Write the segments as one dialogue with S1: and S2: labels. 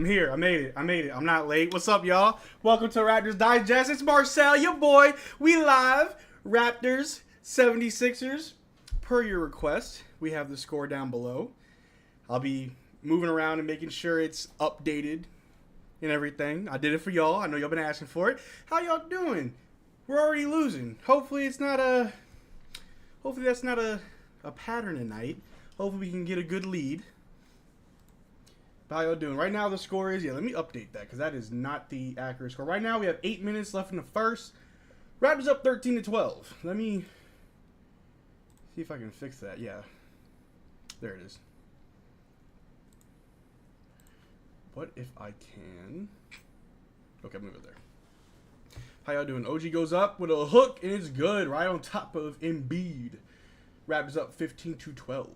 S1: here. I made it. I'm not late. What's up, y'all? Welcome to Raptors Digest. It's Marcel, your boy. We live. Raptors, 76ers. Per your request, we have the score down below. I'll be moving around and making sure it's updated and everything. I did it for y'all. I know y'all been asking for it. How y'all doing? We're already losing. Hopefully that's not a pattern tonight. Hopefully we can get a good lead. How y'all doing? Right now the score is, let me update that because that is not the accurate score. Right now we have 8 minutes left in the first. Raptors up 13-12. Let me see if I can fix that. Yeah. There it is. What if I can? Okay, move it there. How y'all doing? OG goes up with a hook and it's good. Right on top of Embiid. Raptors up 15-12.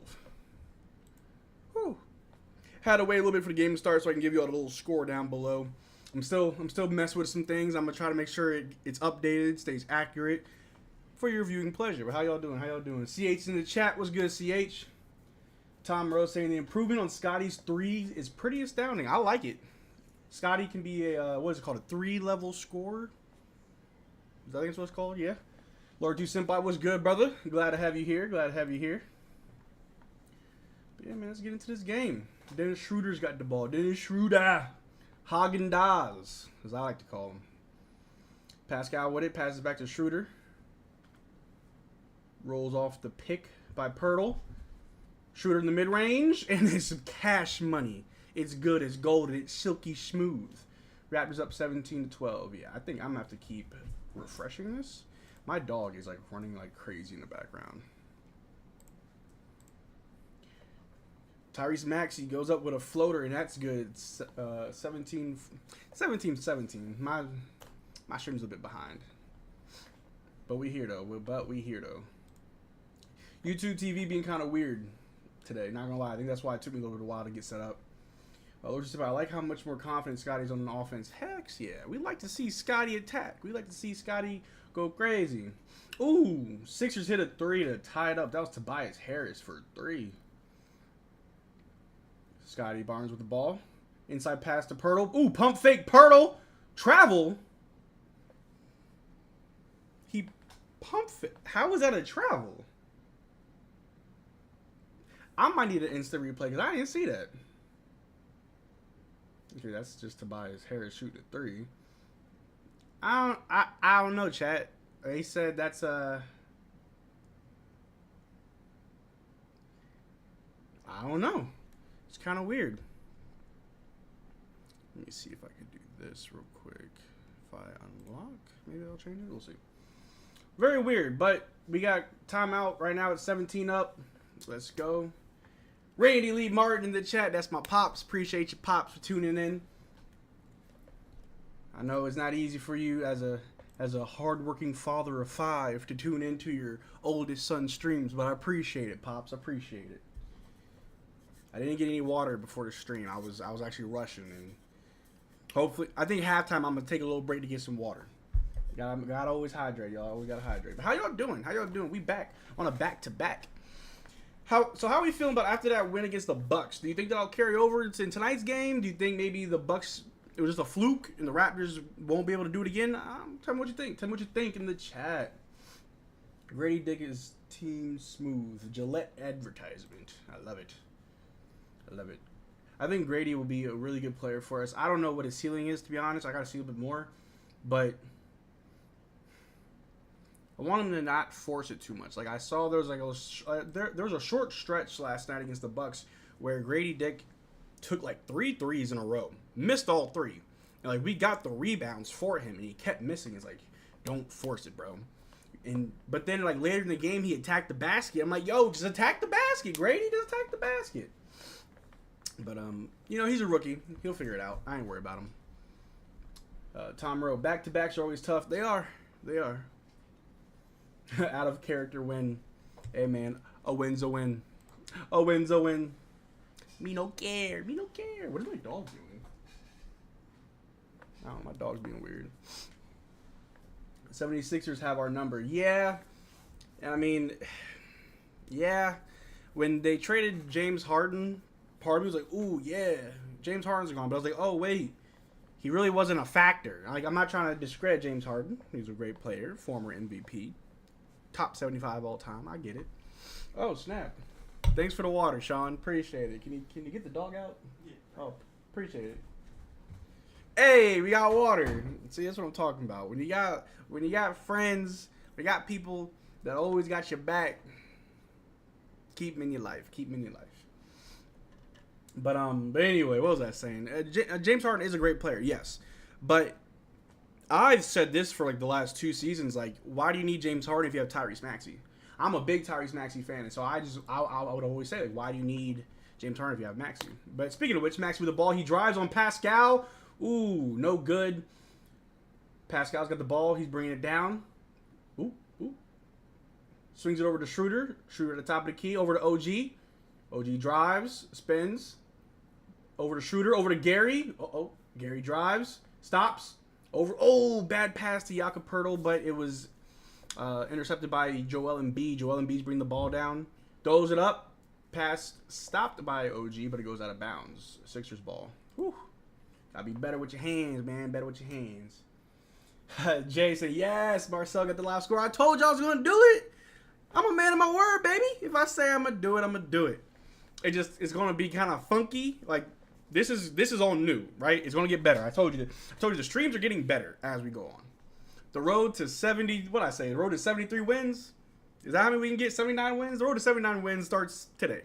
S1: Whew. Had to wait a little bit for the game to start so I can give you all a little score down below. I'm still messing with some things. I'm gonna try to make sure it's updated, stays accurate for your viewing pleasure. But how y'all doing? How y'all doing? CH in the chat. What's good, CH? Tom Rose saying the improvement on Scottie's three is pretty astounding. I like it. Scottie can be a what is it called? A 3-level scorer. Is that what it's called? Yeah. Lord 2 Senpai, what's good, brother? Glad to have you here. Glad to have you here. But yeah, man, let's get into this game. Dennis Schroeder's got the ball. Dennis Schroeder. Hagen-Dazs, as I like to call him. Pascal with it. Passes back to Schroeder. Rolls off the pick by Pirtle. Schroeder in the mid-range. And it's some cash money. It's good. It's golden. It's silky smooth. Raptors up 17-12. Yeah, I think I'm going to have to keep refreshing this. My dog is like running like crazy in the background. Tyrese Maxey goes up with a floater, and that's good. 17-17. My stream's a bit behind. But we here, though. YouTube TV being kind of weird today. Not going to lie. I think that's why it took me a little bit of a while to get set up. I like how much more confident Scottie's on the offense. Heck yeah. We like to see Scottie attack. We like to see Scottie go crazy. Ooh, Sixers hit a 3 to tie it up. That was Tobias Harris for 3. Scottie Barnes with the ball. Inside pass to Pirtle. Ooh, pump fake Pirtle. Travel. He pump fake. How was that a travel? I might need an instant replay because I didn't see that. Okay, that's just Tobias Harris shooting a 3. I don't know, chat. They said that's I don't know. It's kind of weird. Let me see if I can do this real quick. If I unlock, maybe I'll change it. We'll see. Very weird, but we got timeout right now. It's 17 up. Let's go. Randy Lee Martin in the chat. That's my pops. Appreciate you, pops, for tuning in. I know it's not easy for you as a hardworking father of 5 to tune into your oldest son's streams, but I appreciate it, pops. I appreciate it. I didn't get any water before the stream. I was actually rushing, and hopefully, I think halftime I'm gonna take a little break to get some water. Gotta always hydrate, y'all. Always gotta hydrate. But how y'all doing? How y'all doing? We back on a back-to-back. How are we feeling about after that win against the Bucks? Do you think that'll carry over to tonight's game? Do you think maybe the Bucks, it was just a fluke and the Raptors won't be able to do it again? Tell me what you think. Tell me what you think in the chat. Grady Dick is team smooth. Gillette advertisement. I love it. I love it. I think Grady will be a really good player for us. I don't know what his ceiling is, to be honest. I got to see a bit more. But I want him to not force it too much. Like, I saw there was like there was a short stretch last night against the Bucks where Grady Dick took like 3 threes in a row. Missed all 3. And like, we got the rebounds for him, and he kept missing. It's like, don't force it, bro. But then like later in the game, he attacked the basket. I'm like, yo, just attack the basket, Grady. Just attack the basket. But, he's a rookie. He'll figure it out. I ain't worried about him. Tom Rowe. Back-to-backs are always tough. They are. Out of character win. Hey, man. A win's a win. A win's a win. Me no care. What is my dog doing? I don't know. My dog's being weird. 76ers have our number. Yeah. I mean, yeah. When they traded James Harden part of me was like, ooh, yeah, James Harden's gone. But I was like, oh, wait. He really wasn't a factor. Like, I'm not trying to discredit James Harden. He's a great player, former MVP. Top 75 all time. I get it. Oh, snap. Thanks for the water, Sean. Appreciate it. Can you get the dog out? Yeah. Oh, appreciate it. Hey, we got water. See, that's what I'm talking about. When you got friends, we got people that always got your back. Keep them in your life. Keep them in your life. But anyway, what was I saying? James Harden is a great player, yes. But I've said this for like the last 2 seasons. Like, why do you need James Harden if you have Tyrese Maxey? I'm a big Tyrese Maxey fan, and so I would always say, like, why do you need James Harden if you have Maxey? But speaking of which, Maxey with the ball, he drives on Pascal. Ooh, no good. Pascal's got the ball. He's bringing it down. Ooh. Swings it over to Schroeder. Schroeder at the top of the key. Over to OG. OG drives, spins. Over to Schroeder. Over to Gary. Gary drives. Stops. Over. Oh, bad pass to Jakob, but it was intercepted by Joel Embiid. Joel Embiid's bringing the ball down. Throws it up. Pass stopped by OG, but it goes out of bounds. Sixers ball. Whew. Gotta be better with your hands, man. Better with your hands. Jay said, yes, Marcel got the last score. I told you I was going to do it. I'm a man of my word, baby. If I say I'm going to do it, I'm going to do it. It's going to be kind of funky. Like, this is all new, right? It's going to get better. I told you the streams are getting better as we go on. The road to 70, what I say? The road to 73 wins? Is that how many we can get? 79 wins? The road to 79 wins starts today.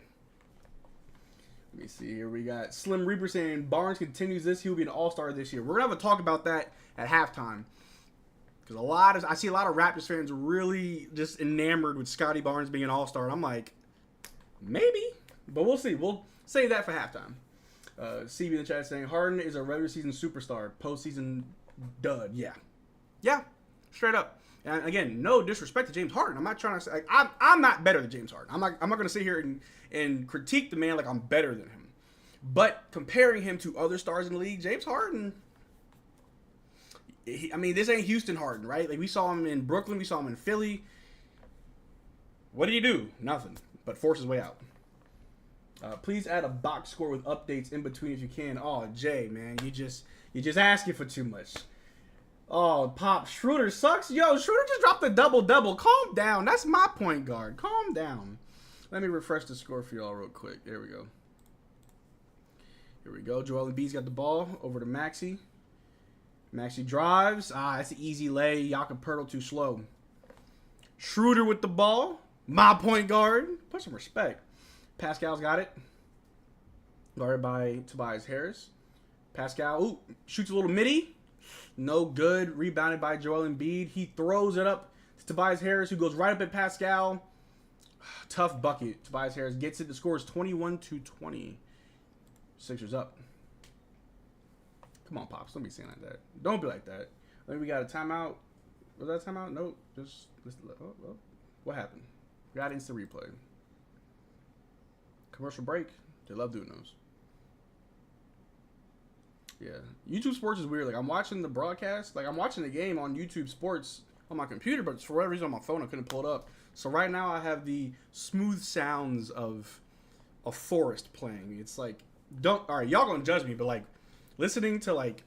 S1: Let me see here. We got Slim Reaper saying Barnes continues this. He'll be an all-star this year. We're going to have a talk about that at halftime. Because I see a lot of Raptors fans really just enamored with Scottie Barnes being an all-star. And I'm like, maybe. But we'll see. We'll save that for halftime. CB in the chat saying Harden is a regular season superstar. Postseason dud. Yeah. Straight up. And again, no disrespect to James Harden. I'm not trying to say I'm not better than James Harden. I'm not going to sit here and critique the man like I'm better than him. But comparing him to other stars in the league, James Harden, this ain't Houston Harden, right? Like, we saw him in Brooklyn, we saw him in Philly. What did he do? Nothing, but force his way out. Please add a box score with updates in between if you can. Oh, Jay, man, you just asking for too much. Oh, Pop, Schroeder sucks. Yo, Schroeder just dropped a double-double. Calm down. That's my point guard. Calm down. Let me refresh the score for y'all real quick. There we go. Joel Embiid's got the ball over to Maxey. Maxey drives. That's an easy lay. Jakob too slow. Schroeder with the ball. My point guard. Put some respect. Pascal's got it. Guarded by Tobias Harris. Pascal, shoots a little midi. No good. Rebounded by Joel Embiid. He throws it up to Tobias Harris, who goes right up at Pascal. Tough bucket. Tobias Harris gets it. The score is 21-20. Sixers up. Come on, Pops. Don't be saying like that. Don't be like that. I think we got a timeout. Was that a timeout? Nope. What happened? We got instant replay. Commercial break. They love doing those. Yeah. YouTube Sports is weird. Like, I'm watching the broadcast. Like, I'm watching the game on YouTube Sports on my computer, but for whatever reason on my phone, I couldn't pull it up. So right now I have the smooth sounds of a forest playing. It's like, alright, y'all gonna judge me, but like, listening to like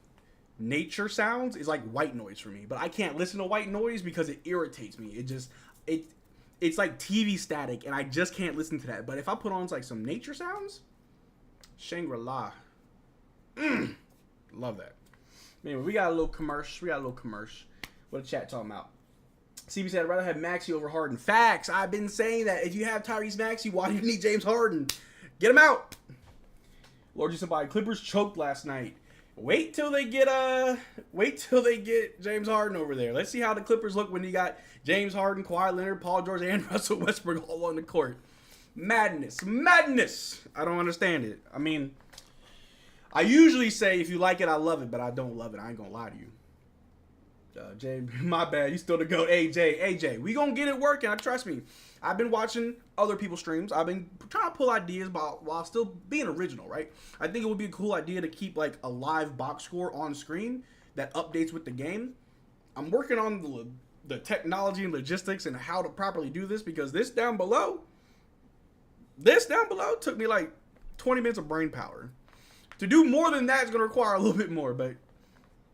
S1: nature sounds is like white noise for me. But I can't listen to white noise because it irritates me. It's like TV static, and I just can't listen to that. But if I put on like some nature sounds, Shangri-La. Love that. Anyway, we got a little commercial. What the chat talking about? CB said, I'd rather have Maxey over Harden. Facts. I've been saying that. If you have Tyrese Maxey, why do you need James Harden? Get him out. Lord just by Clippers choked last night. Wait till they get James Harden over there. Let's see how the Clippers look when you got James Harden, Kawhi Leonard, Paul George, and Russell Westbrook all on the court. Madness. I don't understand it. I mean, I usually say if you like it, I love it, but I don't love it. I ain't gonna lie to you. Jay, my bad. You still the GOAT. AJ, we gonna get it working. Trust me. I've been watching other people's streams. I've been trying to pull ideas while still being original, right? I think it would be a cool idea to keep like a live box score on screen that updates with the game. I'm working on the technology and logistics and how to properly do this, because this down below took me like 20 minutes of brain power. To do more than that is going to require a little bit more, but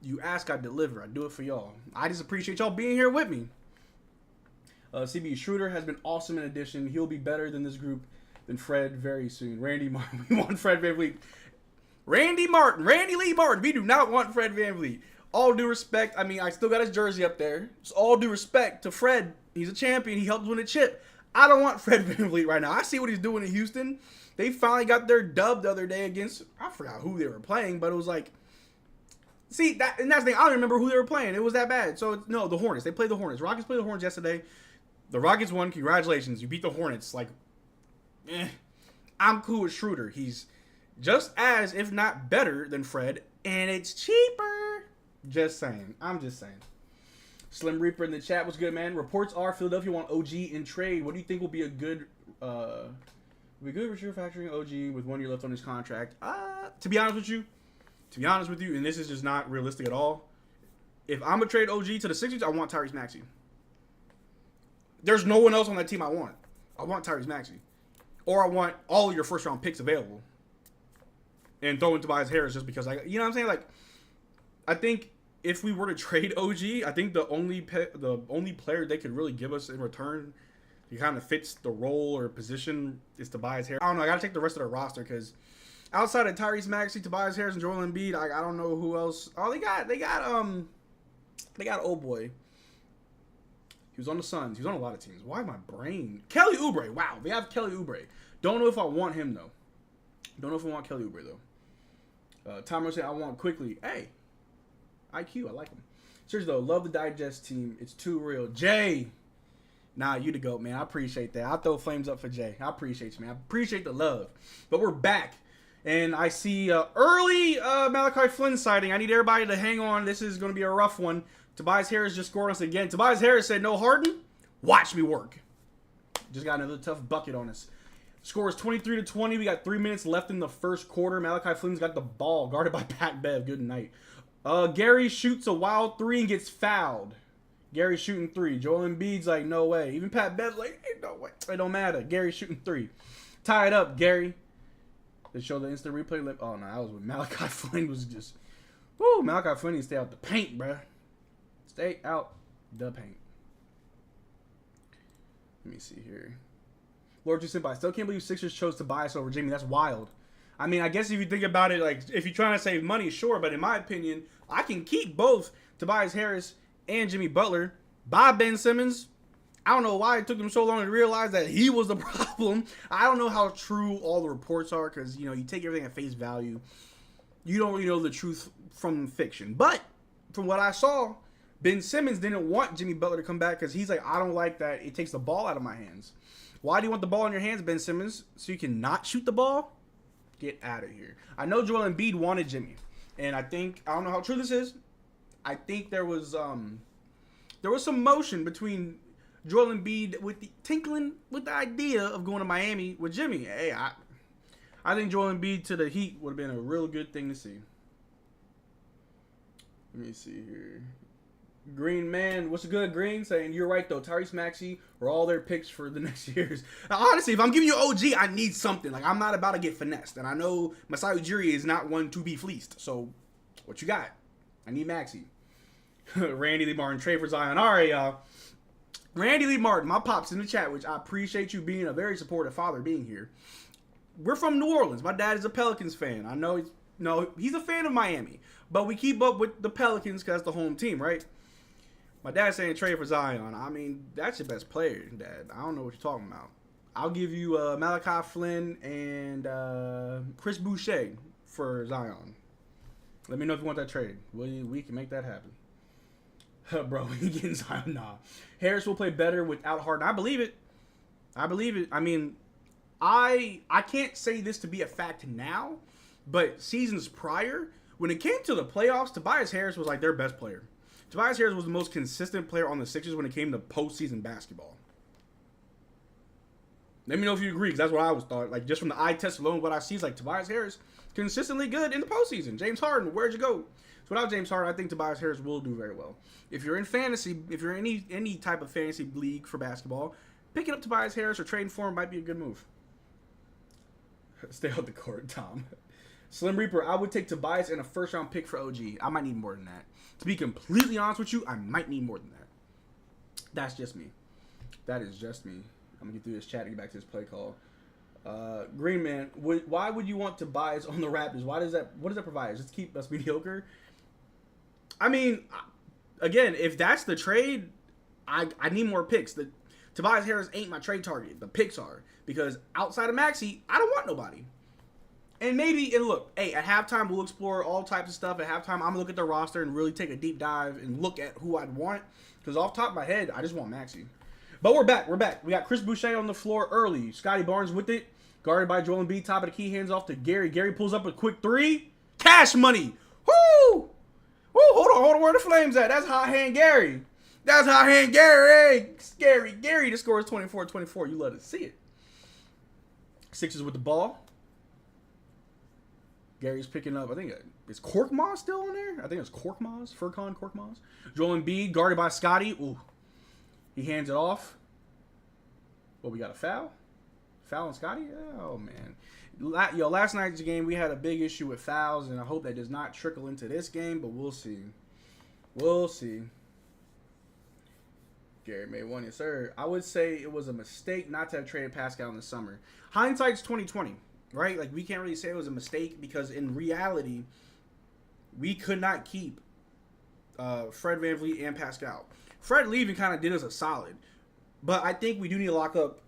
S1: you ask, I deliver. I do it for y'all. I just appreciate y'all being here with me. CB Schroeder has been awesome in addition. He'll be better than this group than Fred very soon. Randy Martin. We want Fred VanVleet. Randy Lee Martin. We do not want Fred VanVleet. All due respect. I mean, I still got his jersey up there. It's all due respect to Fred. He's a champion. He helped win a chip. I don't want Fred VanVleet right now. I see what he's doing in Houston. They finally got their dub the other day against, I forgot who they were playing, but it was like, see, that's the thing. I don't remember who they were playing. It was that bad. So, no, the Hornets. They played the Hornets. Rockets played the Hornets yesterday. The Rockets won. Congratulations. You beat the Hornets. Like, I'm cool with Schroeder. He's just as, if not better, than Fred, and it's cheaper. Just saying. I'm just saying. Slim Reaper in the chat. What's good, man? Reports are Philadelphia want OG in trade. What do you think will be a good, Richard factoring OG with 1 year left on his contract? To be honest with you, and this is just not realistic at all. If I'm gonna trade OG to the Sixers, I want Tyrese Maxey. There's no one else on that team I want. I want Tyrese Maxey. Or I want all of your first round picks available. And throw in Tobias Harris just because you know what I'm saying? Like, I think if we were to trade OG, I think the only player they could really give us in return who kind of fits the role or position is Tobias Harris. I don't know. I got to take the rest of the roster because outside of Tyrese Maxey, Tobias Harris, and Joel Embiid, I don't know who else. Oh, they got old boy. He was on the Suns. He was on a lot of teams. Why my brain? Kelly Oubre. Wow, they have Kelly Oubre. Don't know if I want him though. Don't know if I want Kelly Oubre though. Tom said I want quickly. Hey, IQ. I like him. Seriously though, love the digest team. It's too real. Jay. Nah, you the GOAT, man. I appreciate that. I'll throw flames up for Jay. I appreciate you, man. I appreciate the love. But we're back. And I see early Malachi Flynn sighting. I need everybody to hang on. This is going to be a rough one. Tobias Harris just scored us again. Tobias Harris said, no Harden. Watch me work. Just got another tough bucket on us. Score is 23-20. We got 3 minutes left in the first quarter. Malachi Flynn's got the ball. Guarded by Pat Bev. Good night. Gary shoots a wild three and gets fouled. Gary shooting three. Joel Embiid's like, no way. Even Pat Bev's like, hey, no way. It don't matter. Gary shooting three. Tie it up, Gary. They show the instant replay. Oh, no. That was when Malachi Flynn was just... Woo, Malachi Flynn needs to stay out the paint, bruh. Stay out the paint. Let me see here. Lord Ju Senpai, still can't believe Sixers chose Tobias over Jamie. That's wild. I mean, I guess if you think about it, like, if you're trying to save money, sure. But in my opinion, I can keep both Tobias Harris and Jimmy Butler. Buy Ben Simmons. I don't know why it took them so long to realize that he was the problem. I don't know how true all the reports are because, you know, you take everything at face value. You don't really know the truth from fiction. But from what I saw, Ben Simmons didn't want Jimmy Butler to come back because he's like, I don't like that. It takes the ball out of my hands. Why do you want the ball in your hands, Ben Simmons? So you can not shoot the ball? Get out of here. I know Joel Embiid wanted Jimmy. And I don't know how true this is. I think there was some motion between Joel Embiid with the tinkling with the idea of going to Miami with Jimmy. Hey, I think Joel Embiid to the Heat would have been a real good thing to see. Let me see here. Green Man, what's good, Green? Saying, you're right, though. Tyrese Maxey are all their picks for the next years. Now, honestly, if I'm giving you OG, I need something. Like, I'm not about to get finessed. And I know Masai Ujiri is not one to be fleeced. So, what you got? I need Maxey. Randy Lee Martin, trade for Zion. All right, y'all. Randy Lee Martin, my pops in the chat, which I appreciate you being a very supportive father being here. We're from New Orleans. My dad is a Pelicans fan. I know he's a fan of Miami. But we keep up with the Pelicans because the home team, right? My dad's saying trade for Zion. I mean, that's your best player, Dad. I don't know what you're talking about. I'll give you Malachi Flynn and Chris Boucher for Zion. Let me know if you want that trade. We can make that happen. Bro, we getting Zion. Nah. Harris will play better without Harden. I believe it. I mean, I can't say this to be a fact now, but seasons prior, when it came to the playoffs, Tobias Harris was like their best player. Tobias Harris was the most consistent player on the Sixers when it came to postseason basketball. Let me know if you agree, because that's what I was thought. Like, just from the eye test alone, what I see is like Tobias Harris consistently good in the postseason. James Harden, where'd you go? So without James Harden, I think Tobias Harris will do very well. If you're in fantasy, if you're in any type of fantasy league for basketball, picking up Tobias Harris or trading for him might be a good move. Stay on the court, Tom. Slim Reaper, I would take Tobias and a first-round pick for OG. I might need more than that. To be completely honest with you, I might need more than that. That's just me. That is just me. I'm going to get through this chat and get back to this play call. Green Man, why would you want Tobias on the Raptors? What does that provide? Just keep us mediocre? I mean, again, if that's the trade, I need more picks. Tobias Harris ain't my trade target. The picks are. Because outside of Maxey, I don't want nobody. And look, hey, at halftime, we'll explore all types of stuff. At halftime, I'm going to look at the roster and really take a deep dive and look at who I'd want. Because off the top of my head, I just want Maxey. But we're back. We got Chris Boucher on the floor early. Scottie Barnes with it. Guarded by Joel Embiid. Top of the key, hands off to Gary. Gary pulls up a quick three. Cash money. Woo! Woo! Hold on. Where the Flames at? That's hot hand Gary. Gary to score is 24-24. You let us see it. Sixers with the ball. Gary's picking up, I think, is Korkmaz still on there? I think it's Korkmaz. Furkan Korkmaz. Joel Embiid, guarded by Scottie. Ooh. He hands it off. Well, we got a foul? Foul on Scottie? Oh, man. Last night's game, we had a big issue with fouls, and I hope that does not trickle into this game, but we'll see. We'll see. Gary made one, yes, sir. I would say it was a mistake not to have traded Pascal in the summer. Hindsight's 2020. Right? Like, we can't really say it was a mistake because in reality, we could not keep Fred VanVleet and Pascal. Fred leaving kind of did us a solid. But I think we do need to lock up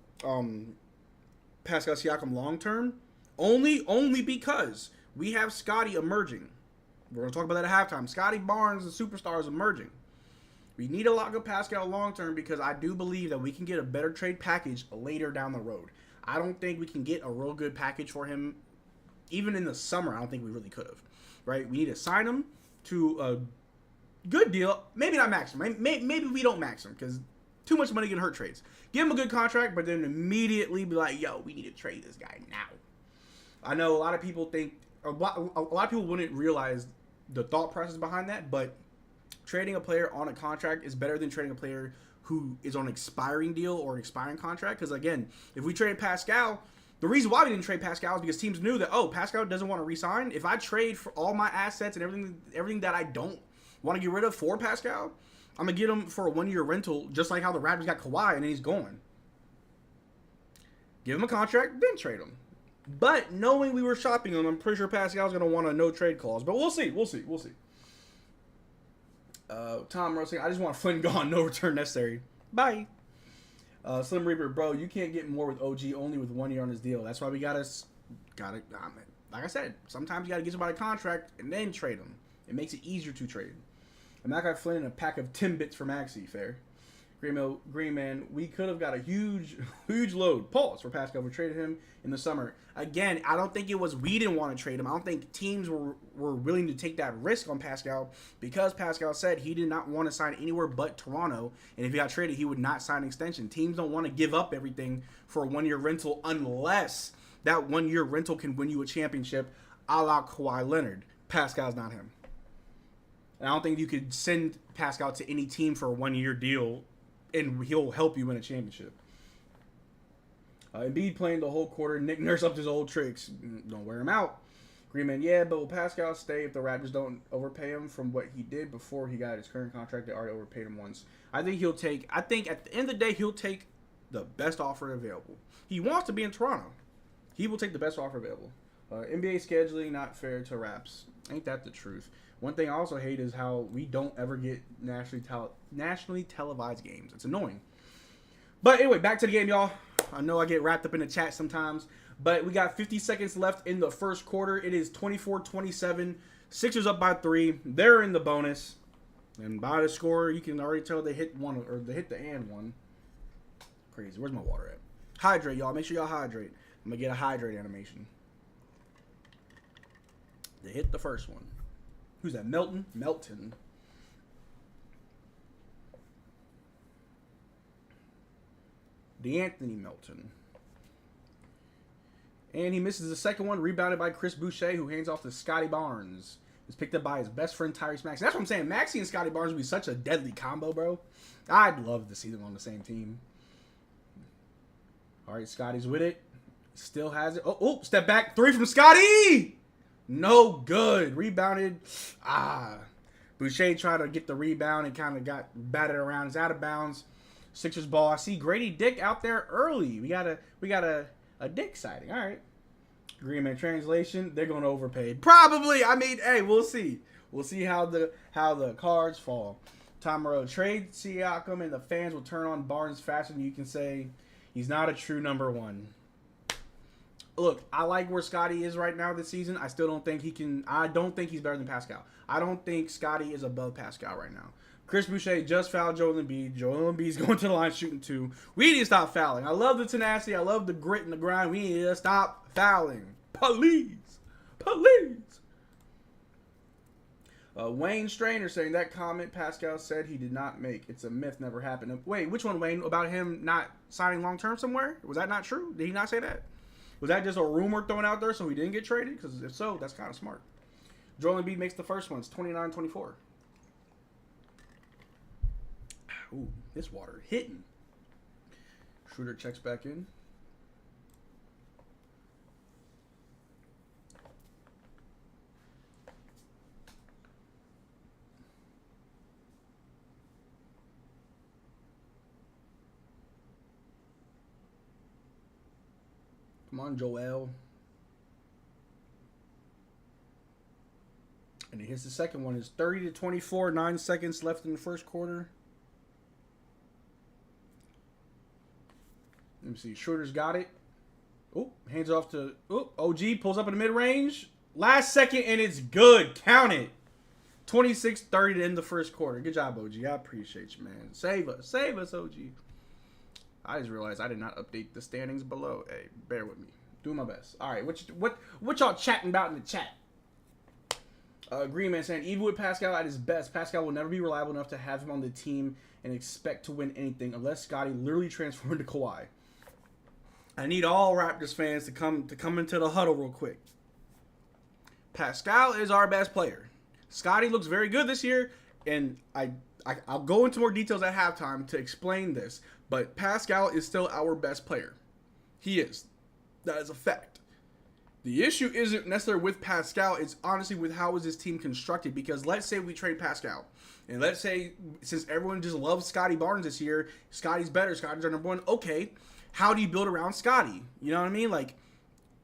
S1: Pascal Siakam long term. Only because we have Scottie emerging. We're going to talk about that at halftime. Scottie Barnes, the superstar, is emerging. We need to lock up Pascal long term because I do believe that we can get a better trade package later down the road. I don't think we can get a real good package for him. Even in the summer, I don't think we really could have. Right? We need to sign him to a good deal. Maybe not max him. Maybe we don't max him because too much money can hurt trades. Give him a good contract, but then immediately be like, yo, we need to trade this guy now. I know a lot of people think, a lot of people wouldn't realize the thought process behind that, but trading a player on a contract is better than trading a player who is on an expiring deal or an expiring contract. Because, again, if we trade Pascal, the reason why we didn't trade Pascal is because teams knew that, oh, Pascal doesn't want to re-sign. If I trade for all my assets and everything that I don't want to get rid of for Pascal, I'm going to get him for a one-year rental, just like how the Raptors got Kawhi, and then he's gone. Give him a contract, then trade him. But knowing we were shopping him, I'm pretty sure Pascal's going to want a no-trade clause. But we'll see. Tom Rosing, I just want Flynn gone, no return necessary. Bye. Slim Reaper, bro, you can't get more with OG, only with 1 year on his deal. That's why we gotta like I said, sometimes you gotta get somebody a contract and then trade them. It makes it easier to trade. And Malachi Flynn and a pack of Timbits for Maxey, fair. Green Man, we could have got a huge load. Pause for Pascal. We traded him in the summer. Again, I don't think it was we didn't want to trade him. I don't think teams were willing to take that risk on Pascal because Pascal said he did not want to sign anywhere but Toronto. And if he got traded, he would not sign an extension. Teams don't want to give up everything for a 1 year rental unless that 1 year rental can win you a championship a la Kawhi Leonard. Pascal's not him. And I don't think you could send Pascal to any team for a 1 year deal and he'll help you win a championship. Embiid playing the whole quarter. Nick Nurse up his old tricks. Don't wear him out. Greenman, yeah, but will Pascal stay if the Raptors don't overpay him from what he did before he got his current contract? They already overpaid him once. I think at the end of the day, he'll take the best offer available. He wants to be in Toronto. He will take the best offer available. NBA scheduling, not fair to Raps. Ain't that the truth? One thing I also hate is how we don't ever get nationally televised games. It's annoying. But anyway, back to the game, y'all. I know I get wrapped up in the chat sometimes, but we got 50 seconds left in the first quarter. It is 24-27. Sixers up by 3. They're in the bonus. And by the score, you can already tell they hit one, or they hit the and one. Crazy. Where's my water at? Hydrate, y'all. Make sure y'all hydrate. I'm going to get a hydrate animation. They hit the first one. Who's that? Melton? Melton. DeAnthony Melton. And he misses the second one, rebounded by Chris Boucher, who hands off to Scottie Barnes. He's picked up by his best friend, Tyrese Maxey. That's what I'm saying. Maxey and Scottie Barnes would be such a deadly combo, bro. I'd love to see them on the same team. All right, Scottie's with it. Still has it. Oh, step back. 3 from Scottie. No good. Rebounded. Boucher tried to get the rebound and kind of got batted around. It's out of bounds. Sixers ball. I see Grady Dick out there early. We got a Dick sighting. All right. Agreement translation. They're going to overpay. Probably. I mean, hey, we'll see. We'll see how the cards fall. Tom Morello, trade Siakam and the fans will turn on Barnes faster than you can say he's not a true number one. Look, I like where Scottie is right now this season. I still don't think he can. I don't think he's better than Pascal. I don't think Scottie is above Pascal right now. Chris Boucher just fouled Joel Embiid. Joel Embiid's going to the line shooting 2. We need to stop fouling. I love the tenacity. I love the grit and the grind. We need to stop fouling. Please. Wayne Strainer saying that comment Pascal said he did not make. It's a myth, never happened. Wait, which one, Wayne? About him not signing long-term somewhere? Was that not true? Did he not say that? Was that just a rumor thrown out there so he didn't get traded? Because if so, that's kind of smart. Joel Embiid makes the first one. It's 29-24. Ooh, this water hitting. Schroeder checks back in. Come on, Joel. And here's the second one. It's 30-24, 9 seconds left in the first quarter. Let me see. Schroeder's got it. Oh, hands off to OG. Pulls up in the mid-range. Last second, and it's good. Count it. 26-30 to end the first quarter. Good job, OG. I appreciate you, man. Save us. Save us, OG. I just realized I did not update the standings below. Hey, bear with me. Doing my best. All right, what y'all chatting about in the chat? Green Man saying, even with Pascal at his best, Pascal will never be reliable enough to have him on the team and expect to win anything unless Scottie literally transformed into Kawhi. I need all Raptors fans to come into the huddle real quick. Pascal is our best player. Scottie looks very good this year, and I'll go into more details at halftime to explain this, but Pascal is still our best player. He is. That is a fact. The issue isn't necessarily with Pascal, it's honestly with how is this team constructed, because let's say we trade Pascal, and let's say, since everyone just loves Scottie Barnes this year, Scottie's better, Scottie's our number one, okay, how do you build around Scottie? You know what I mean? Like,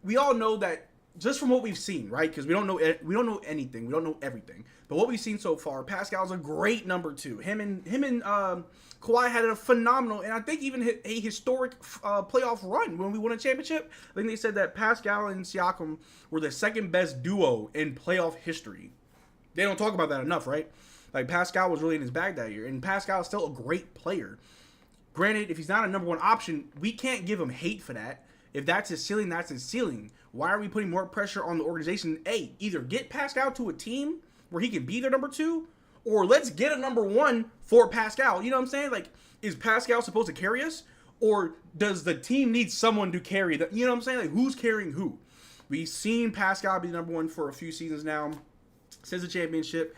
S1: we all know that just from what we've seen, right? Because we don't know anything, we don't know everything, but what we've seen so far, Pascal's a great number 2. Him and Kawhi had a phenomenal, and I think even a historic playoff run when we won a championship. I think they said that Pascal and Siakam were the second best duo in playoff history. They don't talk about that enough, right? Like, Pascal was really in his bag that year, and Pascal is still a great player. Granted, if he's not a number one option, we can't give him hate for that. If that's his ceiling, that's his ceiling. Why are we putting more pressure on the organization? A, either get Pascal to a team where he can be their number 2, or let's get a number 1 for Pascal. You know what I'm saying? Like, is Pascal supposed to carry us? Or does the team need someone to carry them? You know what I'm saying? Like, who's carrying who? We've seen Pascal be number 1 for a few seasons now. Since the championship,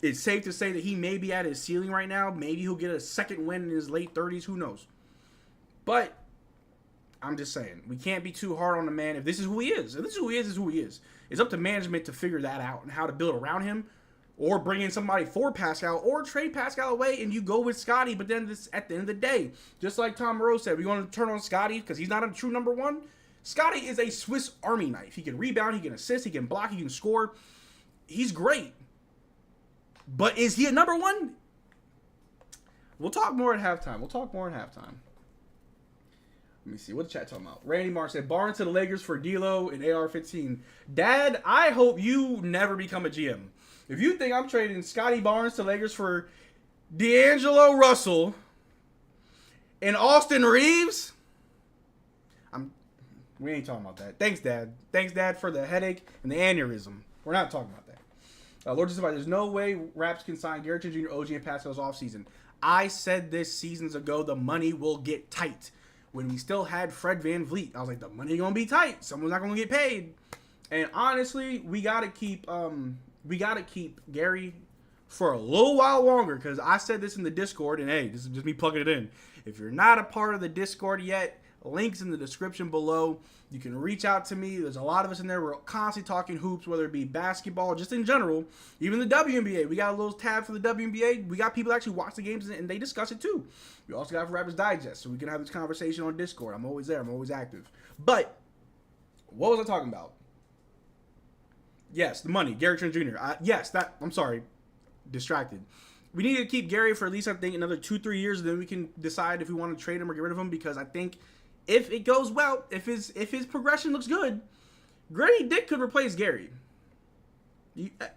S1: it's safe to say that he may be at his ceiling right now. Maybe he'll get a second win in his late 30s. Who knows? But I'm just saying, we can't be too hard on the man if this is who he is. If this is who he is who he is. It's up to management to figure that out and how to build around him, or bring in somebody for Pascal, or trade Pascal away and you go with Scottie. But then at the end of the day, just like Tom Rose said, we want to turn on Scottie because he's not a true number 1. Scottie is a Swiss Army knife. He can rebound, he can assist, he can block, he can score. He's great. But is he a number 1? We'll talk more at halftime. Let me see. What the chat talking about? Randy Marr said, Barnes to the Lakers for D'Lo and AR-15. Dad, I hope you never become a GM. If you think I'm trading Scottie Barnes to Lakers for D'Angelo Russell and Austin Reeves, we ain't talking about that. Thanks, Dad. Thanks, Dad, for the headache and the aneurysm. We're not talking about that. Lord Justified, there's no way Raps can sign Garrett Jr., OG, and Pascal's offseason. I said this seasons ago, the money will get tight. When we still had Fred VanVleet, I was like, the money gonna be tight. Someone's not gonna get paid. And honestly, we gotta keep Gary for a little while longer, because I said this in the Discord, and hey, this is just me plugging it in. If you're not a part of the Discord yet, Links in the description below. You can reach out to me. There's a lot of us in there. We're constantly talking hoops, whether it be basketball, just in general. Even the WNBA. We got a little tab for the WNBA. We got people that actually watch the games, and they discuss it too. We also got Raptors Digest, so we can have this conversation on Discord. I'm always there. I'm always active. But what was I talking about? Yes, the money. Gary Trent Jr. I'm sorry. Distracted. We need to keep Gary for at least, I think, another 2-3 years, and then we can decide if we want to trade him or get rid of him, because I think if it goes well, if his progression looks good, Grady Dick could replace Gary.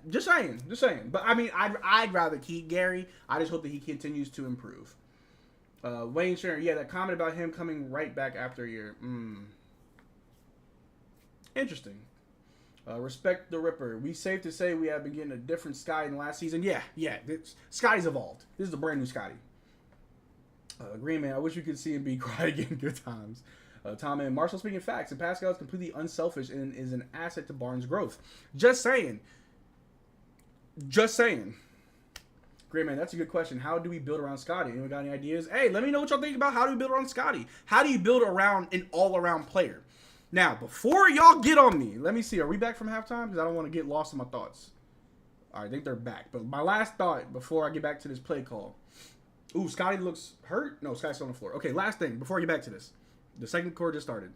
S1: Just saying. But, I mean, I'd rather keep Gary. I just hope that he continues to improve. Wayne Sharon, yeah, that comment about him coming right back after a year. Interesting. Respect the Ripper. We safe to say we have been getting a different Scottie than last season. Yeah. Scotty's evolved. This is a brand new Scottie. Green Man, I wish we could see him be quiet again. Good times. Tom and Marcel speaking facts, and Pascal is completely unselfish and is an asset to Barnes' growth. Just saying. Green Man, that's a good question. How do we build around Scottie? Anyone got any ideas? Hey, let me know what y'all think about how do we build around Scottie. How do you build around an all-around player? Now, before y'all get on me, let me see. Are we back from halftime? Because I don't want to get lost in my thoughts. All right, I think they're back. But my last thought before I get back to this play call. Ooh, Scottie looks hurt. No, Scottie's on the floor. Okay, last thing before I get back to this. The second quarter just started.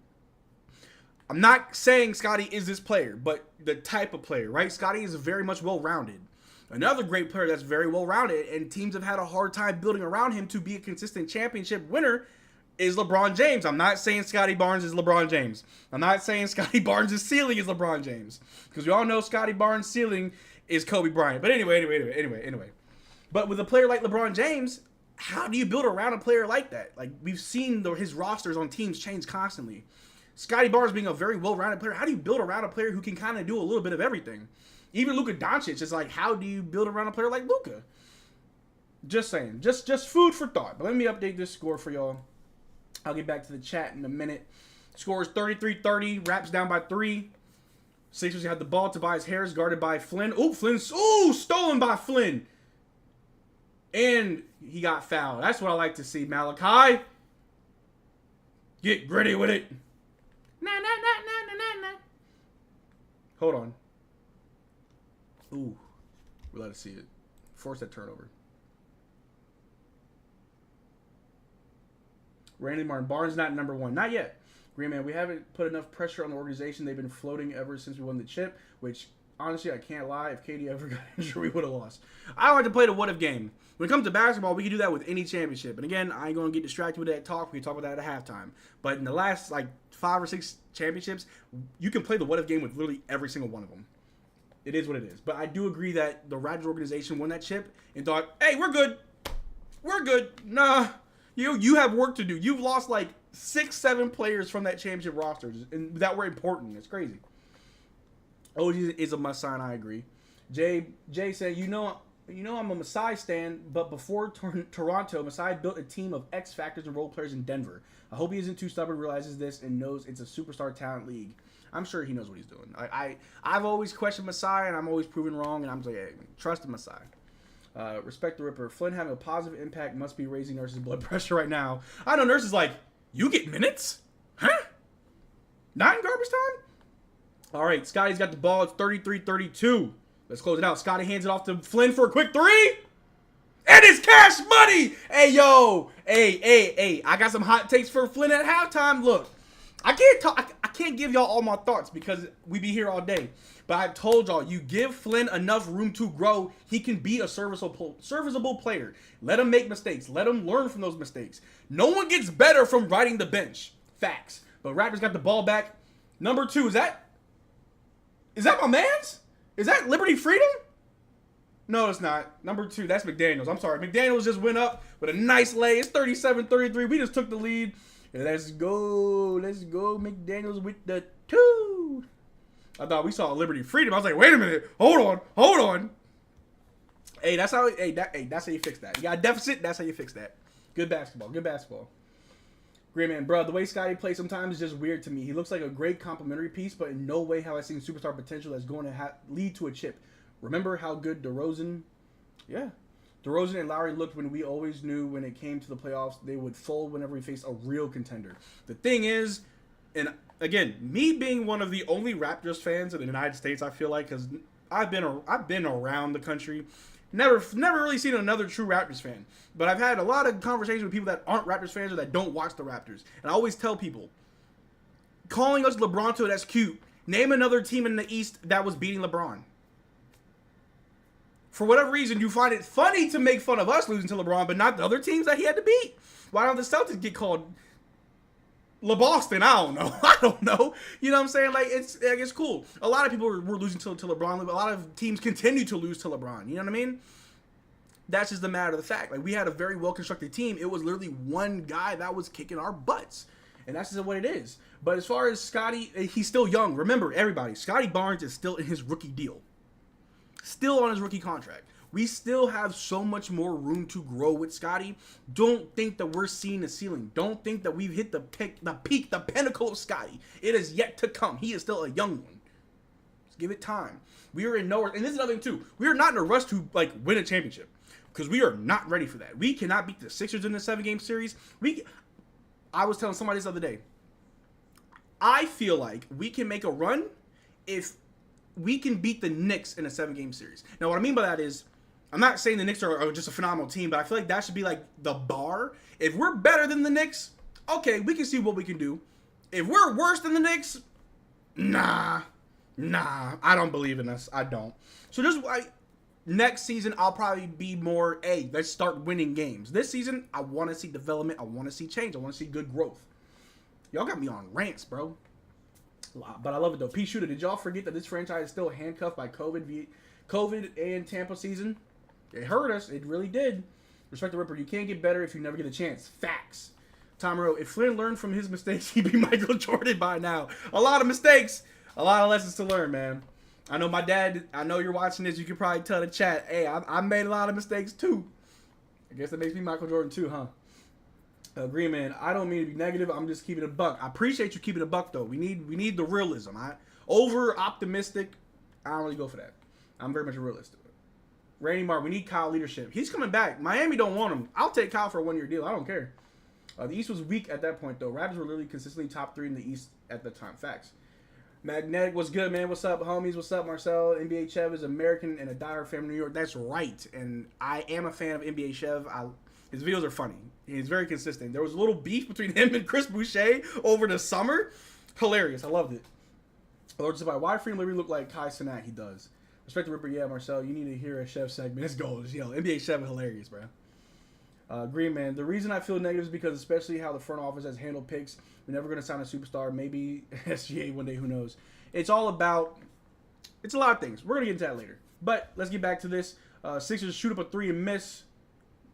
S1: I'm not saying Scottie is this player, but the type of player, right? Scottie is very much well-rounded. Another great player that's very well-rounded, and teams have had a hard time building around him to be a consistent championship winner, is LeBron James. I'm not saying Scottie Barnes is LeBron James. I'm not saying Scottie Barnes' ceiling is LeBron James. Because we all know Scottie Barnes' ceiling is Kobe Bryant. But anyway. But with a player like LeBron James, how do you build around a player like that? Like, we've seen his rosters on teams change constantly. Scottie Barnes being a very well-rounded player, how do you build around a player who can kind of do a little bit of everything? Even Luka Doncic is like, how do you build around a player like Luka? Just saying. Just food for thought. But let me update this score for y'all. I'll get back to the chat in a minute. Score is 33-30. Raps down by 3. Sixers have the ball. Tobias Harris guarded by Flynn. Oh, Flynn's stolen by Flynn. And he got fouled. That's what I like to see. Malachi, get gritty with it. Nah. Hold on. Ooh, we let us see it. Force that turnover. Randy Martin. Barnes not number 1. Not yet. Green Man, we haven't put enough pressure on the organization. They've been floating ever since we won the chip, which, honestly, I can't lie. If KD ever got injured, we would have lost. I like to play the what-if game. When it comes to basketball, we can do that with any championship. And again, I ain't going to get distracted with that talk. We can talk about that at halftime. But in the last, 5 or 6 championships, you can play the what-if game with literally every single one of them. It is what it is. But I do agree that the Raptors organization won that chip and thought, hey, we're good. We're good. Nah. You have work to do. You've lost 6-7 players from that championship roster and that were important. It's crazy. OG is a must sign. I agree. Jay said, you know I'm a Masai stan, but before Toronto, Masai built a team of X factors and role players in Denver. I hope he isn't too stubborn, realizes this, and knows it's a superstar talent league. I'm sure he knows what he's doing. I've always questioned Masai, and I'm always proven wrong, and I'm like, hey, trust in Masai. Respect the Ripper. Flynn having a positive impact must be raising Nurse's blood pressure right now. I know Nurse is like, you get minutes? Huh? Not in garbage time? All right, Scottie's got the ball. It's 33-32. Let's close it out. Scottie hands it off to Flynn for a quick 3. And it's Cash Money! Hey, yo. Hey. I got some hot takes for Flynn at halftime. Look, I can't give y'all all my thoughts because we be here all day. But I've told y'all, you give Flynn enough room to grow, he can be a serviceable player. Let him make mistakes. Let him learn from those mistakes. No one gets better from riding the bench. Facts. But Raptors got the ball back. Number 2, is that my man's? Is that Liberty Freedom? No, it's not. Number 2, that's McDaniels. I'm sorry. McDaniels just went up with a nice lay. It's 37-33. We just took the lead. Let's go. McDaniels with the 2. I thought we saw Liberty Freedom. I was like, wait a minute. Hold on. Hey, that's how you fix that. You got a deficit, that's how you fix that. Good basketball. Great man, bro. The way Scottie plays sometimes is just weird to me. He looks like a great complimentary piece, but in no way have I seen superstar potential that's going to lead to a chip. Remember how good DeRozan DeRozan and Lowry looked when we always knew when it came to the playoffs, they would fold whenever we faced a real contender. The thing is, and again, me being one of the only Raptors fans in the United States, I feel like, because I've been around the country, never really seen another true Raptors fan. But I've had a lot of conversations with people that aren't Raptors fans or that don't watch the Raptors. And I always tell people, calling us LeBron to it, that's cute. Name another team in the East that was beating LeBron. For whatever reason, you find it funny to make fun of us losing to LeBron, but not the other teams that he had to beat. Why don't the Celtics get called LeBoston? I don't know. I don't know. You know what I'm saying? Like, it's cool. A lot of people were losing to LeBron. A lot of teams continue to lose to LeBron. You know what I mean? That's just the matter of the fact. Like, we had a very well-constructed team. It was literally one guy that was kicking our butts. And that's just what it is. But as far as Scottie, he's still young. Remember, everybody, Scottie Barnes is still in his rookie deal. Still on his rookie contract. We still have so much more room to grow with Scottie. Don't think that we're seeing the ceiling. Don't think that we've hit the peak, the pinnacle of Scottie. It is yet to come. He is still a young one. Just give it time. We are in nowhere. And this is another thing, too. We are not in a rush to, like, win a championship. Because we are not ready for that. We cannot beat the Sixers in the 7-game series. I was telling somebody this other day. I feel like we can make a run if we can beat the Knicks in a 7-game series. Now, what I mean by that is, I'm not saying the Knicks are just a phenomenal team, but I feel like that should be like the bar. If we're better than the Knicks, okay, we can see what we can do. If we're worse than the Knicks, nah, I don't believe in us. I don't. So just like next season, I'll probably be more, hey, let's start winning games. This season, I want to see development. I want to see change. I want to see good growth. Y'all got me on rants, bro. But I love it, though. P. Shooter, did y'all forget that this franchise is still handcuffed by COVID and Tampa season? It hurt us. It really did. Respect the Ripper. You can't get better if you never get a chance. Facts. Tom Rowe, if Flynn learned from his mistakes, he'd be Michael Jordan by now. A lot of mistakes. A lot of lessons to learn, man. I know my dad, I know you're watching this. You can probably tell the chat, hey, I made a lot of mistakes, too. I guess that makes me Michael Jordan, too, huh? Agree, man. I don't mean to be negative. I'm just keeping it a buck. I appreciate you keeping it a buck, though. We need the realism. Over optimistic, I don't really go for that. I'm very much a realist. Randy Martin, we need Kyle leadership. He's coming back. Miami don't want him. I'll take Kyle for a 1-year deal. I don't care. The East was weak at that point, though. Raptors were literally consistently top 3 in the East at the time. Facts. Magnetic, what's good, man? What's up, homies? What's up, Marcel? NBA Chev is American and a diehard fan of New York. That's right. And I am a fan of NBA Chev. His videos are funny. He's very consistent. There was a little beef between him and Chris Boucher over the summer. Hilarious. I loved it. Lord Sabai, why Freedom Liberty look like Kai Cenat? He does. Respect the Ripper. Yeah, Marcel, you need to hear a Chef segment. It's gold. Yo, NBA Chef is hilarious, bro. Green Man, the reason I feel negative is because especially how the front office has handled picks. We're never going to sign a superstar. Maybe SGA one day. Who knows? It's all about... It's a lot of things. We're going to get into that later. But let's get back to this. Sixers shoot up a 3 and miss.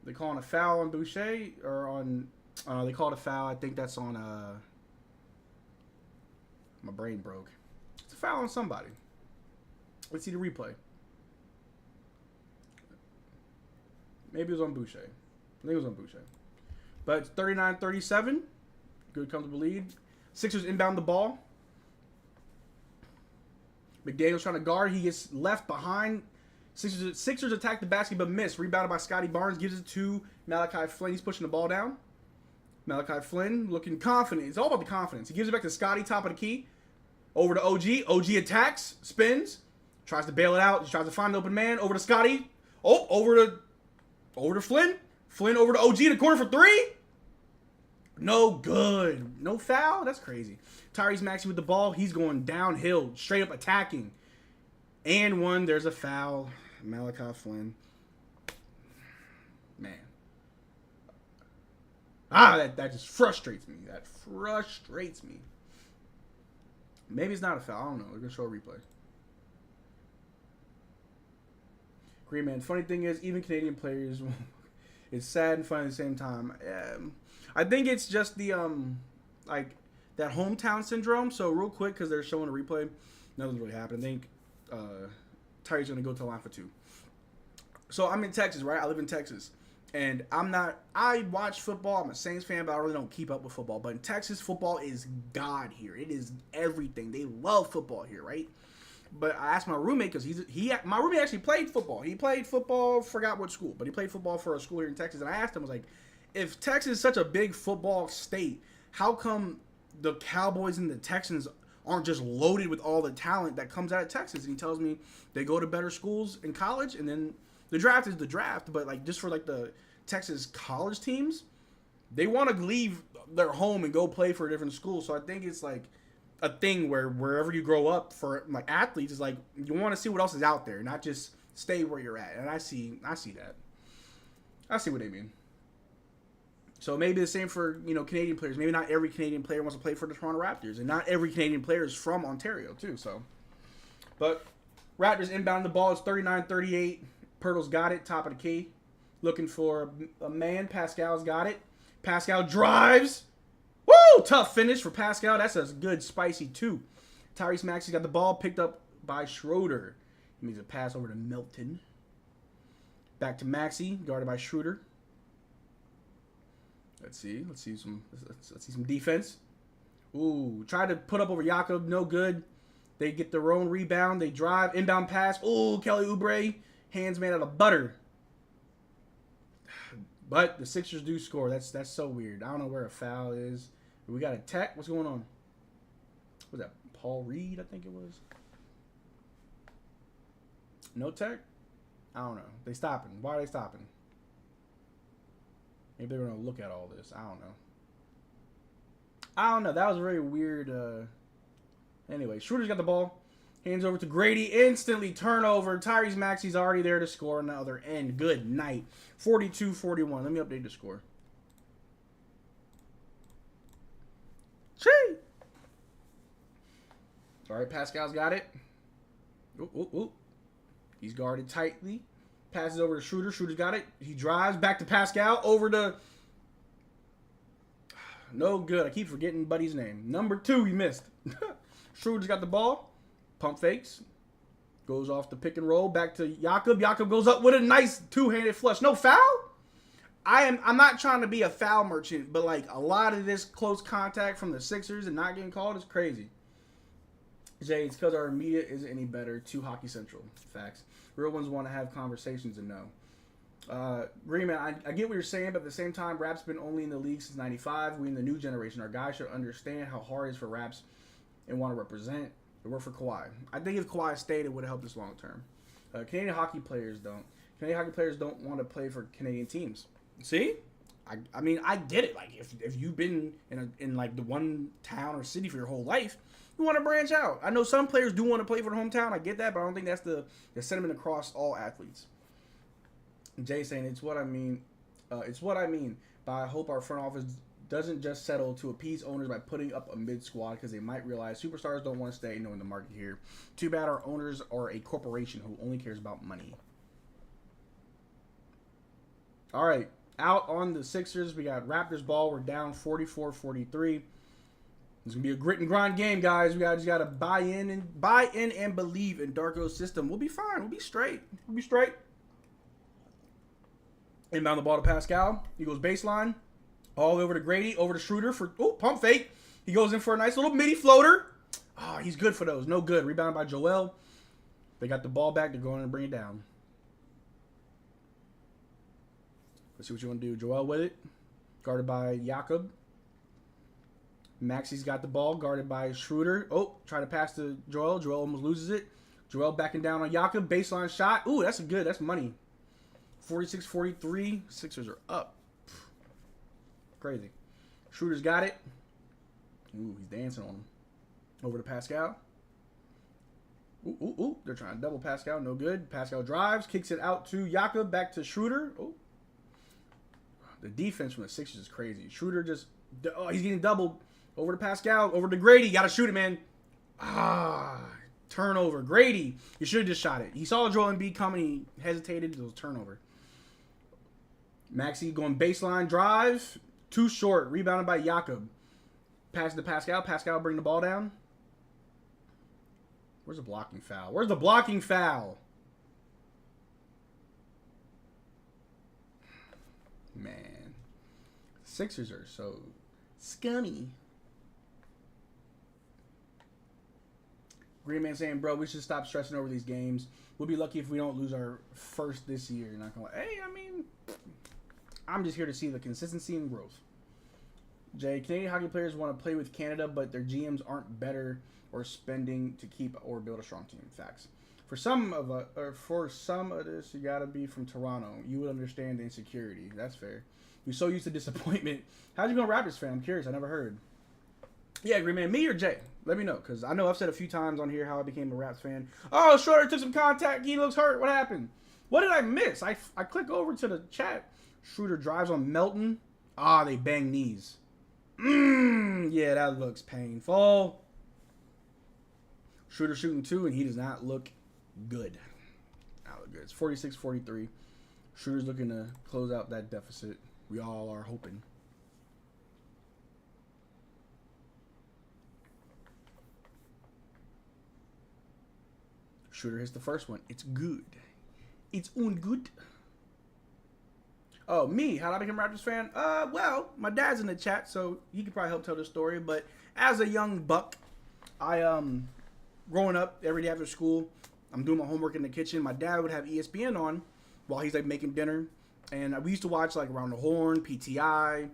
S1: They calling a foul on Boucher or on? They called a foul. I think that's on. My brain broke. It's a foul on somebody. Let's see the replay. Maybe it was on Boucher. I think it was on Boucher. But it's 39-37. Good comfortable lead. Sixers inbound the ball. McDaniel's trying to guard. He gets left behind. Sixers attack the basket but miss. Rebounded by Scottie Barnes. Gives it to Malachi Flynn. He's pushing the ball down. Malachi Flynn looking confident. It's all about the confidence. He gives it back to Scottie, top of the key. Over to OG. OG attacks. Spins. Tries to bail it out. He tries to find an open man. Over to Scottie. Oh, over to Flynn. Flynn over to OG in the corner for 3. No good. No foul? That's crazy. Tyrese Maxey with the ball. He's going downhill. Straight up attacking. And 1. There's a foul. Malachi Flynn. Man. That just frustrates me. That frustrates me. Maybe it's not a foul. I don't know. We're going to show a replay. Green Man. Funny thing is, even Canadian players, it's sad and funny at the same time. I think it's just the, like, that hometown syndrome. So, real quick, because they're showing a replay, nothing's really happened. I think Tyree's going to go to the line for 2. So, I'm in Texas, right? I live in Texas. And I watch football. I'm a Saints fan, but I really don't keep up with football. But in Texas, football is God here. It is everything. They love football here, right? But I asked my roommate because my roommate actually played football. He played football, forgot what school, but he played football for a school here in Texas. And I asked him, I was like, if Texas is such a big football state, how come the Cowboys and the Texans aren't just loaded with all the talent that comes out of Texas? And he tells me they go to better schools in college, and then the draft is the draft. But like just for like the Texas college teams, they want to leave their home and go play for a different school. So I think it's like a thing where wherever you grow up for like athletes is like you want to see what else is out there, not just stay where you're at. And I see that. I see what they mean. So maybe the same for, Canadian players. Maybe not every Canadian player wants to play for the Toronto Raptors, and not every Canadian player is from Ontario too. So, but Raptors inbound the ball. It's 39-38. Pirtle's got it, top of the key, looking for a man. Pascal's got it. Pascal drives. Woo! Tough finish for Pascal. That's a good spicy 2. Tyrese Maxey got the ball, picked up by Schroeder. He makes a pass over to Milton. Back to Maxey, guarded by Schroeder. Let's see some defense. Ooh, tried to put up over Jakob, no good. They get their own rebound. They drive, inbound pass. Ooh, Kelly Oubre, hands made out of butter. But the Sixers do score. That's so weird. I don't know where a foul is. We got a tech. What's going on? What was that? Paul Reed, I think it was. No tech? I don't know. They stopping. Why are they stopping? Maybe they're going to look at all this. I don't know. That was a very weird. Anyway, Schroeder's got the ball. Hands over to Grady. Instantly turnover. Tyrese Maxey's already there to score on the other end. Good night. 42-41. Let me update the score. Chee! All right, Pascal's got it. Ooh. He's guarded tightly. Passes over to Schroeder. Schroeder's got it. He drives back to Pascal. Over to... No good. I keep forgetting Buddy's name. Number 2, he missed. Schroeder's got the ball. Pump fakes. Goes off the pick and roll. Back to Jakob. Jakob goes up with a nice two-handed flush. No foul? I'm not trying to be a foul merchant, but like a lot of this close contact from the Sixers and not getting called is crazy. Jay, it's because our media isn't any better. Too Hockey Central. Facts. Real ones want to have conversations and know. Green Man, I get what you're saying, but at the same time, Rap's been only in the league since 95. We in the new generation. Our guys should understand how hard it is for Raps and want to represent. It worked for Kawhi. I think if Kawhi stayed, it would have helped us long term. Canadian hockey players don't. Canadian hockey players don't want to play for Canadian teams. See? I mean, I get it. Like, if you've been in like the one town or city for your whole life, you want to branch out. I know some players do want to play for the hometown. I get that, but I don't think that's the sentiment across all athletes. Jay saying, it's what I mean. But I hope our front office doesn't just settle to appease owners by putting up a mid squad because they might realize superstars don't want to stay knowing the market here. Too bad our owners are a corporation who only cares about money. All right. Out on the Sixers, we got Raptors ball. We're down 44-43. It's gonna be a grit and grind game, guys. We just gotta buy in and believe in Darko's system. We'll be fine. We'll be straight. Inbound the ball to Pascal. He goes baseline, all over to Grady, over to Schroeder for pump fake. He goes in for a nice little midi floater. Oh, he's good for those. No good. Rebound by Joel. They got the ball back. They're going to bring it down. Let's see what you want to do. Joel with it. Guarded by Jakob. Maxey's got the ball. Guarded by Schroeder. Oh, try to pass to Joel. Joel almost loses it. Joel backing down on Jakob. Baseline shot. Ooh, that's good. That's money. 46-43. Sixers are up. Crazy. Schroeder's got it. Ooh, he's dancing on him. Over to Pascal. Ooh. They're trying to double Pascal. No good. Pascal drives. Kicks it out to Jakob. Back to Schroeder. Oh. The defense from the Sixers is crazy. Schroeder just... Oh, he's getting doubled. Over to Pascal. Over to Grady. Got to shoot it, man. Turnover. Grady. You should have just shot it. He saw Joel Embiid coming. He hesitated. It was a turnover. Maxey going baseline drive. Too short. Rebounded by Jakob. Pass to Pascal. Pascal bring the ball down. Where's the blocking foul? Man. Sixers are so scummy. Green Man saying, bro, we should stop stressing over these games. We'll be lucky if we don't lose our first this year. Not gonna. Hey, I mean, I'm just here to see the consistency and growth. Jay, Canadian hockey players want to play with Canada, but their GMs aren't better or spending to keep or build a strong team. Facts. For some of this, you gotta be from Toronto. You would understand the insecurity. That's fair. You're so used to disappointment. How'd you become a Raptors fan? I'm curious. I never heard. Yeah, Green Man, me or Jay? Let me know, because I know I've said a few times on here how I became a Raps fan. Oh, Schroeder took some contact. He looks hurt. What happened? What did I miss? I click over to the chat. Schroeder drives on Melton. Ah, they bang knees. Yeah, that looks painful. Schroeder shooting 2, and he does not look good. Not look good. It's 46-43. Schroeder's looking to close out that deficit. We all are hoping. Schroeder hits the first one. It's good. It's ungood. Oh, me. How did I become a Raptors fan? Well, my dad's in the chat, so he could probably help tell the story. But as a young buck, growing up every day after school, I'm doing my homework in the kitchen. My dad would have ESPN on while he's like making dinner, and we used to watch like Around the Horn, PTI,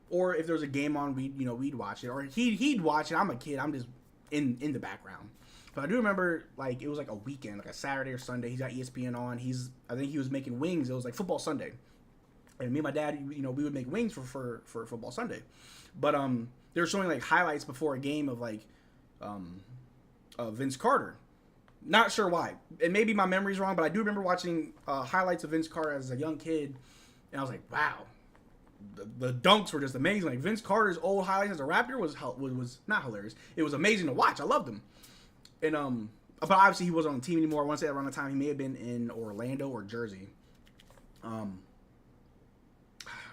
S1: or if there was a game on, we'd watch it, or he'd watch it. I'm a kid. I'm just in the background. But I do remember, like, it was like a weekend, like a Saturday or Sunday. He's got ESPN on. I think he was making wings. It was like Football Sunday. And me and my dad, we would make wings for Football Sunday. But they were showing, like, highlights before a game of, like, Vince Carter. Not sure why. And maybe my memory's wrong, but I do remember watching highlights of Vince Carter as a young kid. And I was like, wow. The dunks were just amazing. Like, Vince Carter's old highlights as a Raptor was not hilarious. It was amazing to watch. I loved him. And but obviously he wasn't on the team anymore. I want to say around the time he may have been in Orlando or Jersey.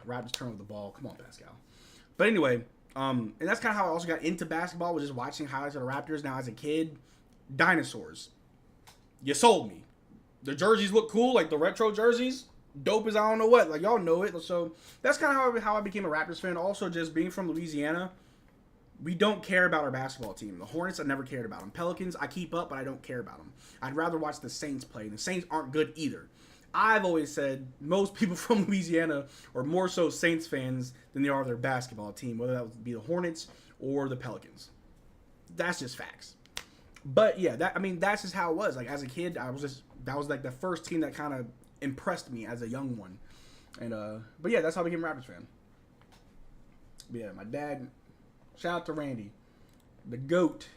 S1: Raptors turn over the ball. Come on, Pascal. But anyway, and that's kind of how I also got into basketball, was just watching highlights of the Raptors. Now as a kid, dinosaurs. You sold me. The jerseys look cool, like the retro jerseys. Dope as I don't know what. Like, y'all know it. So that's kind of how I became a Raptors fan. Also, just being from Louisiana, we don't care about our basketball team. The Hornets, I never cared about them. Pelicans, I keep up, but I don't care about them. I'd rather watch the Saints play. The Saints aren't good either. I've always said most people from Louisiana are more so Saints fans than they are their basketball team, whether that would be the Hornets or the Pelicans. That's just facts. But yeah, that's just how it was. Like, as a kid, that was like the first team that kind of impressed me as a young one. And but yeah, that's how I became a Raptors fan. But yeah, my dad. Shout out to Randy, the GOAT.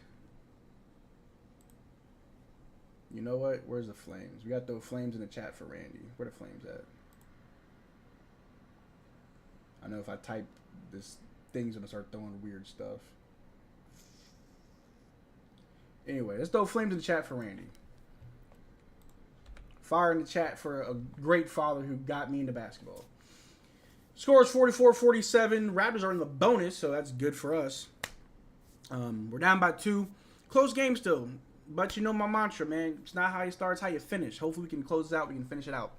S1: You know what? Where's the flames? We got those flames in the chat for Randy. Where the flames at? I know if I type this, thing's gonna start throwing weird stuff. Anyway, let's throw flames in the chat for Randy. Fire in the chat for a great father who got me into basketball. Score is 44-47. Raptors are in the bonus, so that's good for us. We're down by 2. Close game still. But you know my mantra, man. It's not how you start, it's how you finish. Hopefully we can close this out. We can finish it out.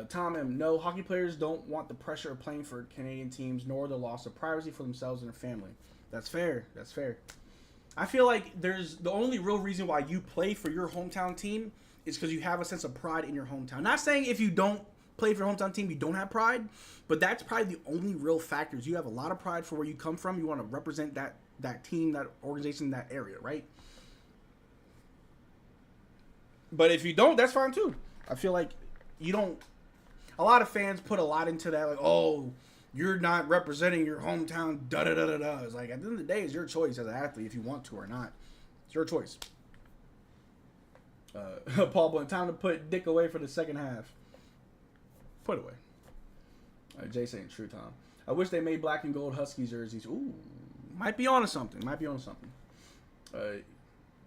S1: Tom M. No, hockey players don't want the pressure of playing for Canadian teams, nor the loss of privacy for themselves and their family. That's fair. That's fair. I feel like there's the only real reason why you play for your hometown team is because you have a sense of pride in your hometown. Not saying if you don't play for your hometown team, you don't have pride, but that's probably the only real factors. You have a lot of pride for where you come from. You want to represent that team, that organization, that area, right? But if you don't, that's fine too. I feel like you don't. A lot of fans put a lot into that, like, oh, you're not representing your hometown, da-da-da-da-da. It's like, at the end of the day, it's your choice as an athlete if you want to or not. It's your choice. Paul Blunt, time to put Dick away for the second half. Put it away. Jay saying true, Tom. I wish they made black and gold Huskies jerseys. Ooh, might be onto something.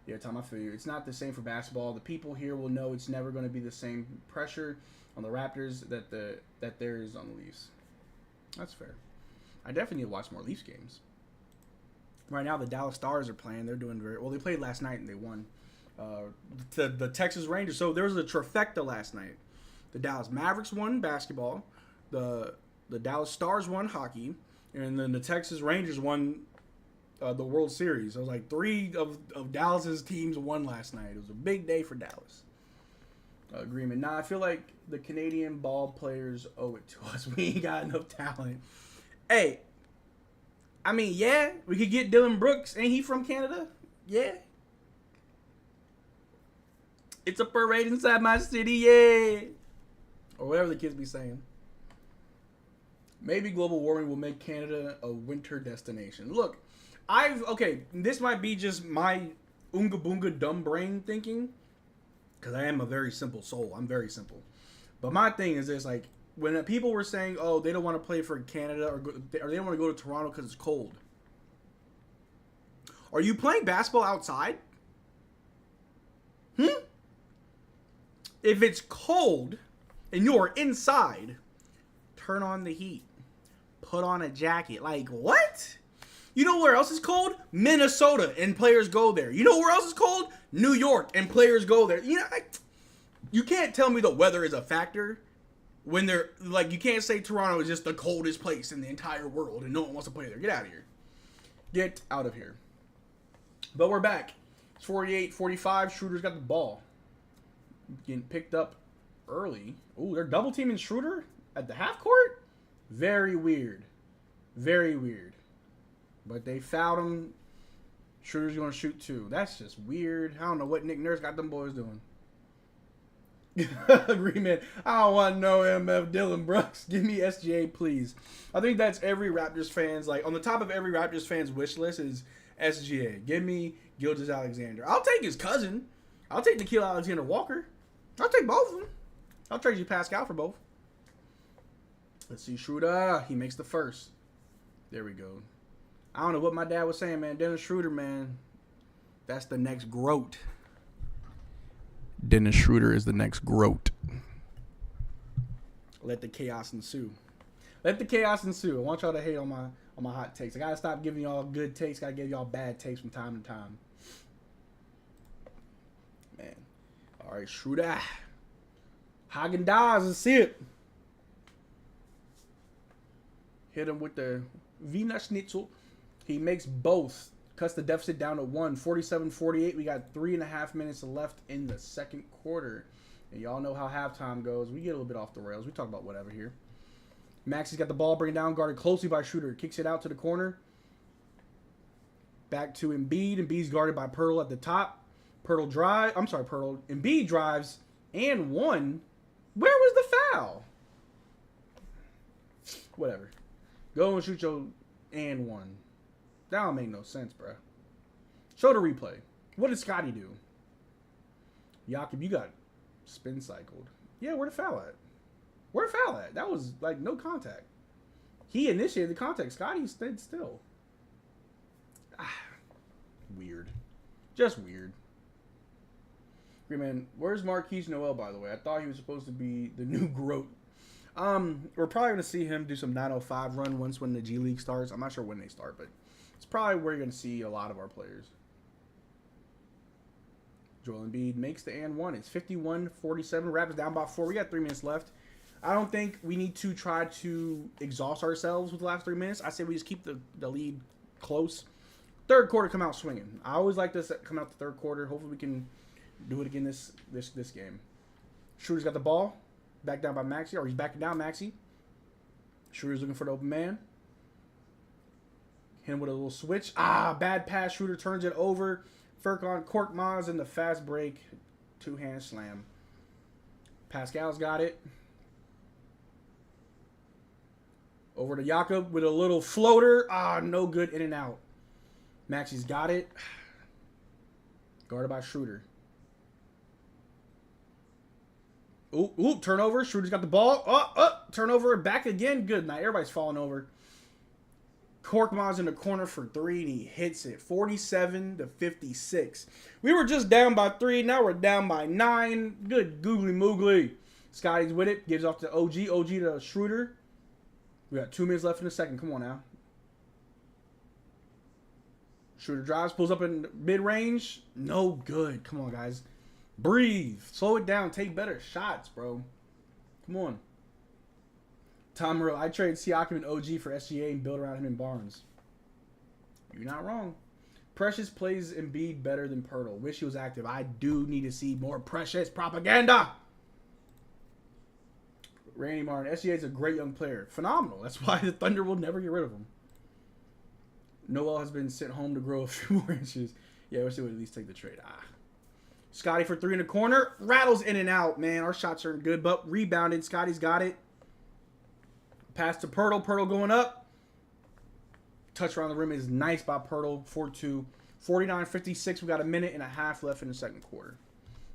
S1: Yeah, Tom, I feel you. It's not the same for basketball. The people here will know it's never going to be the same pressure on the Raptors that there is on the Leafs. That's fair. I definitely need to watch more Leafs games. Right now, the Dallas Stars are playing. They're doing very well. They played last night and they won. The Texas Rangers. So there was a trifecta last night. The Dallas Mavericks won basketball. The Dallas Stars won hockey, and then the Texas Rangers won the World Series. It was like 3 of Dallas's teams won last night. It was a big day for Dallas. Agreement. Nah, I feel like the Canadian ball players owe it to us. We ain't got enough talent. Hey, I mean, yeah, we could get Dylan Brooks. Ain't he from Canada? Yeah. It's a parade inside my city, yeah. Or whatever the kids be saying. Maybe global warming will make Canada a winter destination. Look, this might be just my oonga boonga dumb brain thinking. Because I am a very simple soul. I'm very simple. But my thing is this, like, when people were saying, oh, they don't want to play for Canada or they don't want to go to Toronto because it's cold. Are you playing basketball outside? If it's cold and you're inside, turn on the heat. Put on a jacket. Like, what? You know where else is cold? Minnesota, and players go there. You know where else is cold? New York, and players go there. You know, you can't tell me the weather is a factor when they're, like, you can't say Toronto is just the coldest place in the entire world and no one wants to play there. Get out of here. Get out of here. But we're back. It's 48-45. Schroeder's got the ball. Getting picked up early. Ooh, they're double teaming Schroeder at the half court? Very weird. Very weird. But they fouled him. Schroeder's going to shoot 2. That's just weird. I don't know what Nick Nurse got them boys doing. Agreement. I don't want no MF Dylan Brooks. Give me SGA, please. I think that's every Raptors fan's, like, on the top of every Raptors fan's wish list is SGA. Give me Gilgeous-Alexander. I'll take his cousin. I'll take Nikhil Alexander-Walker. I'll take both of them. I'll trade you Pascal for both. Let's see, Schroeder. He makes the first. There we go. I don't know what my dad was saying, man. Dennis Schroeder, man. That's the next GOAT. Dennis Schroeder is the next GOAT. Let the chaos ensue. Let the chaos ensue. I want y'all to hate on my hot takes. I gotta stop giving y'all good takes. Gotta give y'all bad takes from time to time. Man. All right, Schroeder. Hagen-Dazs, let's see it. Hit him with the Wiener Schnitzel. He makes both. Cuts the deficit down to 1. 47-48. We got 3.5 minutes left in the second quarter. And y'all know how halftime goes. We get a little bit off the rails. We talk about whatever here. Maxey's got the ball, bring it down, guarded closely by Schroeder. Kicks it out to the corner. Back to Embiid. Embiid's guarded by Pirtle at the top. Embiid drives and 1. Where was the foul? Whatever. Go and shoot your and 1. That don't make no sense, bro. Show the replay. What did Scottie do? Jakob, you got spin cycled. Yeah, where the foul at? Where the foul at? That was, like, no contact. He initiated the contact. Scottie stayed still. Weird. Just weird. Great, man. Where's Marquise Noel, by the way? I thought he was supposed to be the new GOAT. We're probably going to see him do some 905 run once when the G League starts. I'm not sure when they start, but it's probably where you're going to see a lot of our players. Joel Embiid makes the and 1. It's 51-47. Raptors down by 4. We got 3 minutes left. I don't think we need to try to exhaust ourselves with the last 3 minutes. I say we just keep the lead close. Third quarter, come out swinging. I always like this come out the third quarter. Hopefully we can do it again this game. Schroeder's got the ball. Back down by Maxey. Or he's backing down Maxey. Schroeder's looking for the open man. Hit him with a little switch. Bad pass. Schroeder turns it over. Furkan Korkmaz in the fast break. 2-hand slam. Pascal's got it. Over to Jakob with a little floater. No good. In and out. Maxey's got it. Guarded by Schroeder. Ooh, turnover. Schroeder's got the ball. Turnover. Back again. Good night. Everybody's falling over. Korkmaz in the corner for 3, and he hits it. 47-56. We were just down by 3. Now we're down by 9. Good googly moogly. Scottie's with it. Gives off to OG. OG to Schroeder. We got 2 minutes left in the second. Come on now. Schroeder drives. Pulls up in mid-range. No good. Come on, guys. Breathe. Slow it down. Take better shots, bro. Come on. Tom Morello. I trade Siakam and OG for SGA and build around him and Barnes. You're not wrong. Precious plays Embiid better than Pirtle. Wish he was active. I do need to see more Precious propaganda. Randy Martin. SGA is a great young player. Phenomenal. That's why the Thunder will never get rid of him. Noel has been sent home to grow a few more inches. Yeah, we'll see what at least take the trade. Scottie for 3 in the corner. Rattles in and out, man. Our shots aren't good, but rebounded. Scottie's got it. Pass to Pirtle. Pirtle going up. Touch around the rim is nice by Pirtle. 4-2. 49-56. We got a minute and a half left in the second quarter.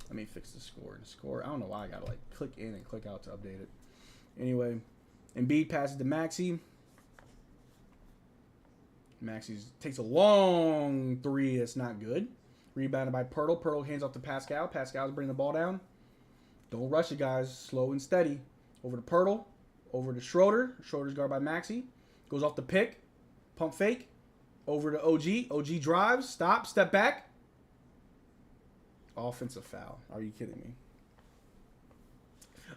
S1: Let me fix the score. I don't know why I got to like click in and click out to update it. Anyway, Embiid passes to Maxey. Maxey takes a long 3. That's not good. Rebounded by Pirtle. Pirtle hands off to Pascal. Pascal's bringing the ball down. Don't rush it, guys. Slow and steady. Over to Pirtle. Over to Schroeder. Schroeder's guarded by Maxey. Goes off the pick. Pump fake. Over to OG. OG drives. Stop. Step back. Offensive foul. Are you kidding me?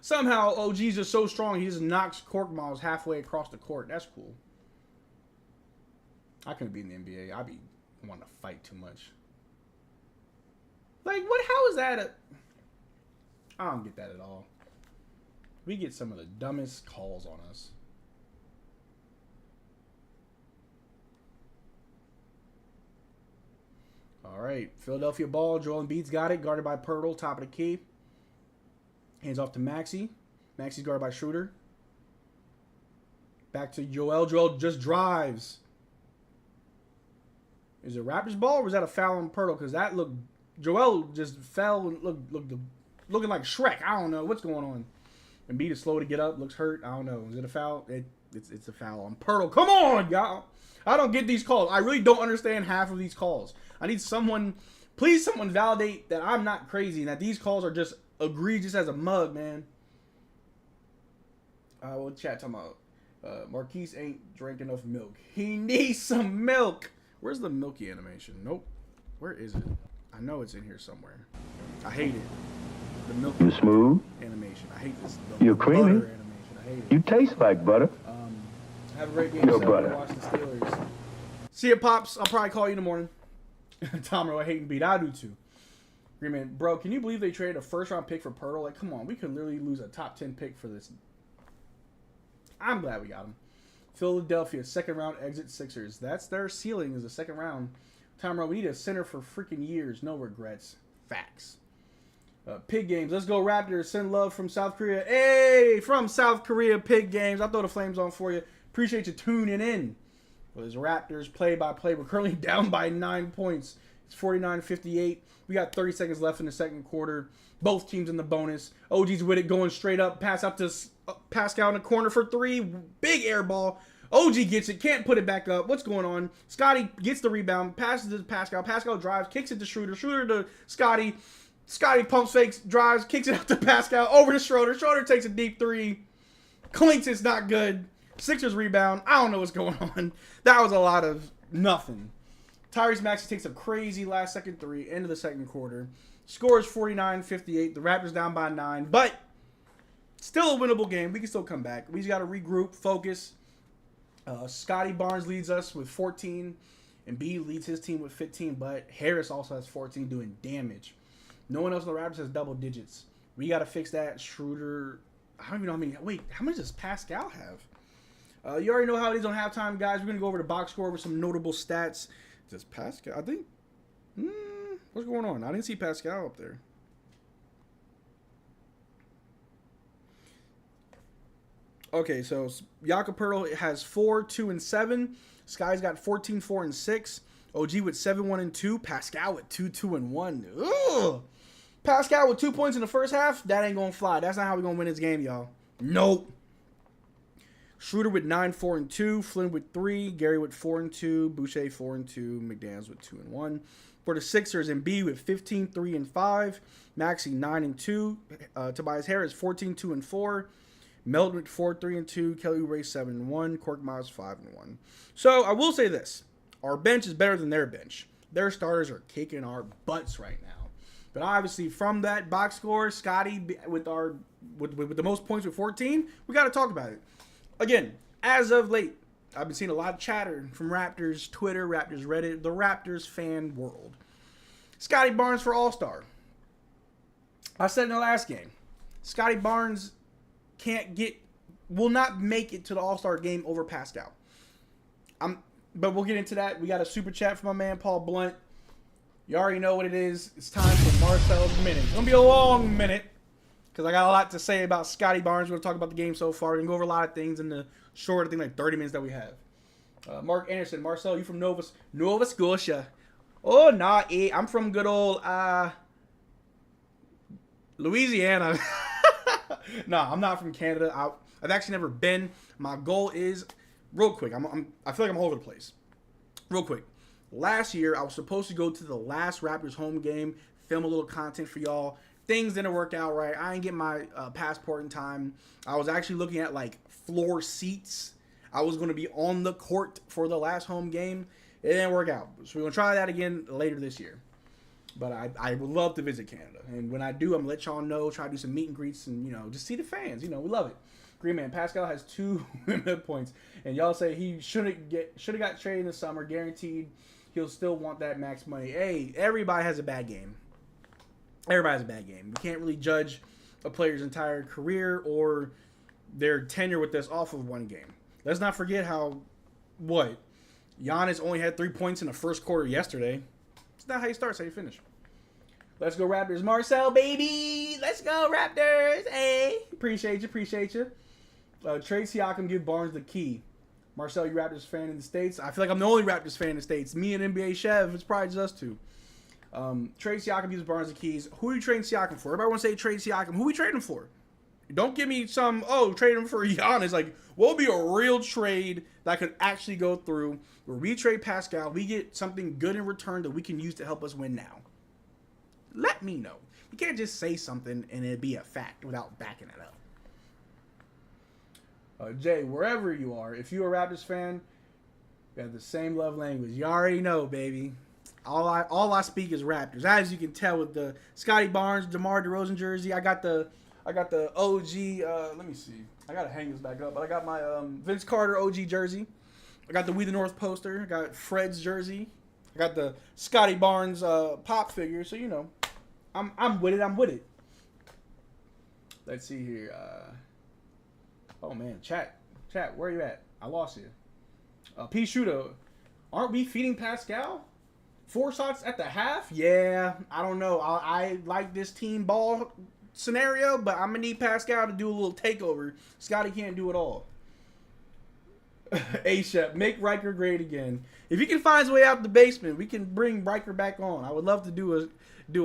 S1: Somehow OG's just so strong he just knocks Korkmaz halfway across the court. That's cool. I couldn't be in the NBA. I'd be wanting to fight too much. Like, what? How is that I don't get that at all. We get some of the dumbest calls on us. All right. Philadelphia ball. Joel Embiid's got it. Guarded by Pirtle. Top of the key. Hands off to Maxey. Maxey's guarded by Schroeder. Back to Joel. Joel just drives. Is it Raptors ball or was that a foul on Pirtle? Because that looked... Joel just fell and looking like Shrek. I don't know what's going on. Embiid is slow to get up. Looks hurt. I don't know. Is it a foul? It's a foul on Pirtle. Come on, y'all. I don't get these calls. I really don't understand half of these calls. I need someone... Please, someone validate that I'm not crazy and that these calls are just egregious as a mug, man. What chat talking about? Marquise ain't drank enough milk. He needs some milk. Where's the milky animation? Nope. Where is it? I know it's in here somewhere. I hate it. The milky
S2: smooth
S1: animation. I hate this.
S2: You're creamy.
S1: Animation. I hate it.
S2: You taste like butter.
S1: Have a great game.
S2: Your butter.
S1: Watch the Steelers. See ya, Pops. I'll probably call you in the morning. Tom, I hate Embiid. I do too. Greenman, bro, can you believe they traded a first-round pick for Pirtle? Like, come on. We could literally lose a top 10 pick for this. I'm glad we got him. Philadelphia, second-round exit Sixers. That's their ceiling is the second round. Tom, we need a center for freaking years. No regrets. Facts. Pig Games. Let's go, Raptors. Send love from South Korea. Hey, from South Korea, Pig Games. I'll throw the flames on for you. Appreciate you tuning in. Well, this Raptors play-by-play. We're currently down by 9 points. It's 49-58. We got 30 seconds left in the second quarter. Both teams in the bonus. OG's with it, going straight up. Pass out to Pascal in the corner for 3. Big air ball. OG gets it. Can't put it back up. What's going on? Scottie gets the rebound. Passes to Pascal. Pascal drives. Kicks it to Schroeder. Schroeder to Scottie. Scottie pumps fakes. Drives. Kicks it out to Pascal. Over to Schroeder. Schroeder takes a deep 3. Clinks. It's not good. Sixers rebound. I don't know what's going on. That was a lot of nothing. Tyrese Maxey takes a crazy last-second 3. End of the second quarter. Scores 49-58. The Raptors down by 9. But still a winnable game. We can still come back. We just got to regroup, focus. Scottie Barnes leads us with 14. Embiid leads his team with 15. But Harris also has 14 doing damage. No one else in the Raptors has double digits. We got to fix that. Schroeder. I don't even know how many. Wait, how many does Pascal have? You already know how it is on halftime, guys. We're going to go over the box score with some notable stats. Does Pascal, I think, what's going on? I didn't see Pascal up there. Okay, so Jakob Poeltl has 4, 2, and 7. Sky's got 14, 4, and 6. OG with 7, 1, and 2. Pascal with 2, 2, and 1. Ugh. Pascal with 2 points in the first half. That ain't going to fly. That's not how we're going to win this game, y'all. Nope. Schroeder with 9, 4, and 2. Flynn with 3. Gary with 4 and 2. Boucher 4 and 2. McDaniels with 2 and 1. For the Sixers, Embiid with 15, 3, and 5. Maxey 9 and 2. Tobias Harris 14, 2, and 4. Melton with 4, 3, and 2. Kelly Oubre 7 and 1. Korkmaz 5 and 1. So I will say this: our bench is better than their bench. Their starters are kicking our butts right now. But obviously, from that box score, Scottie with the most points with 14, we got to talk about it. Again, as of late, I've been seeing a lot of chatter from Raptors Twitter, Raptors Reddit, the Raptors fan world. Scottie Barnes for All-Star. I said in the last game, Scottie Barnes will not make it to the All-Star game over Pascal. But we'll get into that. We got a super chat from my man Paul Blunt. You already know what it is. It's time for Marcel's Minute. It's going to be a long minute because I got a lot to say about Scottie Barnes. We're going to talk about the game so far. We're going to go over a lot of things in the short, I think, like 30 minutes that we have. Mark Anderson. Marcel, you from Nova Scotia. Oh, nah, I'm from good old Louisiana. No, I'm not from Canada. I've actually never been. My goal is, real quick, I feel like I'm all over the place. Real quick. Last year, I was supposed to go to the last Raptors home game, film a little content for y'all. Things didn't work out right. I didn't get my passport in time. I was actually looking at, like, floor seats. I was going to be on the court for the last home game. It didn't work out. So we're going to try that again later this year. But I would love to visit Canada. And when I do, I'm going to let y'all know, try to do some meet and greets and, just see the fans. We love it. Green Man, Pascal has 2 points. And y'all say he should have got traded in the summer, guaranteed. He'll still want that max money. Hey, everybody has a bad game. Everybody has a bad game. We can't really judge a player's entire career or their tenure with us off of one game. Let's not forget Giannis only had 3 points in the first quarter yesterday. It's not how you start, it's how you finish. Let's go Raptors. Marcel, baby. Let's go Raptors. Hey. Appreciate you. Trade Siakam, give Barnes the key. Marcel, you Raptors fan in the States? I feel like I'm the only Raptors fan in the States. Me and NBA Chev, it's probably just us two. Trade Siakam, gives Barnes the keys. Who are you trading Siakam for? Everybody wants to say trade Siakam. Who are we trading for? Don't give me trade him for Giannis. Like, what would be a real trade that could actually go through where we trade Pascal, we get something good in return that we can use to help us win now? Let me know. You can't just say something and it be a fact without backing it up. Jay, wherever you are, if you're a Raptors fan, we have the same love language. You already know, baby. All I speak is Raptors. As you can tell with the Scottie Barnes, DeMar DeRozan jersey, I got the OG. Let me see. I gotta hang this back up, but I got my Vince Carter OG jersey. I got the We the North poster. I got Fred's jersey. I got the Scottie Barnes pop figure. So I'm with it. I'm with it. Let's see here. Oh man, chat, where are you at? I lost you. P Shooter, aren't we feeding Pascal? 4 shots at the half? Yeah, I don't know. I like this team ball scenario, but I'm gonna need Pascal to do a little takeover. Scottie can't do it all. A-Shep, make Riker great again. If he can find his way out the basement, we can bring Riker back on. I would love to do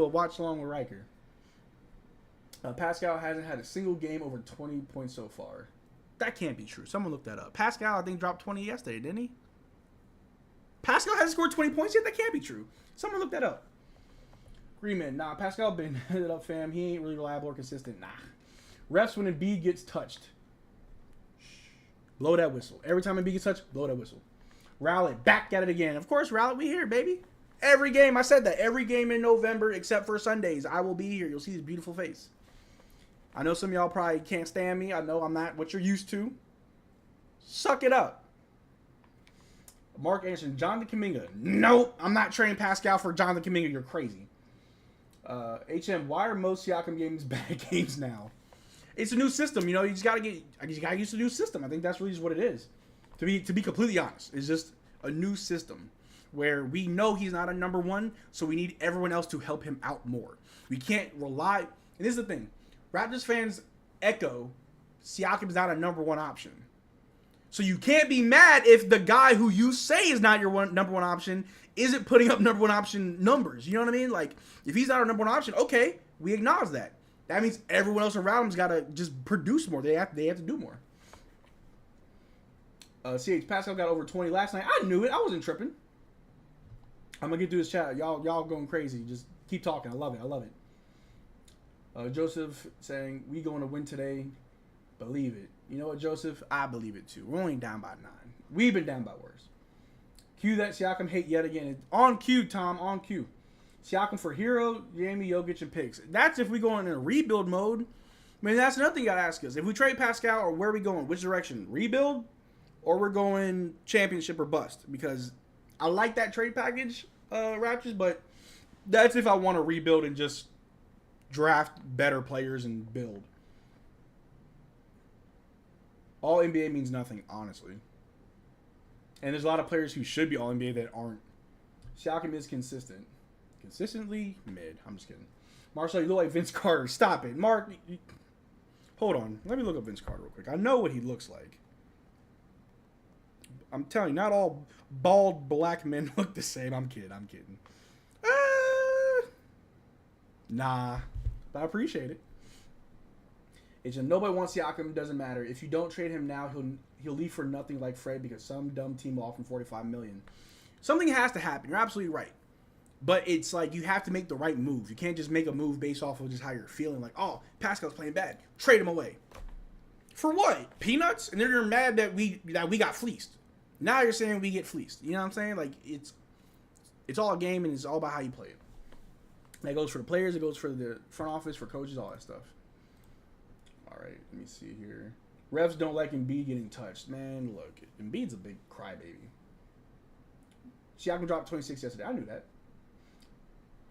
S1: a watch along with Riker. Pascal hasn't had a single game over 20 points so far. That can't be true. Someone look that up. Pascal, I think, dropped 20 yesterday, didn't he? Pascal hasn't scored 20 points yet? That can't be true. Someone look that up. Greenman, nah, Pascal been headed up, fam. He ain't really reliable or consistent. Nah. Refs when Embiid gets touched. Shh. Blow that whistle. Every time Embiid gets touched, blow that whistle. Rowlett, back at it again. Of course, Rowlett, we here, baby. Every game, I said that. Every game in November, except for Sundays, I will be here. You'll see his beautiful face. I know some of y'all probably can't stand me. I know I'm not what you're used to. Suck it up. Mark Anderson, Jonathan Kuminga. Nope, I'm not trading Pascal for Jonathan Kuminga. You're crazy. HM, why are most Siakam games bad games now? It's a new system. You just gotta use the new system. I think that's really just what it is. To be completely honest, it's just a new system where we know he's not a number one, so we need everyone else to help him out more. We can't rely. And this is the thing. Raptors fans echo Siakam is not a number one option. So you can't be mad if the guy who you say is not your number one option isn't putting up number one option numbers. You know what I mean? Like, if he's not our number one option, okay, we acknowledge that. That means everyone else around him's got to just produce more. They have to do more. CH, Pascal got over 20 last night. I knew it. I wasn't tripping. I'm going to get through this chat. Y'all going crazy. Just keep talking. I love it. Joseph saying, we going to win today. Believe it. You know what, Joseph? I believe it too. We're only down by 9. We've been down by worse. Cue that Siakam hate yet again. On cue, Tom. On cue. Siakam for hero, Jamie, Jokic, and picks. That's if we go in a rebuild mode. I mean, that's another thing you got to ask us. If we trade Pascal, or where are we going? Which direction? Rebuild or we're going championship or bust, because I like that trade package, Raptors, but that's if I want to rebuild and just draft better players and build. All NBA means nothing, honestly. And there's a lot of players who should be all NBA that aren't. Siakam is consistent. Consistently mid. I'm just kidding. Marcel, you look like Vince Carter. Stop it. Mark, hold on. Let me look up Vince Carter real quick. I know what he looks like. I'm telling you, not all bald black men look the same. I'm kidding. Nah. But I appreciate it. It's just nobody wants Siakam. Doesn't matter. If you don't trade him now, he'll leave for nothing like Fred because some dumb team will offer him $45 million. Something has to happen. You're absolutely right. But it's like you have to make the right move. You can't just make a move based off of just how you're feeling. Like, oh, Pascal's playing bad. Trade him away. For what? Peanuts? And then you're mad that we got fleeced. Now you're saying we get fleeced. You know what I'm saying? Like, it's all a game, and it's all about how you play it. That goes for the players. It goes for the front office, for coaches, all that stuff. All right, let me see here. Refs don't like Embiid getting touched. Man, look, Embiid's a big crybaby. Siakam dropped 26 yesterday. I knew that.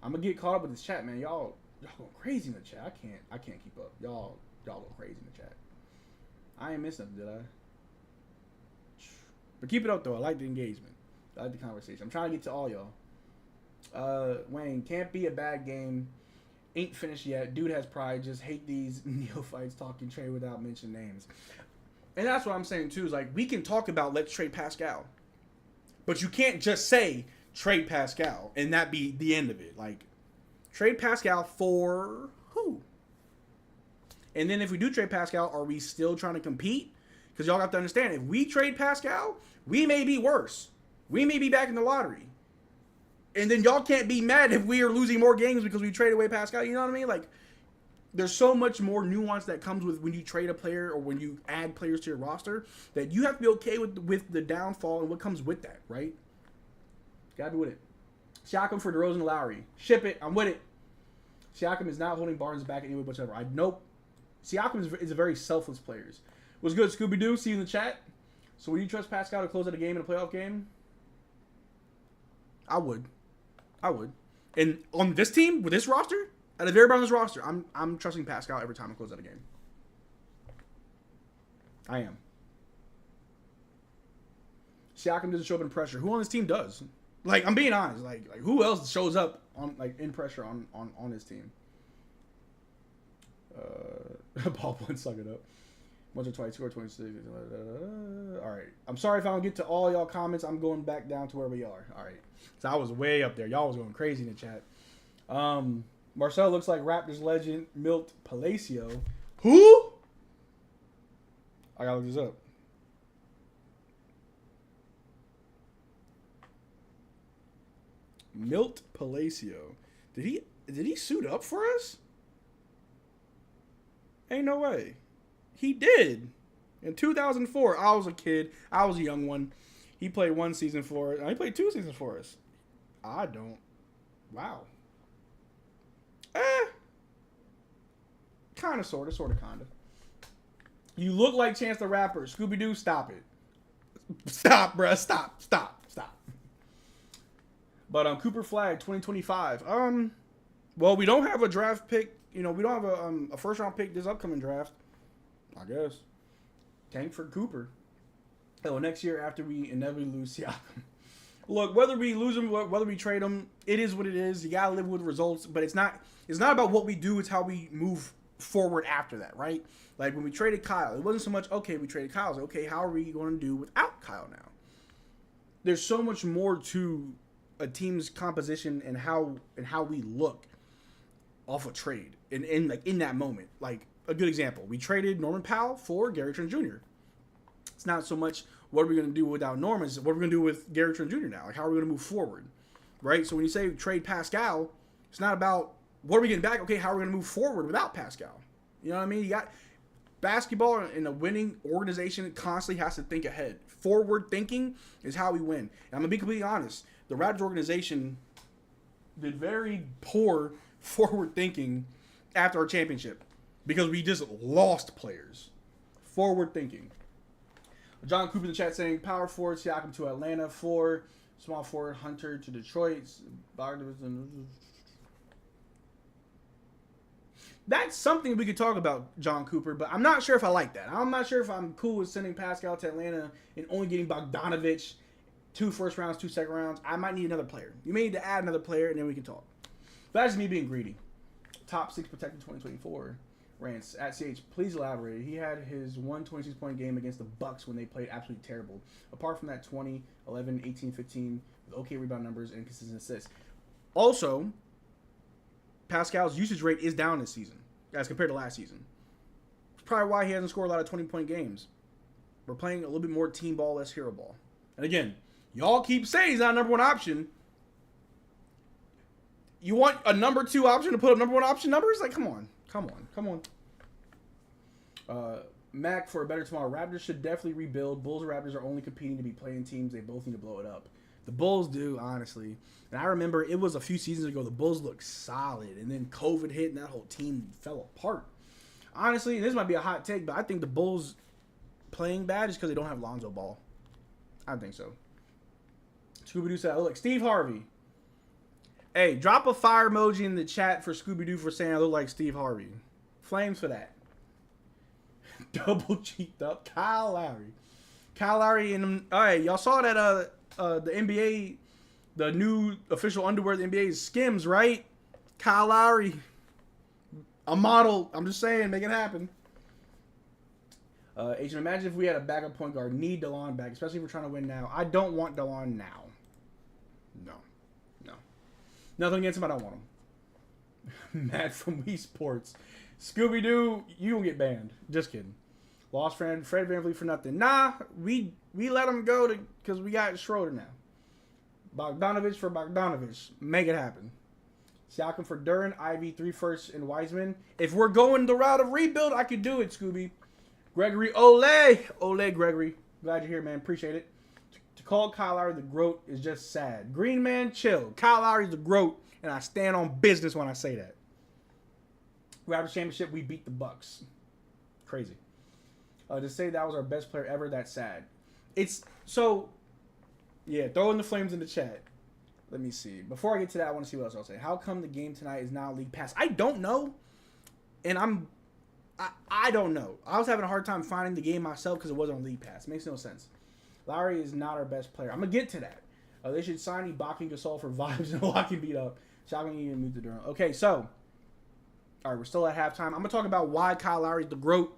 S1: I'm gonna get caught up with this chat, man. Y'all going crazy in the chat. I can't keep up. Y'all go crazy in the chat. I ain't missing nothing, did I? But keep it up though. I like the engagement. I like the conversation. I'm trying to get to all y'all. Wayne, can't be a bad game. Ain't finished yet. Dude has pride. Just hate these neophytes talking trade without mentioning names. And that's what I'm saying too. Is like we can talk about let's trade Pascal, but you can't just say trade Pascal and that be the end of it. Like trade Pascal for who? And then if we do trade Pascal, are we still trying to compete? Because y'all got to understand, if we trade Pascal, we may be worse. We may be back in the lottery. And then y'all can't be mad if we are losing more games because we trade away Pascal. You know what I mean? Like, there's so much more nuance that comes with when you trade a player or when you add players to your roster that you have to be okay with the downfall and what comes with that, right? Gotta be with it. Siakam for DeRozan and Lowry. Ship it. I'm with it. Siakam is not holding Barnes back anyway whatsoever. Nope. Siakam is a very selfless player. What's good, Scooby-Doo? See you in the chat. So would you trust Pascal to close out a game in a playoff game? I would. And on this team, with this roster, at the very bottom of this roster, I'm trusting Pascal every time I close out a game. I am. Siakam doesn't show up in pressure. Who on this team does? Like, I'm being honest. Like who else shows up on in pressure on this team? Paul Point, suck it up. Once or twice, score 26. All right. I'm sorry if I don't get to all y'all comments. I'm going back down to where we are. All right. So I was way up there. Y'all was going crazy in the chat. Marcel looks like Raptors legend Milt Palacio. Who? I gotta look this up. Milt Palacio. Did he suit up for us? Ain't no way. He did. In 2004, I was a kid. I was a young one. He played one season for us. He played 2 seasons for us. I don't. Wow. Kind of, sort of, kind of. You look like Chance the Rapper. Scooby-Doo, stop it. Stop, bruh. Stop. But Cooper Flag, 2025. Well, we don't have a draft pick. You know, we don't have a first-round pick this upcoming draft. I guess. Tank for Cooper. Oh, next year after we inevitably lose Siakam. Look, whether we lose him, whether we trade him, it is what it is. You gotta live with results, but it's not about what we do, it's how we move forward after that, right? Like when we traded Kyle, it wasn't so much, okay, we traded Kyle. It's like, okay, how are we going to do without Kyle now? There's so much more to a team's composition and how we look off a trade in that moment. Like, a good example, we traded Norman Powell for Gary Trent Jr. It's not so much what are we going to do without Norman, it's what are we going to do with Gary Trent Jr. now. Like, how are we going to move forward, right? So when you say trade Pascal, it's not about what are we getting back. Okay, how are we going to move forward without Pascal? You know what I mean? You got basketball in a winning organization constantly has to think ahead. Forward thinking is how we win. And I'm going to be completely honest. The Raptors organization did very poor forward thinking after our championship. Because we just lost players. Forward thinking. John Cooper in the chat saying power forward Siakam to Atlanta, 4 small forward Hunter to Detroit. That's something we could talk about, John Cooper, but I'm not sure if I like that. I'm not sure if I'm cool with sending Pascal to Atlanta and only getting Bogdanovich, 2 first rounds, 2 second rounds. I might need another player. You may need to add another player, and then we can talk. But that's just me being greedy. Top 6 protected 2024. Rants at CH, please elaborate. He had his 126-point game against the Bucks when they played absolutely terrible. Apart from that 20, 11, 18, 15 with okay rebound numbers and consistent assists. Also, Pascal's usage rate is down this season as compared to last season. It's probably why he hasn't scored a lot of 20-point games. We're playing a little bit more team ball, less hero ball. And again, y'all keep saying he's not a number 1 option. You want a number 2 option to put up number 1 option numbers? Like, come on. Mac for a better tomorrow. Raptors should definitely rebuild. Bulls and Raptors are only competing to be playing teams. They both need to blow it up. The Bulls do, honestly. And I remember it was a few seasons ago, the Bulls looked solid. And then COVID hit and that whole team fell apart. Honestly, this might be a hot take, but I think the Bulls playing bad is because they don't have Lonzo Ball. I think so. Scooby-Doo said, oh, look, Steve Harvey. Hey, drop a fire emoji in the chat for Scooby-Doo for saying I look like Steve Harvey. Flames for that. Double cheeked up. Kyle Lowry and all right, y'all saw that the NBA, the new official underwear of the NBA is Skims, right? Kyle Lowry, a model. I'm just saying, make it happen. Agent, imagine if we had a backup point guard. Need DeLon back, especially if we're trying to win now. I don't want DeLon now. No. Nothing against him. I don't want him. Matt from Wii Sports. Scooby-Doo, you don't get banned. Just kidding. Lost friend, Fred VanVleet for nothing. Nah, we let him go because we got Schroeder now. Bogdanovich for Bogdanovich. Make it happen. Siakam for Duran, Ivy, 3 firsts, and Wiseman. If we're going the route of rebuild, I could do it, Scooby. Gregory, Ole, Gregory. Glad you're here, man. Appreciate it. To call Kyle Lowry the GOAT is just sad. Green man, chill. Kyle Lowry's the GOAT, and I stand on business when I say that. Raptors championship, we beat the Bucks. Crazy. To say that was our best player ever, that's sad. It's so, yeah, throw in the flames in the chat. Let me see. Before I get to that, I want to see what else I'll say. How come the game tonight is now League Pass? I don't know. And I don't know. I was having a hard time finding the game myself because it wasn't on League Pass. It makes no sense. Lowry is not our best player. I'm going to get to that. They should sign Ibaka and Gasol for vibes and lock and beat up. Shotgun and move to Durham. Okay, so. All right, we're still at halftime. I'm going to talk about why Kyle Lowry's the GOAT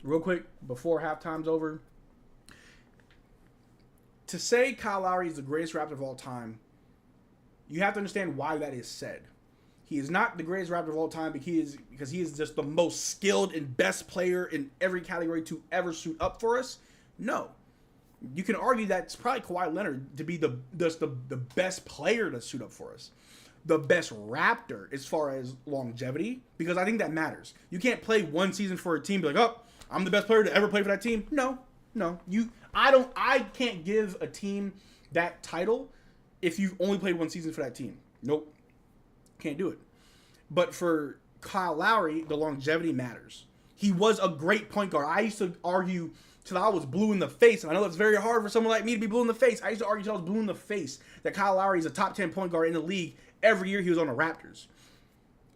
S1: real quick before halftime's over. To say Kyle Lowry is the greatest Raptor of all time, you have to understand why that is said. He is not the greatest Raptor of all time because he is just the most skilled and best player in every category to ever suit up for us. No. You can argue that it's probably Kawhi Leonard to be the best player to suit up for us. The best Raptor as far as longevity, because I think that matters. You can't play one season for a team and be like, oh, I'm the best player to ever play for that team. No. I can't give a team that title if you've only played one season for that team. Nope. Can't do it. But for Kyle Lowry, the longevity matters. He was a great point guard. I used to argue till I was blue in the face, and I know it's very hard for someone like me to be blue in the face. I used to argue till I was blue in the face that Kyle Lowry is a top 10 point guard in the league every year he was on the Raptors.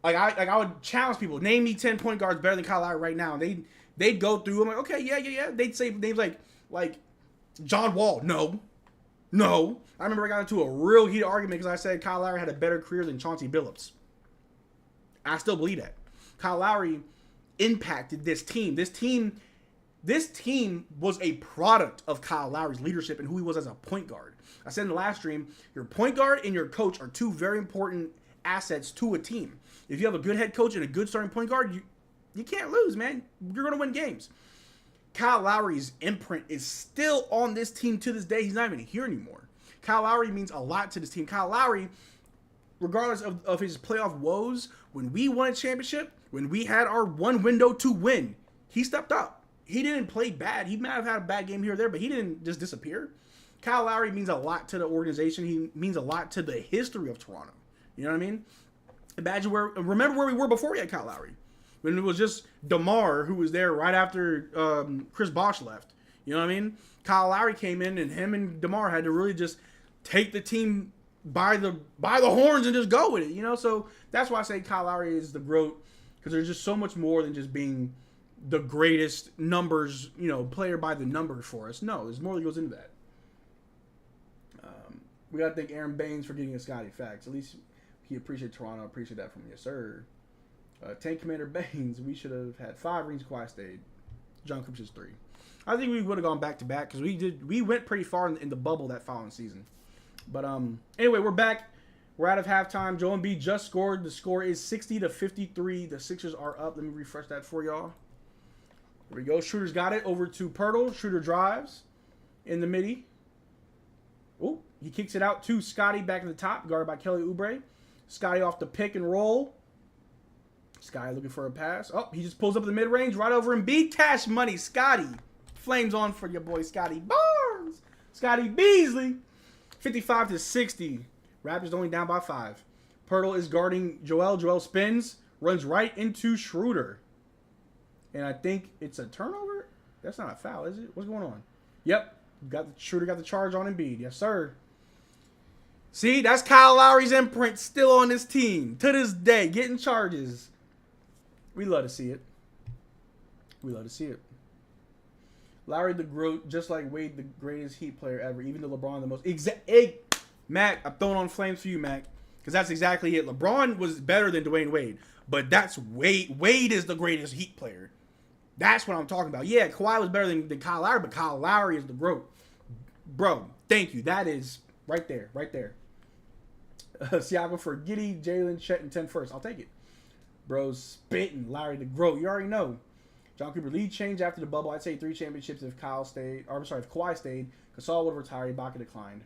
S1: I would challenge people, name me 10 point guards better than Kyle Lowry right now. And they'd go through. I'm like, okay, yeah. They'd say names like John Wall. No. I remember I got into a real heated argument because I said Kyle Lowry had a better career than Chauncey Billups. I still believe that. Kyle Lowry impacted this team. This team was a product of Kyle Lowry's leadership and who he was as a point guard. I said in the last stream, your point guard and your coach are 2 very important assets to a team. If you have a good head coach and a good starting point guard, you can't lose, man. You're going to win games. Kyle Lowry's imprint is still on this team to this day. He's not even here anymore. Kyle Lowry means a lot to this team. Kyle Lowry, regardless of his playoff woes, when we won a championship, when we had our one window to win, he stepped up. He didn't play bad. He might have had a bad game here or there, but he didn't just disappear. Kyle Lowry means a lot to the organization. He means a lot to the history of Toronto. You know what I mean? Remember where we were before we had Kyle Lowry. When it was just DeMar who was there right after Chris Bosh left. You You know what I mean? Kyle Lowry came in, and him and DeMar had to really just take the team by the horns and just go with it. You know, so that's why I say Kyle Lowry is the GOAT, because there's just so much more than just being the greatest numbers, player by the numbers for us. No, there's more that goes into that. We got to thank Aaron Baines for getting a Scottie facts. At least he appreciated Toronto. I appreciate that from you, sir. Tank Commander Baines, we should have had 5 rings. Kawhi stayed. John Cooper's 3. I think we would have gone back to back because we went pretty far in the bubble that following season. But anyway, we're back. We're out of halftime. Joel Embiid just scored. The score is 60-53. The Sixers are up. Let me refresh that for y'all. Here we go. Schroeder's got it over to Pirtle. Schroeder drives in the midi. Oh, he kicks it out to Scottie back in the top, guarded by Kelly Oubre. Scottie off the pick and roll. Scottie looking for a pass. Oh, he just pulls up the mid-range right over Embiid. Cash money. Scottie. Flames on for your boy Scottie Barnes. Scottie Beasley. 55-60. Raptors only down by 5. Pirtle is guarding Joel. Joel spins. Runs right into Schroeder. And I think it's a turnover? That's not a foul, is it? What's going on? Yep. Schroeder got the charge on Embiid. Yes, sir. See, that's Kyle Lowry's imprint still on this team. To this day, getting charges. We love to see it. We love to see it. Lowry the GOAT, just like Wade, the greatest Heat player ever. Even though LeBron the most... Hey, Mac, I'm throwing on flames for you, Mac. Because that's exactly it. LeBron was better than Dwayne Wade. But that's Wade. Wade is the greatest Heat player. That's what I'm talking about. Yeah, Kawhi was better than Kyle Lowry, but Kyle Lowry is the GOAT. Bro, thank you. That is right there. Right there. Siakam for Giddy, Jalen, Chet, and 10 first. I'll take it. Bro's spitting. Lowry the GOAT. You already know. John Cooper lead change after the bubble. I'd say 3 championships if if Kawhi stayed. Gasol would have retired. Ibaka declined.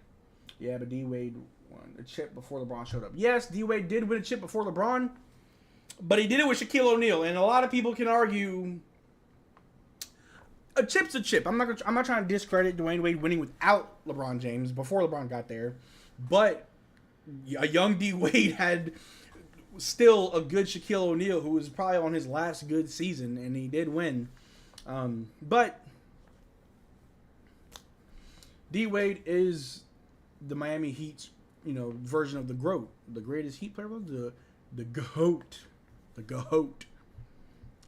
S1: Yeah, but D-Wade won a chip before LeBron showed up. Yes, D-Wade did win a chip before LeBron, but he did it with Shaquille O'Neal, and a lot of people can argue a chip's a chip. I'm not trying to discredit Dwayne Wade winning without LeBron James before LeBron got there, but a young D-Wade had still a good Shaquille O'Neal who was probably on his last good season, and he did win. But D-Wade is the Miami Heat's, version of the GOAT. The greatest Heat player was the GOAT. The GOAT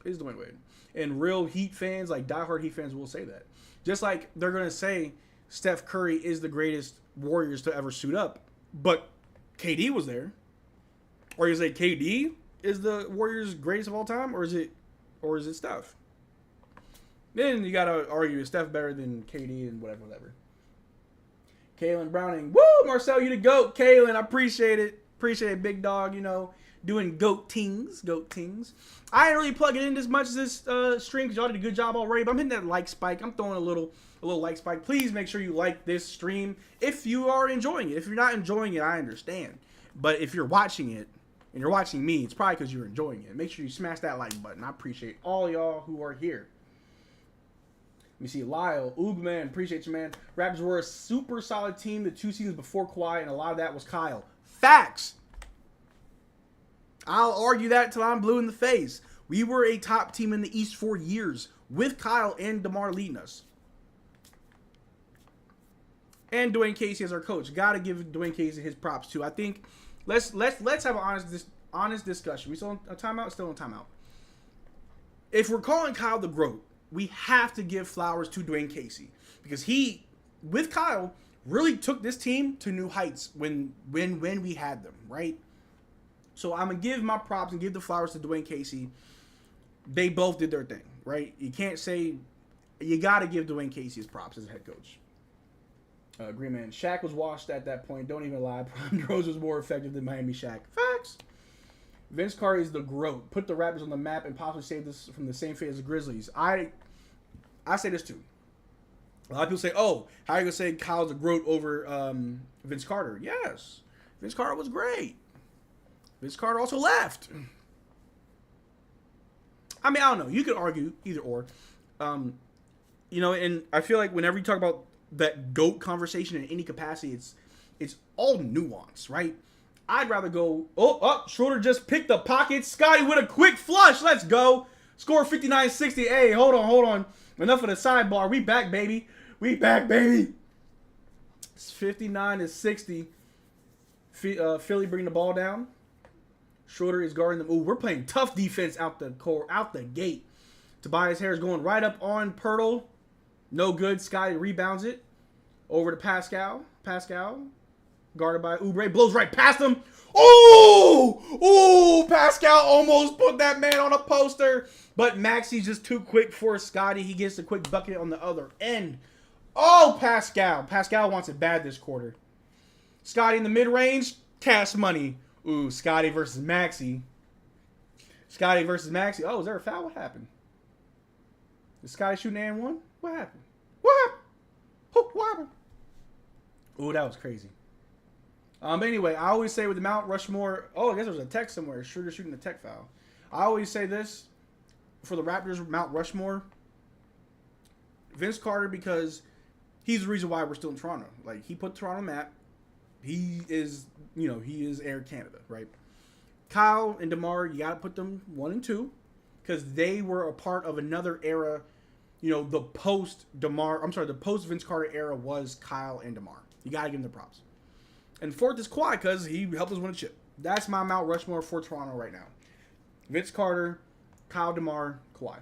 S1: is Dwayne Wade. And real Heat fans, like diehard Heat fans, will say that. Just like they're going to say Steph Curry is the greatest Warriors to ever suit up. But KD was there. Or you say KD is the Warriors' greatest of all time? Or is it Steph? Then you got to argue, is Steph better than KD and whatever. Kalen Browning. Woo! Marcel, you the GOAT. Kalen, I appreciate it. Appreciate it, big dog, doing GOAT tings. I ain't really plugging in as much as this stream because y'all did a good job already, but I'm hitting that like spike. I'm throwing a little like spike. Please make sure you like this stream if you are enjoying it. If you're not enjoying it, I understand. But if you're watching it and you're watching me, it's probably because you're enjoying it. Make sure you smash that like button. I appreciate all y'all who are here. Let me see. Lyle, Oogman, appreciate you, man. Raptors were a super solid team the 2 seasons before Kawhi, and a lot of that was Kyle. Facts. I'll argue that till I'm blue in the face. We were a top team in the East for years with Kyle and DeMar leading us. And Dwayne Casey as our coach. Gotta give Dwayne Casey his props too. I think let's have an honest discussion. We still on a timeout? Still on timeout. If we're calling Kyle the GOAT, we have to give flowers to Dwayne Casey. Because he, with Kyle, really took this team to new heights when we had them, right? So I'm going to give my props and give the flowers to Dwayne Casey. They both did their thing, right? You can't say... You got to give Dwayne Casey his props as a head coach. Green Man. Shaq was washed at that point. Don't even lie. Rose was more effective than Miami Shaq. Facts. Vince Carter is the GOAT. Put the Raptors on the map and possibly save this from the same fate as the Grizzlies. I say this too. A lot of people say, oh, how are you going to say Kyle's the GOAT over Vince Carter? Yes. Vince Carter was great. Vince Carter also left. I mean, I don't know. You could argue either or. And I feel like whenever you talk about that GOAT conversation in any capacity, it's all nuance, right? I'd rather go, Schroeder just picked the pocket. Scottie with a quick flush. Let's go. Score 59-60. Hey, hold on. Enough of the sidebar. We back, baby. We back, baby. It's 59-60. Philly bring the ball down. Schroeder is guarding them. Ooh, we're playing tough defense out the gate. Tobias Harris going right up on Pirtle. No good. Scottie rebounds it. Over to Pascal. Pascal. Guarded by Oubre. Blows right past him. Oh! Oh! Pascal almost put that man on a poster. But Maxey's just too quick for Scottie. He gets a quick bucket on the other end. Oh, Pascal. Pascal wants it bad this quarter. Scottie in the mid-range. Cash money. Ooh, Scottie versus Maxey. Scottie versus Maxey. Oh, is there a foul? What happened? Is Scottie shooting and one? What happened? What happened? What happened? Ooh, that was crazy. Anyway, I always say with the Mount Rushmore. Oh, I guess there was a tech somewhere. Schroeder shooting the tech foul. I always say this for the Raptors Mount Rushmore. Vince Carter, because he's the reason why we're still in Toronto. Like, he put Toronto on the map. He is, he is Air Canada, right? Kyle and DeMar, you got to put them 1 and 2 because they were a part of another era. The post Vince Carter era was Kyle and DeMar. You got to give them the props. And fourth is Kawhi because he helped us win a chip. That's my Mount Rushmore for Toronto right now. Vince Carter, Kyle DeMar, Kawhi.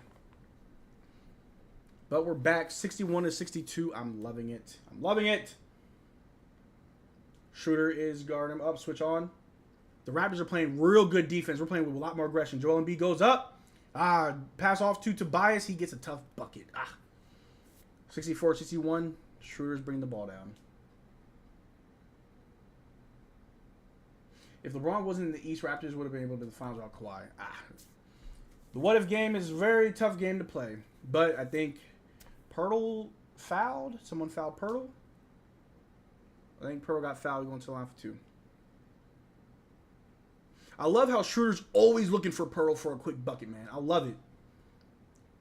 S1: But we're back 61-62. I'm loving it. I'm loving it. Schroeder is guarding him up. Switch on. The Raptors are playing real good defense. We're playing with a lot more aggression. Joel Embiid goes up. Pass off to Tobias. He gets a tough bucket. 64-61. Schroeder's bringing the ball down. If LeBron wasn't in the East, Raptors would have been able to do the finals without Kawhi. The what-if game is a very tough game to play. But I think Pirtle fouled. Someone fouled Pirtle. I think Pirtle got fouled going to the line for 2. I love how Schroeder's always looking for Pirtle for a quick bucket, man. I love it.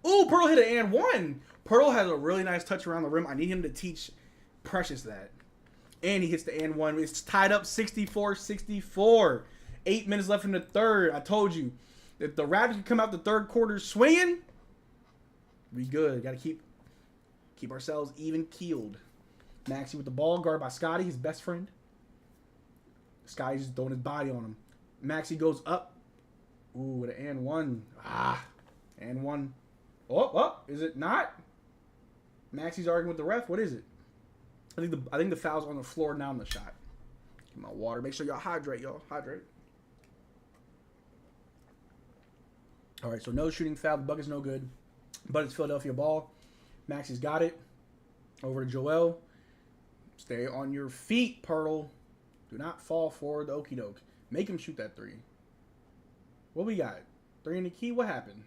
S1: Ooh, Pirtle hit an and one. Pirtle has a really nice touch around the rim. I need him to teach Precious that. And he hits the and one. It's tied up 64-64. 8 minutes left in the third. I told you. If the Raptors can come out the third quarter swinging, we good. Got to keep ourselves even keeled. Maxey with the ball, guarded by Scottie, his best friend. Scottie's just throwing his body on him. Maxey goes up. Ooh, with an and one. And one. Oh, is it not? Maxey's arguing with the ref. What is it? I think the foul's on the floor, now on the shot. Get my water. Make sure y'all hydrate, Hydrate. All right, so no shooting foul. The bucket's no good. But it's Philadelphia ball. Maxey's got it. Over to Joel. Stay on your feet, Pirtle. Do not fall for the okie doke. Make him shoot that 3. What we got? 3 in the key? What happened?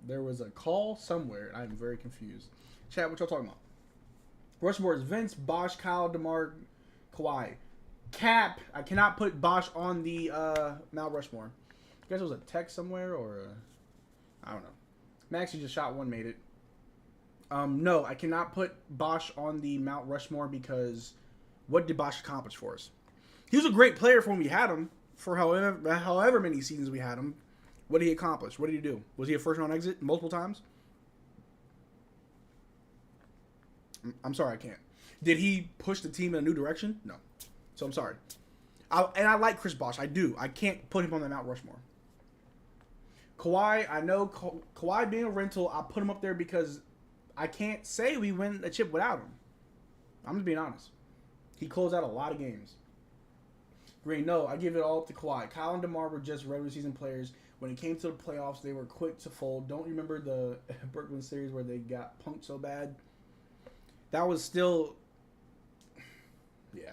S1: There was a call somewhere. I'm very confused. Chat, what y'all talking about? Rushmore is Vince, Bosh, Kyle, DeMar, Kawhi. Cap. I cannot put Bosh on the Mount Rushmore. I guess it was a text somewhere or I don't know. Maxey just shot one, made it. No, I cannot put Bosh on the Mount Rushmore because what did Bosh accomplish for us? He was a great player for when we had him. For however many seasons we had him. What did he accomplish? What did he do? Was he a first-round exit multiple times? I'm sorry, I can't. Did he push the team in a new direction? No. So I'm sorry. I like Chris Bosh. I do. I can't put him on the Mount Rushmore. Kawhi, I know Kawhi being a rental, I put him up there because I can't say we win a chip without him. I'm just being honest. He closed out a lot of games. Green, no, I give it all up to Kawhi. Kyle and DeMar were just regular season players. When it came to the playoffs, they were quick to fold. Don't you remember the Brooklyn series where they got punked so bad? That was still... Yeah.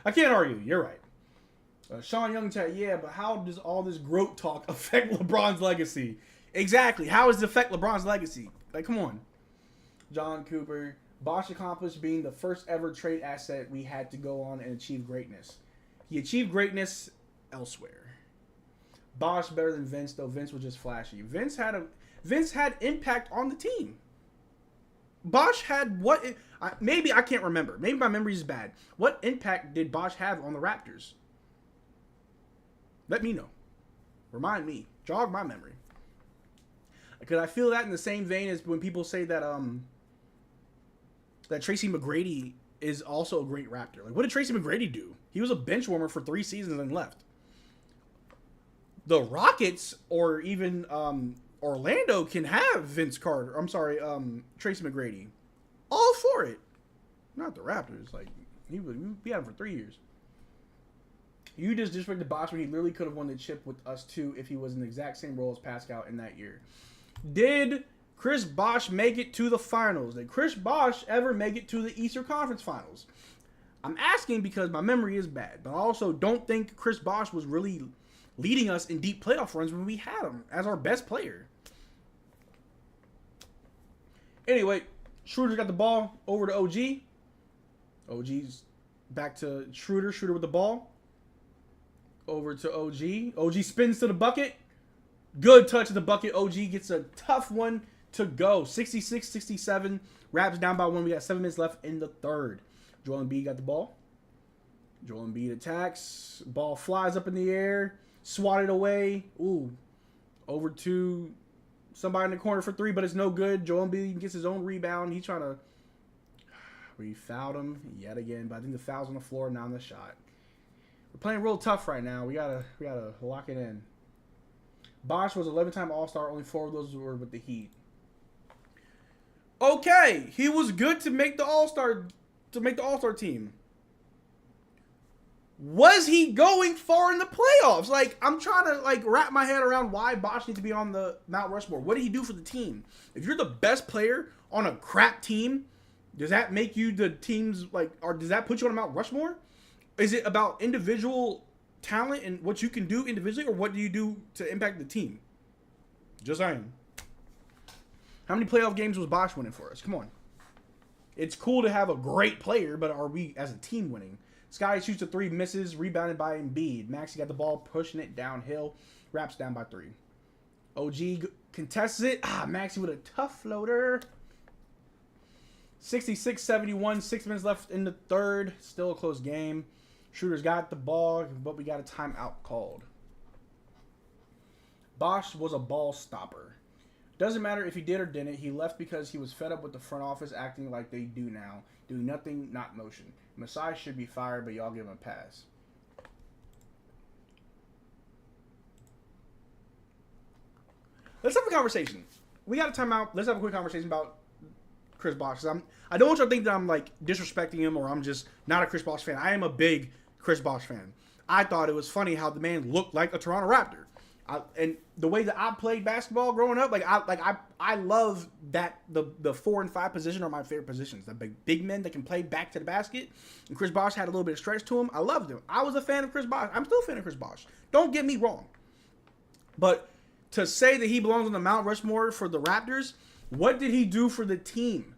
S1: I can't argue. You're right. Sean Young chat, yeah, but how does all this GROAT talk affect LeBron's legacy? Exactly. How does it affect LeBron's legacy? Like, come on. John Cooper. Bosh accomplished being the first ever trade asset we had to go on and achieve greatness. He achieved greatness elsewhere. Bosh better than Vince, though Vince was just flashy. Vince had impact on the team. Bosh had what? Maybe I can't remember. Maybe my memory is bad. What impact did Bosh have on the Raptors? Let me know. Remind me. Jog my memory. Because I feel that in the same vein as when people say that that Tracy McGrady is also a great Raptor. Like, what did Tracy McGrady do? He was a bench warmer for 3 seasons and left. The Rockets or even Orlando can have Vince Carter. I'm sorry, Tracy McGrady. All for it. Not the Raptors. Like, we had him for 3 years. You just disrespected Bosh when he literally could have won the chip with us too if he was in the exact same role as Pascal in that year. Did Chris Bosh make it to the finals? Did Chris Bosh ever make it to the Eastern Conference Finals? I'm asking because my memory is bad, but I also don't think Chris Bosh was really leading us in deep playoff runs when we had him as our best player. Anyway, Schroeder got the ball over to OG. OG's back to Schroeder. Schroeder with the ball. Over to OG. OG spins to the bucket. Good touch of the bucket. OG gets a tough one to go. 66-67. Raps down by 1. We got 7 minutes left in the third. Joel Embiid got the ball. Joel Embiid attacks. Ball flies up in the air. Swatted away. Ooh. Over to somebody in the corner for 3, but it's no good. Joel Embiid gets his own rebound. He's trying to... We fouled him yet again, but I think the foul's on the floor, now on the shot. We're playing real tough right now. We gotta lock it in. Bosh was 11-time All-Star. Only 4 of those were with the Heat. Okay, he was good to make the All-Star team. Was he going far in the playoffs? Like, I'm trying to wrap my head around why Bosh needs to be on the Mount Rushmore. What did he do for the team? If you're the best player on a crap team, does that make you the team's or does that put you on a Mount Rushmore? Is it about individual talent and what you can do individually, or what do you do to impact the team? Just saying. How many playoff games was Bosh winning for us? Come on. It's cool to have a great player, but are we as a team winning? Scottie shoots a 3, misses, rebounded by Embiid. Maxey got the ball, pushing it downhill. Raps down by 3. OG contests it. Maxey with a tough floater. 66-71, 6 minutes left in the third. Still a close game. Schroeder's got the ball, but we got a timeout called. Bosh was a ball stopper. Doesn't matter if he did or didn't. He left because he was fed up with the front office acting like they do now. Doing nothing, not motion. Masai should be fired, but y'all give him a pass. Let's have a conversation. We got a timeout. Let's have a quick conversation about Chris Bosh. I don't want you to think that I'm disrespecting him or I'm just not a Chris Bosh fan. I am a big Chris Bosh fan. I thought it was funny how the man looked like a Toronto Raptor. And the way that I played basketball growing up, I love that the 4 and 5 position are my favorite positions. The big men that can play back to the basket. And Chris Bosh had a little bit of stretch to him. I loved him. I was a fan of Chris Bosh. I'm still a fan of Chris Bosh. Don't get me wrong. But to say that he belongs on the Mount Rushmore for the Raptors, what did he do for the team?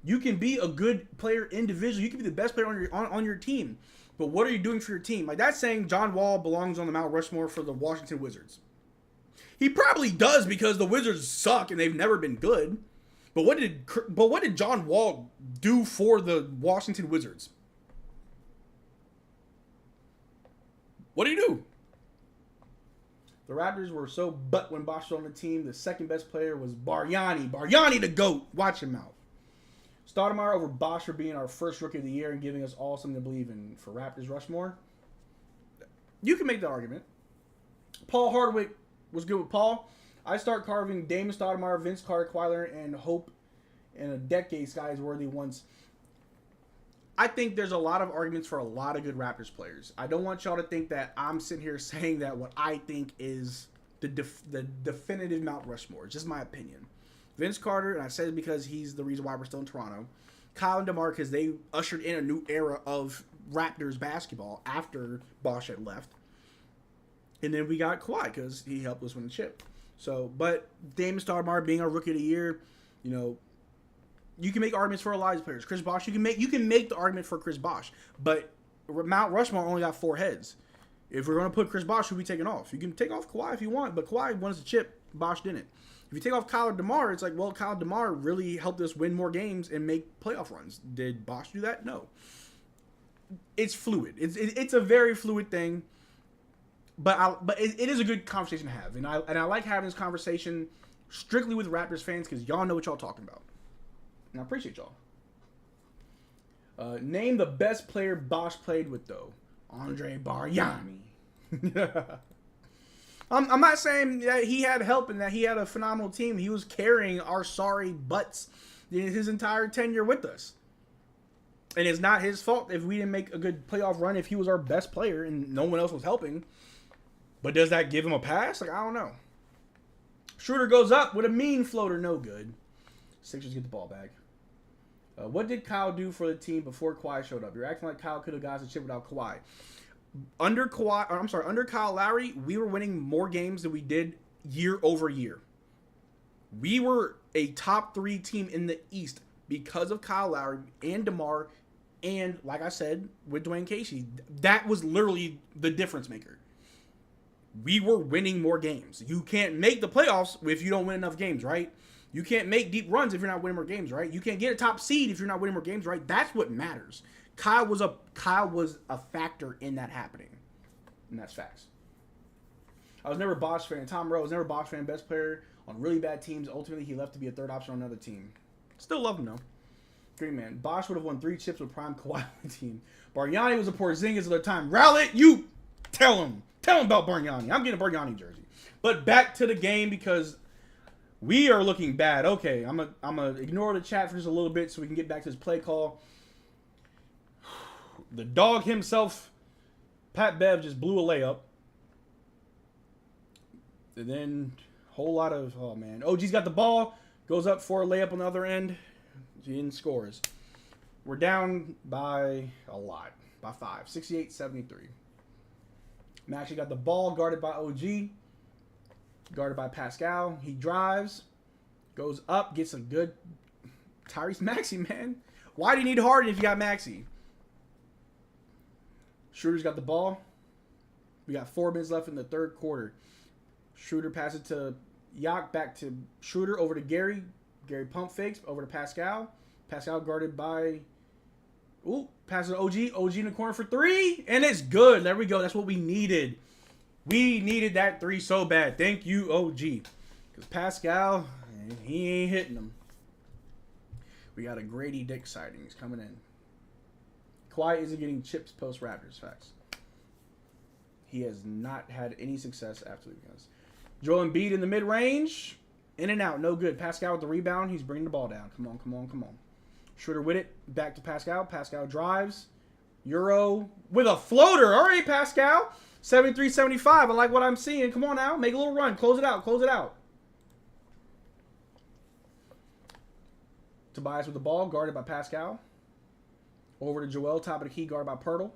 S1: You can be a good player individually. You can be the best player on your team. But what are you doing for your team? That's saying John Wall belongs on the Mount Rushmore for the Washington Wizards. He probably does because the Wizards suck and they've never been good. But what did John Wall do for the Washington Wizards? What did he do? The Raptors were so butt when Bosh was on the team. The second best player was Bargnani. Bargnani the GOAT. Watch him out. Stoudemire over Bosh for being our first rookie of the year and giving us all something to believe in for Raptors Rushmore. You can make the argument. Paul Hardwick was good with Paul. I start carving Damon Stoudemire, Vince Carter, Kawhi and hope in a decade Sky is worthy once. I think there's a lot of arguments for a lot of good Raptors players. I don't want y'all to think that I'm sitting here saying that what I think is the definitive Mount Rushmore. It's just my opinion. Vince Carter, and I said it because he's the reason why we're still in Toronto. Kyle and DeMar, because they ushered in a new era of Raptors basketball after Bosh had left. And then we got Kawhi because he helped us win the chip. So, but Damon Stoudemire being our rookie of the year, you can make arguments for a lot of players. Chris Bosh, you can make the argument for Chris Bosh, but Mount Rushmore only got 4 heads. If we're going to put Chris Bosh, who we taking off? You can take off Kawhi if you want, but Kawhi won us the chip. Bosh didn't. If you take off Kyle or DeMar, it's Kyle DeMar really helped us win more games and make playoff runs. Did Bosh do that? No. It's fluid. It's a very fluid thing, but it is a good conversation to have, and I like having this conversation Strictly with Raptors fans, because y'all know what y'all talking about. And I appreciate y'all. Name the best player Bosch played with, though. Andre Bargnani. I'm not saying that he had help and that he had a phenomenal team. He was carrying our sorry butts his entire tenure with us. And it's not his fault if we didn't make a good playoff run if he was our best player and no one else was helping. But does that give him a pass? Like, I don't know. Schroeder goes up with a mean floater. No good. Sixers get the ball back. What did Kyle do for the team before Kawhi showed up? You're acting like Kyle could have got the chip without Kawhi. Under Kyle Lowry, we were winning more games than we did year over year. We were a top 3 team in the East because of Kyle Lowry and DeMar, and like I said, with Dwayne Casey. That was literally the difference maker. We were winning more games. You can't make the playoffs if you don't win enough games, right? You can't make deep runs if you're not winning more games, right? You can't get a top seed if you're not winning more games, right? That's what matters. Kyle was a factor in that happening. And that's facts. I was never a Bosch fan. Tom Rowe was never a Bosch fan. Best player on really bad teams. Ultimately, he left to be a third option on another team. Still love him, though. Green man. Bosch would have won 3 chips with prime Kawhi on the team. Bargnani was a Porzingis of their time. Rowlett, you tell him. Tell him about Bargnani. I'm getting a Bargnani jersey. But back to the game because we are looking bad. Okay, I'm gonna ignore the chat for just a little bit so we can get back to this play call. The dog himself, Pat Bev, just blew a layup. And then whole lot of, oh man. OG's got the ball, goes up for a layup on the other end. He scores. We're down by a lot, by 5, 68-73. Maxey got the ball, guarded by OG, guarded by Pascal. He drives, goes up, gets a good Tyrese Maxey, man. Why do you need Harden if you got Maxey? Schroeder's got the ball. We got 4 minutes left in the third quarter. Schroeder passes to Yak, back to Schroeder, over to Gary. Gary pump fakes, over to Pascal. Pascal guarded by... Ooh, passes to OG. OG in the corner for 3. And it's good. There we go. That's what we needed. We needed that 3 so bad. Thank you, OG. Because Pascal, he ain't hitting them. We got a Grady Dick sighting. He's coming in. Kawhi isn't getting chips post-Raptors, facts. He has not had any success after the games. Joel Embiid in the mid-range. In and out, no good. Pascal with the rebound. He's bringing the ball down. Come on, come on, come on. Schroeder with it. Back to Pascal. Pascal drives. Euro with a floater. All right, Pascal. 73-75. I like what I'm seeing. Come on now. Make a little run. Close it out. Close it out. Tobias with the ball. Guarded by Pascal. Over to Joel, top of the key, guarded by Pirtle.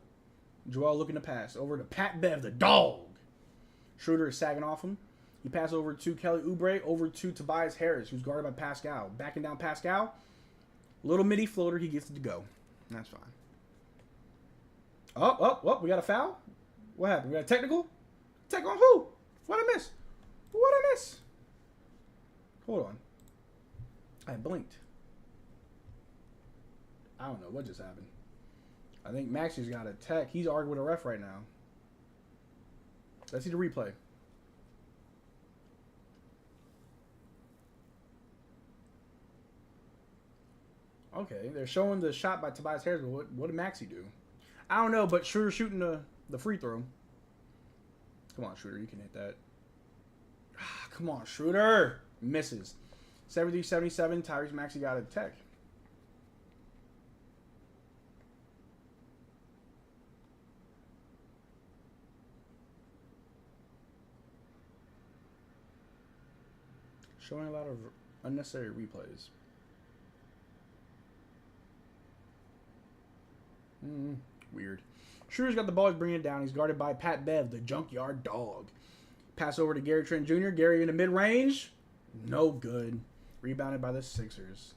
S1: Joel looking to pass. Over to Pat Bev, the dog. Schroeder is sagging off him. He passes over to Kelly Oubre, over to Tobias Harris, who's guarded by Pascal. Backing down Pascal. Little midi floater, he gets it to go. That's fine. Oh, we got a foul? What happened? We got a technical? Tech on who? What I miss? What I miss? Hold on. I blinked. I don't know what just happened. I think Maxey's got a tech. He's arguing with a ref right now. Let's see the replay. Okay, they're showing the shot by Tobias Harris. But what did Maxey do? I don't know, but Schroeder shooting the free throw. Come on, Schroeder. You can hit that. Come on, Schroeder. Misses. 73-77. Tyrese Maxey got a tech. Showing a lot of unnecessary replays. Weird. Schroeder's got the ball. He's bringing it down. He's guarded by Pat Bev, the junkyard dog. Pass over to Gary Trent Jr. Gary in the mid-range. No good. Rebounded by the Sixers.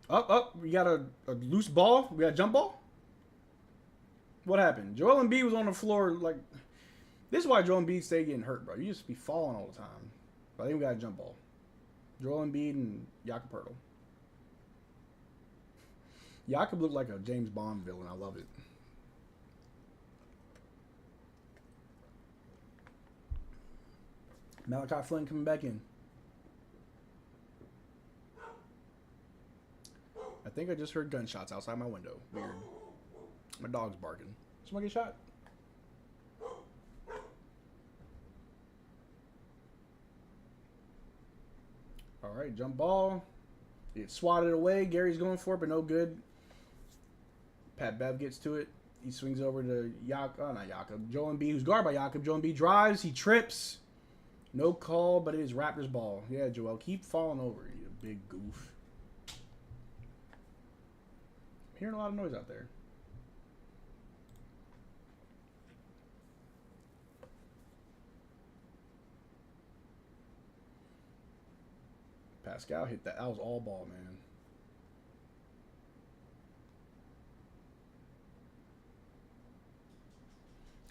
S1: Up. We got a loose ball. We got a jump ball. What happened? Joel Embiid was on the floor like... This is why Joel Embiid stay getting hurt, bro. You just be falling all the time. But I think we got a jump ball. Joel Embiid and Jakob Poeltl. Jakob looked like a James Bond villain. I love it. Malachi Flynn coming back in. I think I just heard gunshots outside my window. Weird. My dog's barking. Somebody get shot? All right, jump ball. It swatted away. Gary's going for it, but no good. Pat Bev gets to it. He swings over to not Jakob. Joel Embiid, who's guarded by Jakob. Joel Embiid drives. He trips. No call, but it is Raptors ball. Yeah, Joel, keep falling over, you big goof. I'm hearing a lot of noise out there. Pascal hit that. That was all ball, man.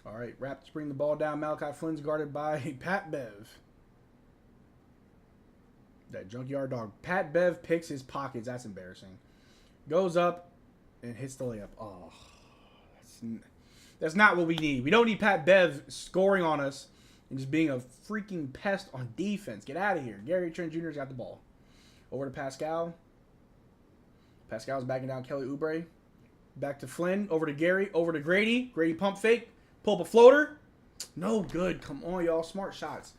S1: All right, Raptors bring the ball down. Malachi Flynn's guarded by Pat Bev. That junkyard dog. Pat Bev picks his pockets. That's embarrassing. Goes up and hits the layup. Oh, that's not what we need. We don't need Pat Bev scoring on us and just being a freaking pest on defense. Get out of here. Gary Trent Jr.'s got the ball. Over to Pascal. Pascal's backing down Kelly Oubre. Back to Flynn. Over to Gary. Over to Grady. Grady pump fake. Pull up a floater. No good. Come on, y'all. Smart shots.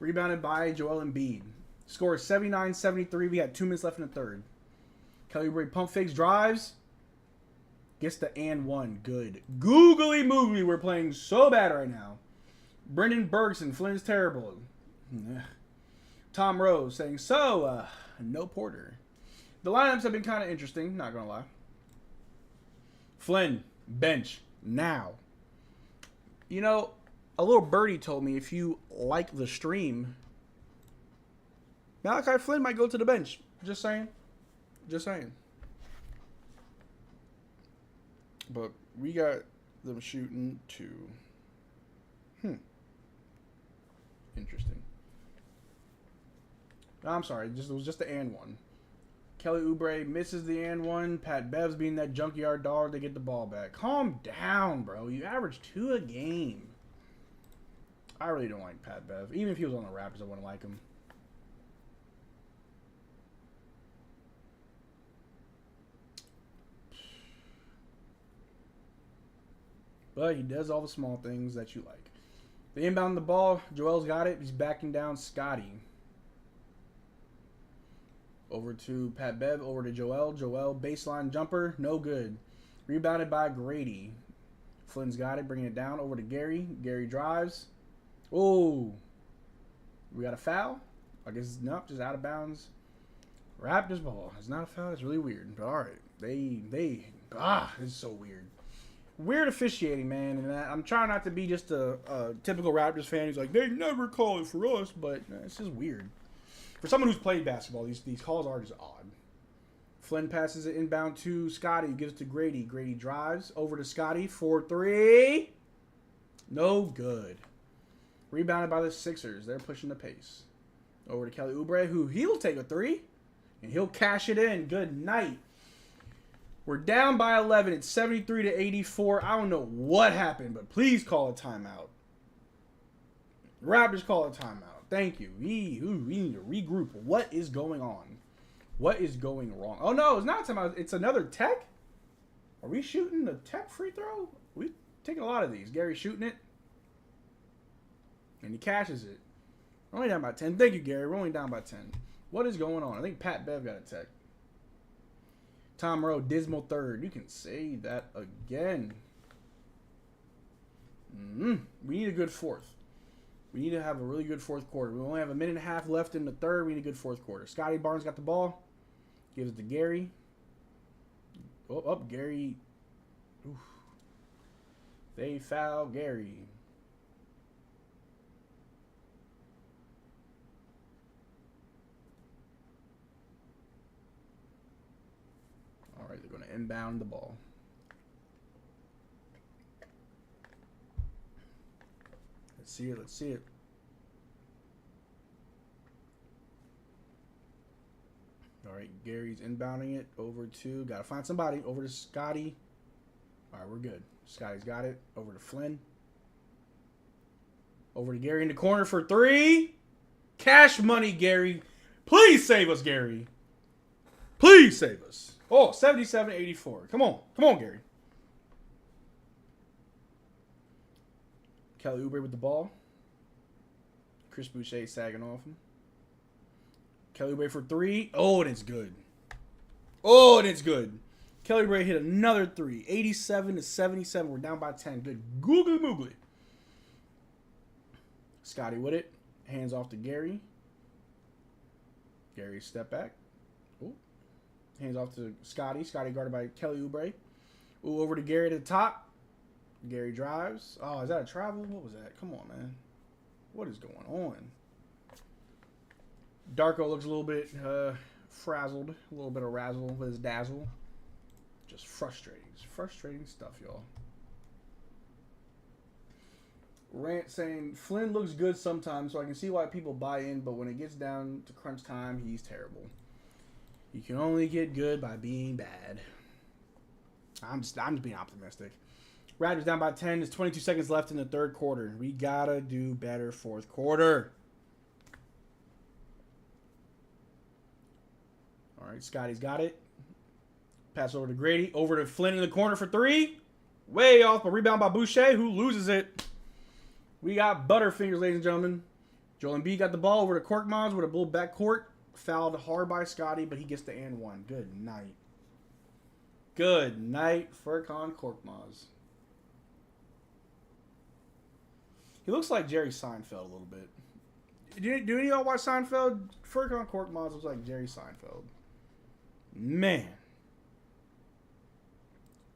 S1: Rebounded by Joel Embiid. Score is 79-73. We got 2 minutes left in the third. Kelly Oubre pump fakes. Drives. Gets the and one. Good. Googly moogly. We're playing so bad right now. Brendan Bergson. Flynn's terrible. Tom Rose saying, no Porter. The lineups have been kind of interesting. Not going to lie. Flynn. Bench. Now. You know, a little birdie told me if you like the stream, Malachi Flynn might go to the bench. Just saying. Just saying. But we got them shooting 2. Interesting. No, I'm sorry. It was just the and one. Kelly Oubre misses the and one. Pat Bev's being that junkyard dog to get the ball back. Calm down, bro. You average 2 a game. I really don't like Pat Bev. Even if he was on the Raptors, I wouldn't like him. But he does all the small things that you like. They inbound the ball. Joel's got it. He's backing down Scottie. Over to Pat Bev. Over to Joel. Joel, baseline jumper. No good. Rebounded by Grady. Flynn's got it. Bringing it down. Over to Gary. Gary drives. Oh. We got a foul? I guess, nope, just out of bounds. Raptors ball. It's not a foul. It's really weird. But all right. This is so weird. Weird officiating, man. And I'm trying not to be just a typical Raptors fan who's like, they never call it for us. But it's just weird. For someone who's played basketball, these calls are just odd. Flynn passes it inbound to Scottie. Gives it to Grady. Grady drives over to Scottie for 3. No good. Rebounded by the Sixers. They're pushing the pace. Over to Kelly Oubre, who he'll take a 3. And he'll cash it in. Good night. We're down by 11. It's 73-84. I don't know what happened, but please call a timeout. Raptors call a timeout. Thank you. We need to regroup. What is going on? What is going wrong? Oh, no, it's not a timeout. It's another tech? Are we shooting the tech free throw? We're taking a lot of these. Gary's shooting it. And he cashes it. We're only down by 10. Thank you, Gary. We're only down by 10. What is going on? I think Pat Bev got a tech. Tom Rowe, dismal third. You can say that again. We need a good fourth. We need to have a really good fourth quarter. We only have a minute and a half left in the third. We need a good fourth quarter. Scottie Barnes got the ball. Gives it to Gary. Gary. Oof. They foul Gary. All right, they're going to inbound the ball. Let's see it. Let's see it. All right, Gary's inbounding it over to, got to find somebody, over to Scottie. All right, we're good. Scottie's got it. Over to Flynn. Over to Gary in the corner for 3. Cash money, Gary. Please save us, Gary. Please save us. Oh, 77-84. Come on. Come on, Gary. Kelly Oubre with the ball. Chris Boucher sagging off him. Kelly Oubre for 3. Oh, and it's good. Oh, and it's good. Kelly Oubre hit another 3. 87-77. We're down by 10. Good. Googly moogly. Scottie with it. Hands off to Gary. Gary step back. Ooh. Hands off to Scottie. Scottie guarded by Kelly Oubre. Ooh, over to Gary at the top. Gary drives. Oh, is that a travel? What was that? Come on, man. What is going on? Darko looks a little bit frazzled. A little bit of razzle with his dazzle. Just frustrating. It's frustrating stuff, y'all. Rant saying, Flynn looks good sometimes, so I can see why people buy in, but when it gets down to crunch time, he's terrible. You can only get good by being bad. I'm just being optimistic. Raptors down by 10. There's 22 seconds left in the third quarter. We gotta do better fourth quarter. All right, Scottie's got it. Pass over to Grady. Over to Flynn in the corner for 3. Way off. A rebound by Boucher, who loses it. We got Butterfingers, ladies and gentlemen. Joel Embiid got the ball over to Korkmaz with a little backcourt. Fouled hard by Scottie, but he gets the and one. Good night. Good night, Furkan Korkmaz. He looks like Jerry Seinfeld a little bit. Do any of y'all watch Seinfeld? Furkan Korkmaz looks like Jerry Seinfeld. Man.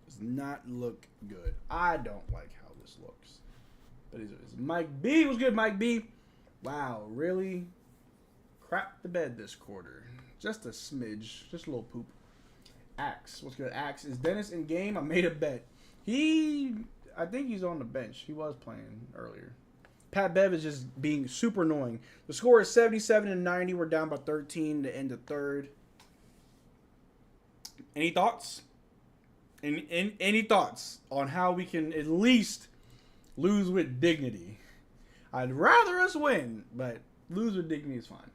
S1: Does not look good. I don't like how this looks. But is Mike B was good, Mike B. Wow, really? Crap the bed this quarter. Just a smidge. Just a little poop. Axe. What's good? Axe. Is Dennis in game? I made a bet. I think he's on the bench. He was playing earlier. Pat Bev is just being super annoying. The score is 77-90. We're down by 13 to end the third. Any thoughts? Any thoughts on how we can at least lose with dignity? I'd rather us win, but lose with dignity is fine.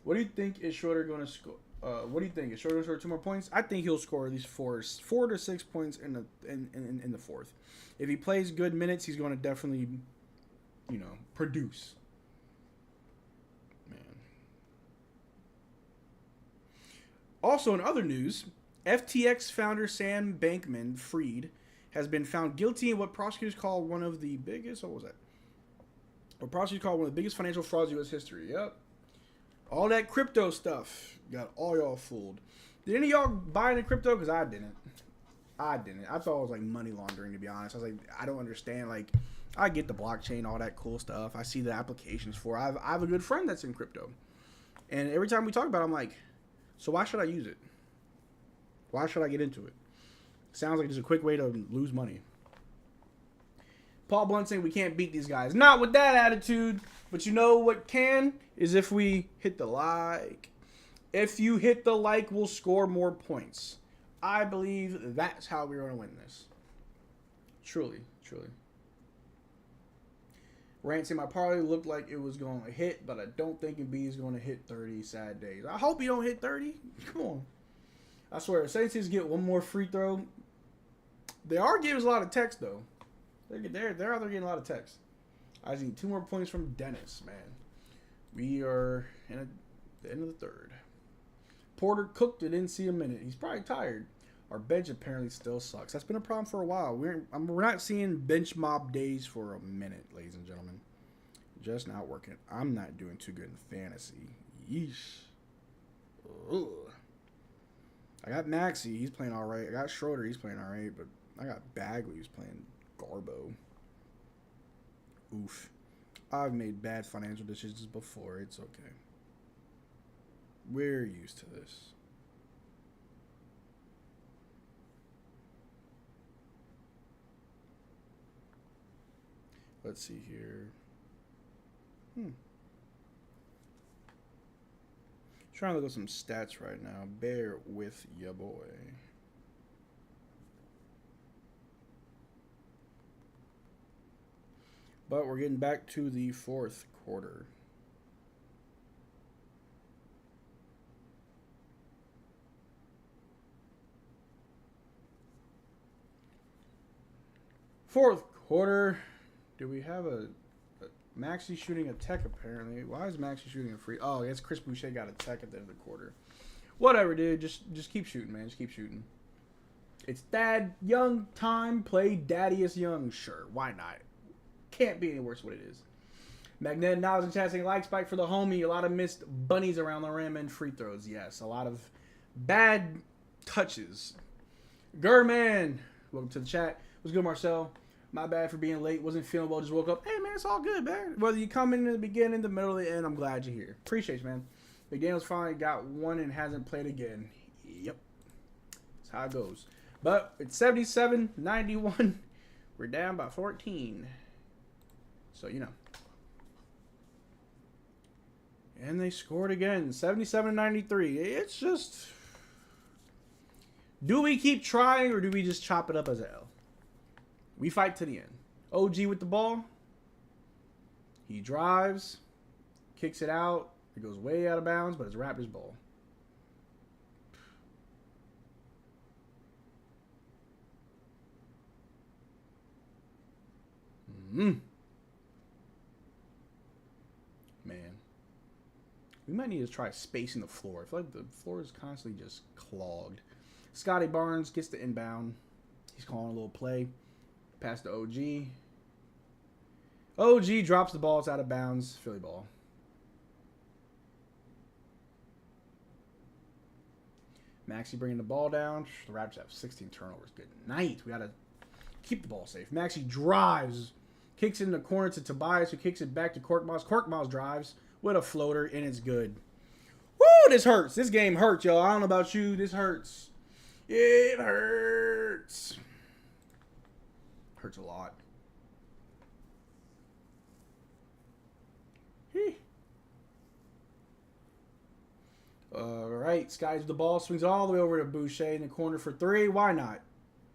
S1: What do you think is Schroeder going to score? What do you think? Is Schroeder going to score 2 more points? I think he'll score at least 4 to 6 points in the fourth. If he plays good minutes, he's going to definitely, produce. Man. Also, in other news, FTX founder Sam Bankman-Fried has been found guilty in what prosecutors call one of the biggest. What was that? What prosecutors call one of the biggest financial frauds in U.S. history. Yep. All that crypto stuff got all y'all fooled. Did any of y'all buy into crypto? Because I didn't. I thought it was like money laundering, to be honest. I was like, I don't understand. Like, I get the blockchain, all that cool stuff. I see the applications for it. I have a good friend that's in crypto. And every time we talk about it, I'm like, so why should I use it? Why should I get into it? Sounds like just a quick way to lose money. Paul Blunt saying we can't beat these guys. Not with that attitude. But you know what can? Is if we hit the like. If you hit the like, we'll score more points. I believe that's how we're going to win this. Truly, truly. Rant saying my parlay looked like it was going to hit, but I don't think Embiid is going to hit 30 sad days. I hope he don't hit 30. Come on. I swear, if Celtics get one more free throw, they are giving us a lot of text, though. They're out there getting a lot of text. I just need 2 more points from Dennis, man. We are in the end of the third. Porter cooked it, didn't see a minute. He's probably tired. Our bench apparently still sucks. That's been a problem for a while. We're not seeing bench mob days for a minute, ladies and gentlemen. Just not working. I'm not doing too good in fantasy. Yeesh. Ugh. I got Maxey. He's playing all right. I got Schroeder. He's playing all right. But I got Bagley. Who's playing Garbo. Oof. I've made bad financial decisions before. It's okay. We're used to this. Let's see here. Trying to look at some stats right now. Bear with ya boy. But we're getting back to the fourth quarter. Fourth quarter. Do we have a Maxey shooting a tech apparently? Why is Maxey shooting a free? Oh, I guess Chris Boucher got a tech at the end of the quarter. Whatever, dude. Just keep shooting, man. Just keep shooting. It's Dad Young time. Play Daddiest Young. Sure, why not? Can't be any worse what it is. Magnetic Knowledge and Chat saying like spike for the homie. A lot of missed bunnies around the rim and free throws. Yes, a lot of bad touches. Gurman, welcome to the chat. What's good, Marcel? My bad for being late. Wasn't feeling well. Just woke up. Hey, man, it's all good, man. Whether you come in the beginning, the middle, the end, I'm glad you're here. Appreciate you, man. McDaniels finally got one and hasn't played again. Yep. That's how it goes. But it's 77-91. We're down by 14. So, you know. And they scored again. 77-93. It's just... Do we keep trying or do we just chop it up as an L? We fight to the end. OG with the ball. He drives. Kicks it out. It goes way out of bounds, but it's Raptors ball. Man. We might need to try spacing the floor. I feel like the floor is constantly just clogged. Scottie Barnes gets the inbound. He's calling a little play. Pass to OG. OG drops the ball. It's out of bounds. Philly ball. Maxey bringing the ball down. The Raptors have 16 turnovers. Good night. We got to keep the ball safe. Maxey drives. Kicks it in the corner to Tobias, who kicks it back to Korkmaz. Korkmaz drives with a floater, and it's good. Woo! This hurts. This game hurts, y'all. I don't know about you. This hurts. It hurts. Hurts a lot. All right. Skies with the ball. Swings all the way over to Boucher in the corner for three. Why not?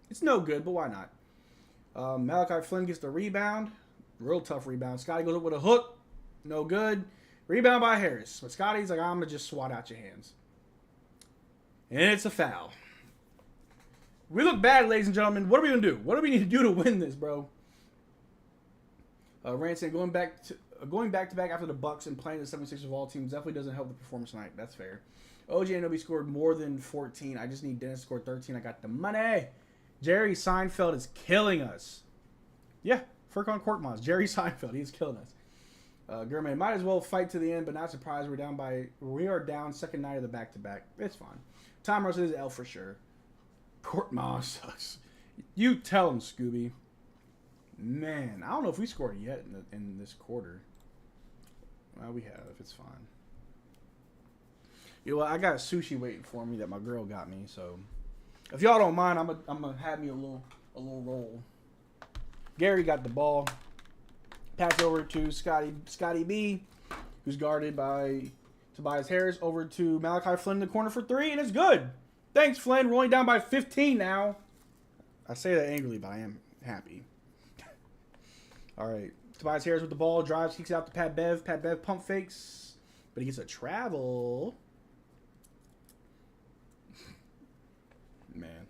S1: It's no good, but why not? Malachi Flynn gets the rebound. Real tough rebound. Scottie goes up with a hook. No good. Rebound by Harris. But Scottie's like, I'm going to just swat out your hands. And it's a foul. We look bad, ladies and gentlemen. What are we going to do? What do we need to do to win this, bro? Rand saying going back to back after the Bucks and playing the 76ers of all teams definitely doesn't help the performance tonight. That's fair. OG Anunoby scored more than 14. I just need Dennis to score 13. I got the money. Jerry Seinfeld is killing us. Yeah, Furkan Korkmaz. Jerry Seinfeld. He's killing us. Gurman might as well fight to the end, but not surprised. We are down second night of the back-to-back. It's fine. Tom Russell is L for sure. Korkmaz sucks. You tell him, Scooby. Man, I don't know if we scored yet in this quarter. Well, we have. It's fine. You know what? I got sushi waiting for me that my girl got me. So, if y'all don't mind, I'm gonna have me a little roll. Gary got the ball. Pass over to Scottie B, who's guarded by Tobias Harris. Over to Malachi Flynn in the corner for three, and it's good. Thanks, Flynn. We're only down by 15 now. I say that angrily, but I am happy. All right. Tobias Harris with the ball. Drives, kicks out to Pat Bev. Pat Bev pump fakes, but he gets a travel. Man.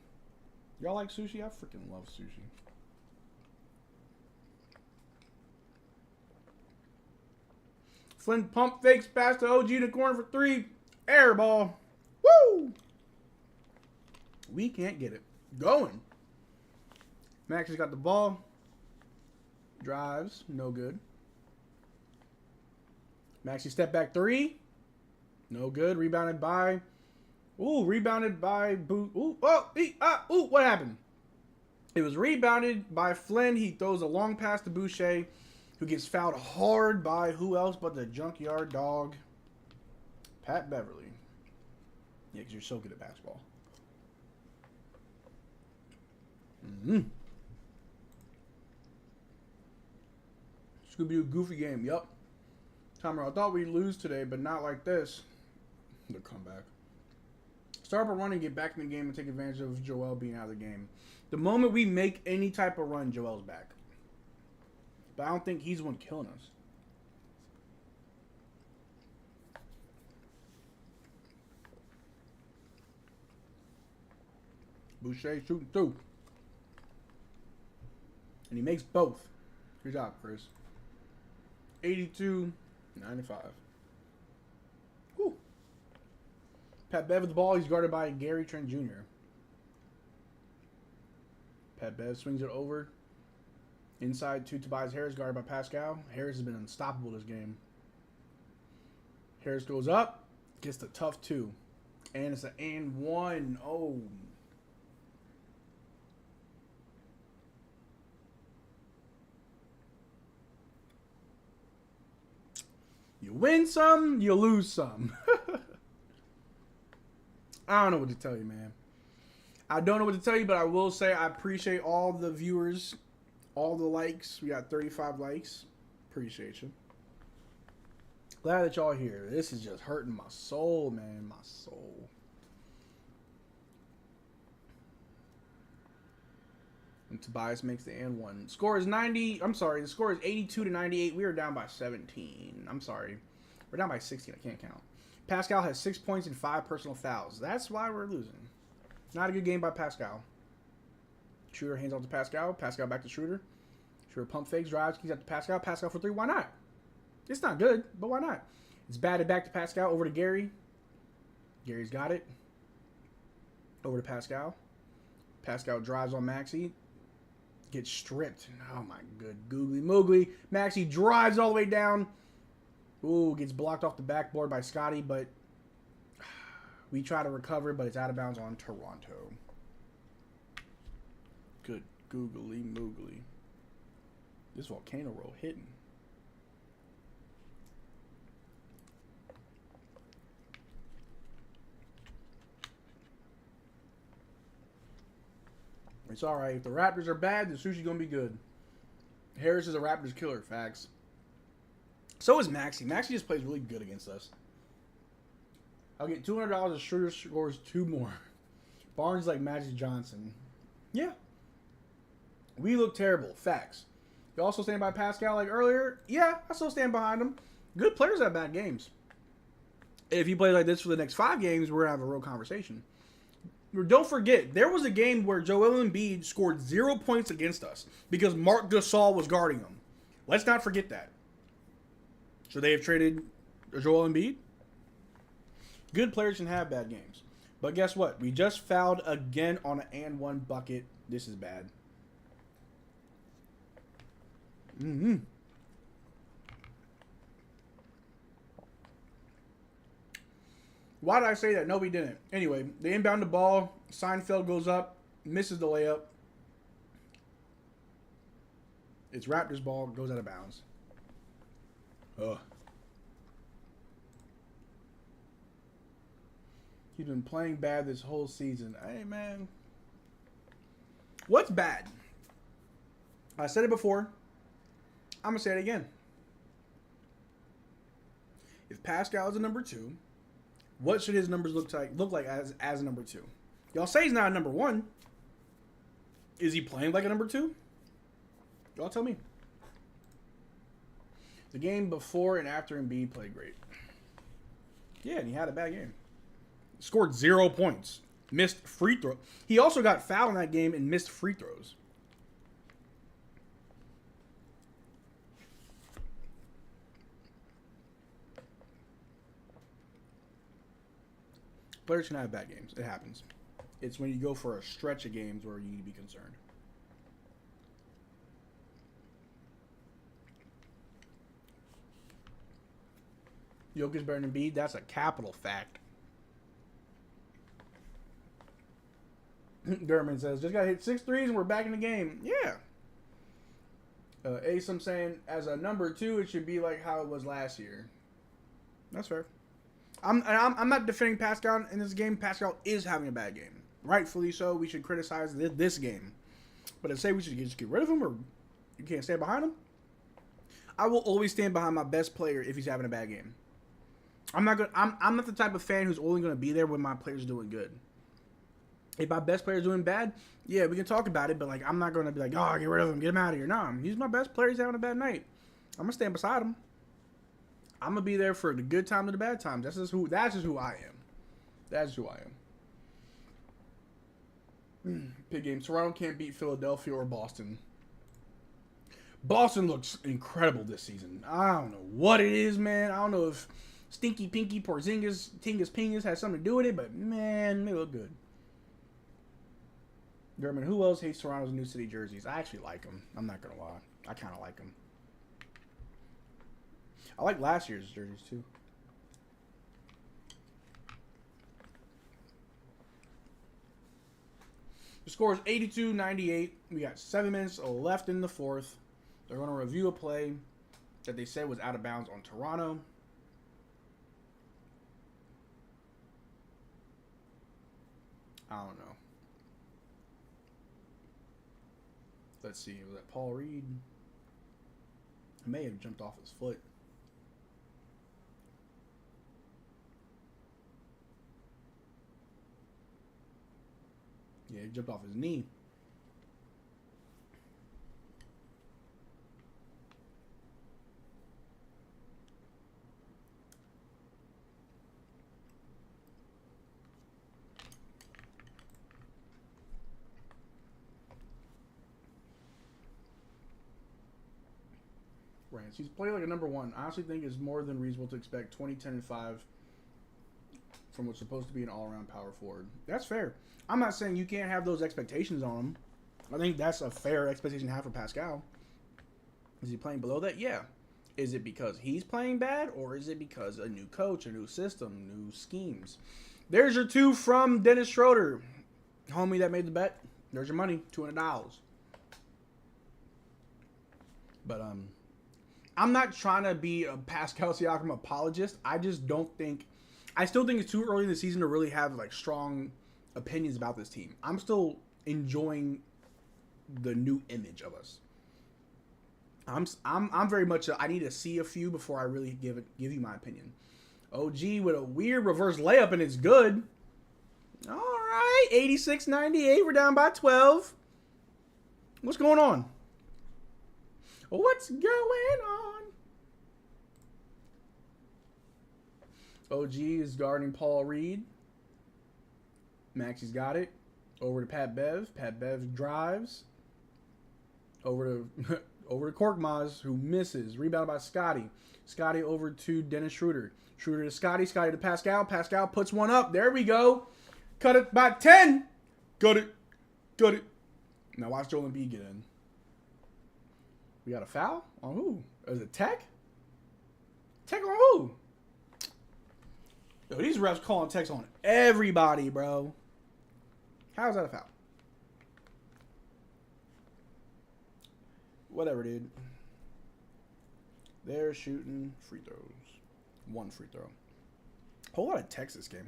S1: Y'all like sushi? I freaking love sushi. Flynn pump fakes, pass to OG in the corner for three. Air ball. Woo! We can't get it going. Max has got the ball. Drives. No good. Maxey step back three. No good. Rebounded by... rebounded by... what happened? It was rebounded by Flynn. He throws a long pass to Boucher, who gets fouled hard by who else but the junkyard dog, Pat Beverly. Yeah, because you're so good at basketball. Scooby-Doo goofy game. Yup. Timer, I thought we'd lose today, but not like this. The comeback. Start up a run and get back in the game and take advantage of Joel being out of the game. The moment we make any type of run, Joel's back. But I don't think he's the one killing us. Boucher shooting through. And he makes both. Good job, Chris. 82-95. Whew. Pat Bev with the ball. He's guarded by Gary Trent Jr. Pat Bev swings it over. Inside to Tobias Harris, guarded by Pascal. Harris has been unstoppable this game. Harris goes up. Gets the tough 2. And it's an and 1. Oh. You win some, you lose some. I don't know what to tell you, man. I don't know what to tell you, but I will say I appreciate all the viewers, all the likes. We got 35 likes. Appreciate you. Glad that y'all here. This is just hurting my soul, man. My soul. And Tobias makes the and 1. Score is 90. I'm sorry. The score is 82-98. We are down by 17. I'm sorry. We're down by 16. I can't count. Pascal has 6 points and 5 personal fouls. That's why we're losing. Not a good game by Pascal. Shooter hands off to Pascal. Pascal back to Shooter. Shooter pump fakes, drives, keeps up to Pascal. Pascal for 3. Why not? It's not good, but why not? It's batted back to Pascal. Over to Gary. Gary's got it. Over to Pascal. Pascal drives on Maxey. Gets stripped. Oh my good googly moogly. Maxey drives all the way down. Ooh, gets blocked off the backboard by Scottie, but we try to recover, but it's out of bounds on Toronto. Good googly moogly. This volcano roll hitting. It's all right. If the Raptors are bad, the sushi's going to be good. Harris is a Raptors killer. Facts. So is Maxey. Maxey just plays really good against us. I'll get $200 if Schroeder scores 2 more. Barnes like Magic Johnson. Yeah. We look terrible. Facts. You also stand by Pascal like earlier? Yeah, I still stand behind him. Good players have bad games. If he plays like this for the next 5 games, we're going to have a real conversation. Don't forget, there was a game where Joel Embiid scored 0 points against us because Marc Gasol was guarding him. Let's not forget that. So they have traded Joel Embiid? Good players can have bad games. But guess what? We just fouled again on an and 1 bucket. This is bad. Why did I say that? No, we didn't. Anyway, they inbound the ball. Seinfeld goes up, misses the layup. It's Raptors ball, goes out of bounds. Ugh. He's been playing bad this whole season. Hey, man. What's bad? I said it before. I'm going to say it again. If Pascal is a number 2, what should his numbers look like as a number 2? Y'all say he's not a number 1. Is he playing like a number 2? Y'all tell me. The game before and after Embiid played great. Yeah, and he had a bad game. Scored 0 points. Missed free throw. He also got fouled in that game and missed free throws. Players can have bad games. It happens. It's when you go for a stretch of games where you need to be concerned. Jokic better than Embiid. That's a capital fact. German says, just got to hit 6 threes and we're back in the game. Yeah. Ace, I'm saying, as a number 2, it should be like how it was last year. That's fair. I'm not defending Pascal in this game. Pascal is having a bad game. Rightfully so. We should criticize this game. But to say we should just get rid of him or you can't stand behind him, I will always stand behind my best player if he's having a bad game. I'm not the type of fan who's only going to be there when my player's doing good. If my best player's doing bad, yeah, we can talk about it, but like I'm not going to be like, oh, get rid of him, get him out of here. No, he's my best player. He's having a bad night. I'm going to stand beside him. I'm going to be there for the good times and the bad times. That's just who I am. That's who I am. Big game. Toronto can't beat Philadelphia or Boston. Boston looks incredible this season. I don't know what it is, man. I don't know if Stinky Pinky Porzingis Tingus Pingus has something to do with it, but man, they look good. German, who else hates Toronto's New City jerseys? I actually like them. I'm not gonna lie. I kind of like them. I like last year's jerseys too. The score is 82-98. We got 7 minutes left in the fourth. They're going to review a play that they said was out of bounds on Toronto. I don't know. Let's see. Was that Paul Reed? He may have jumped off his foot. Yeah, he jumped off his knee. Rance. He's played like a number one. I honestly think it's more than reasonable to expect 20, 10, and 5 from what's supposed to be an all-around power forward. That's fair. I'm not saying you can't have those expectations on him. I think that's a fair expectation to have for Pascal. Is he playing below that? Yeah. Is it because he's playing bad, or is it because a new coach, a new system, new schemes? There's your 2 from Dennis Schroeder. Homie that made the bet. There's your money, $200. But, I'm not trying to be a Pascal Siakam apologist. I just don't think... I still think it's too early in the season to really have, like, strong opinions about this team. I'm still enjoying the new image of us. I'm very much... I need to see a few before I really give you my opinion. OG with a weird reverse layup, and it's good. All right, 86-98. We're down by 12. What's going on? What's going on? OG is guarding Paul Reed. Maxey's got it. Over to Pat Bev. Pat Bev drives. Over to Korkmaz, who misses. Rebounded by Scottie. Scottie over to Dennis Schroeder. Schroeder to Scottie. Scottie to Pascal. Pascal puts one up. There we go. Cut it by 10. Got it. Got it. Now watch Joel Embiid get in. We got a foul? On who? Is it Tech? Tech on who? Yo, these refs calling techs on everybody, bro. How is that a foul? Whatever, dude. They're shooting free throws. 1 free throw. Whole lot of Texas game.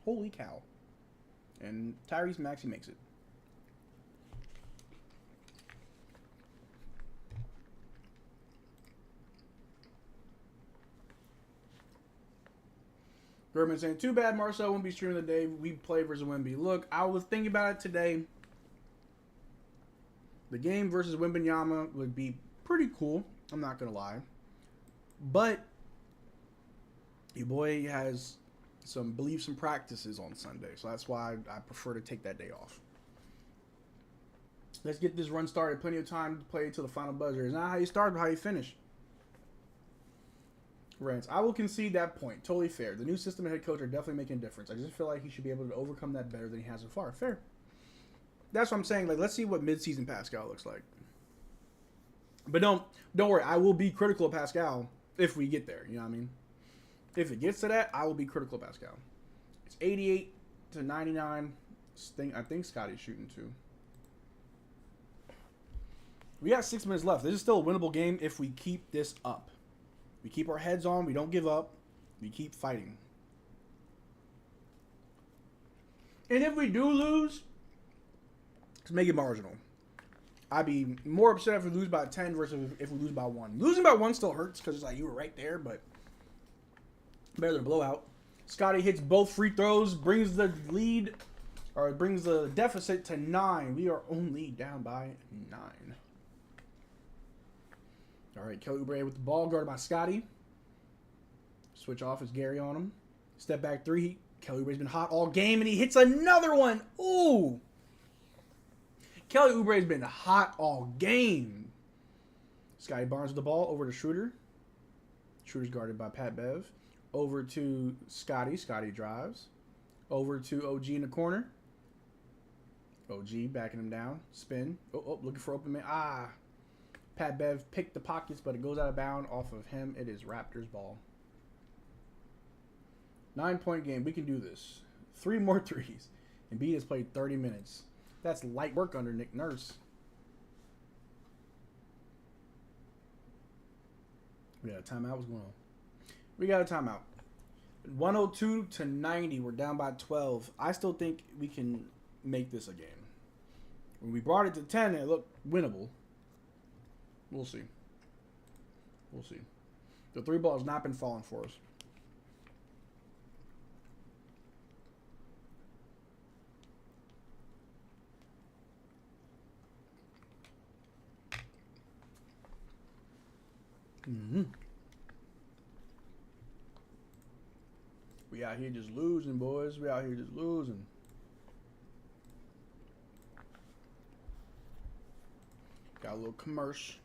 S1: Holy cow. And Tyrese Maxey makes it. Berman saying, too bad Marcel won't be streaming the day we play versus Wemby. Look, I was thinking about it today. The game versus Wembanyama would be pretty cool. I'm not going to lie. But your boy has some beliefs and practices on Sunday. So that's why I prefer to take that day off. Let's get this run started. Plenty of time to play till the final buzzer. It's not how you start, but how you finish. Rants. I will concede that point. Totally fair. The new system and head coach are definitely making a difference. I just feel like he should be able to overcome that better than he has so far. Fair. That's what I'm saying. Like, let's see what midseason Pascal looks like. But don't worry. I will be critical of Pascal if we get there. You know what I mean? If it gets to that, I will be critical of Pascal. It's 88-99. I think Scottie's shooting too. We got 6 minutes left. This is still a winnable game if we keep this up. We keep our heads on. We don't give up. We keep fighting. And if we do lose, let's make it marginal. I'd be more upset if we lose by 10 versus if we lose by 1. Losing by 1 still hurts because it's like you were right there, but better than a blowout. Scottie hits both free throws, brings the lead, or brings the deficit to 9. We are only down by 9. All right, Kelly Oubre with the ball, guarded by Scottie. Switch off is Gary on him. Step back 3. Kelly Oubre's been hot all game, and he hits another one. Ooh. Kelly Oubre's been hot all game. Scottie Barnes with the ball over to Schroeder. Schroeder's guarded by Pat Bev. Over to Scottie. Scottie drives. Over to OG in the corner. OG backing him down. Spin. Oh, looking for open man. Pat Bev picked the pockets, but it goes out of bounds off of him. It is Raptors ball. 9-point game. We can do this. 3 more threes. Embiid has played 30 minutes. That's light work under Nick Nurse. We got a timeout. What's going on? We got a timeout. 102 to 90. We're down by 12. I still think we can make this a game. When we brought it to 10, it looked winnable. We'll see. We'll see. The 3 ball has not been falling for us. We out here just losing, boys. We out here just losing. Got a little commercial.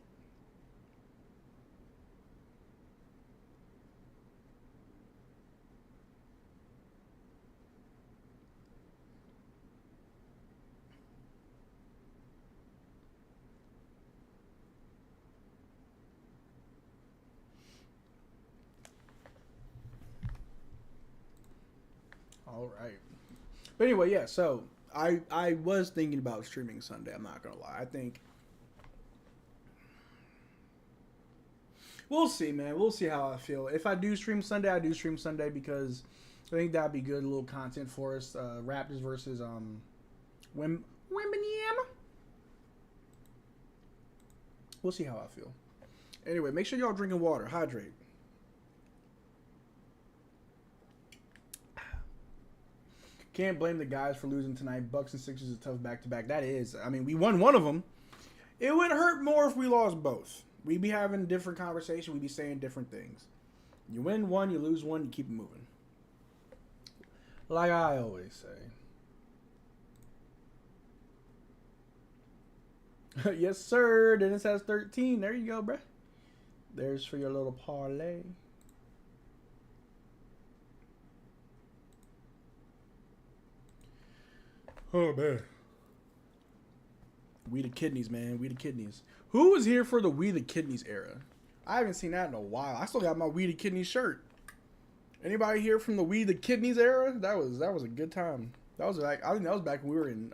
S1: All right. But anyway, yeah, so I was thinking about streaming Sunday. I'm not going to lie. I think we'll see, man. We'll see how I feel. If I do stream Sunday, I do stream Sunday because I think that'd be good, a little content for us. Raptors versus Wimbanyama. We'll see how I feel. Anyway, make sure y'all drinking water. Hydrate. Can't blame the guys for losing tonight. Bucks and Sixers is a tough back-to-back. That is. I mean, we won one of them. It would hurt more if we lost both. We'd be having a different conversation. We'd be saying different things. You win one, you lose one, you keep it moving. Like I always say. Yes, sir. Dennis has 13. There you go, bruh. There's for your little parlay. Oh, man. We the Kidneys, man. We the Kidneys. Who was here for the We the Kidneys era? I haven't seen that in a while. I still got my We the Kidneys shirt. Anybody here from the We the Kidneys era? That was a good time. That was like, I think that was back when we were in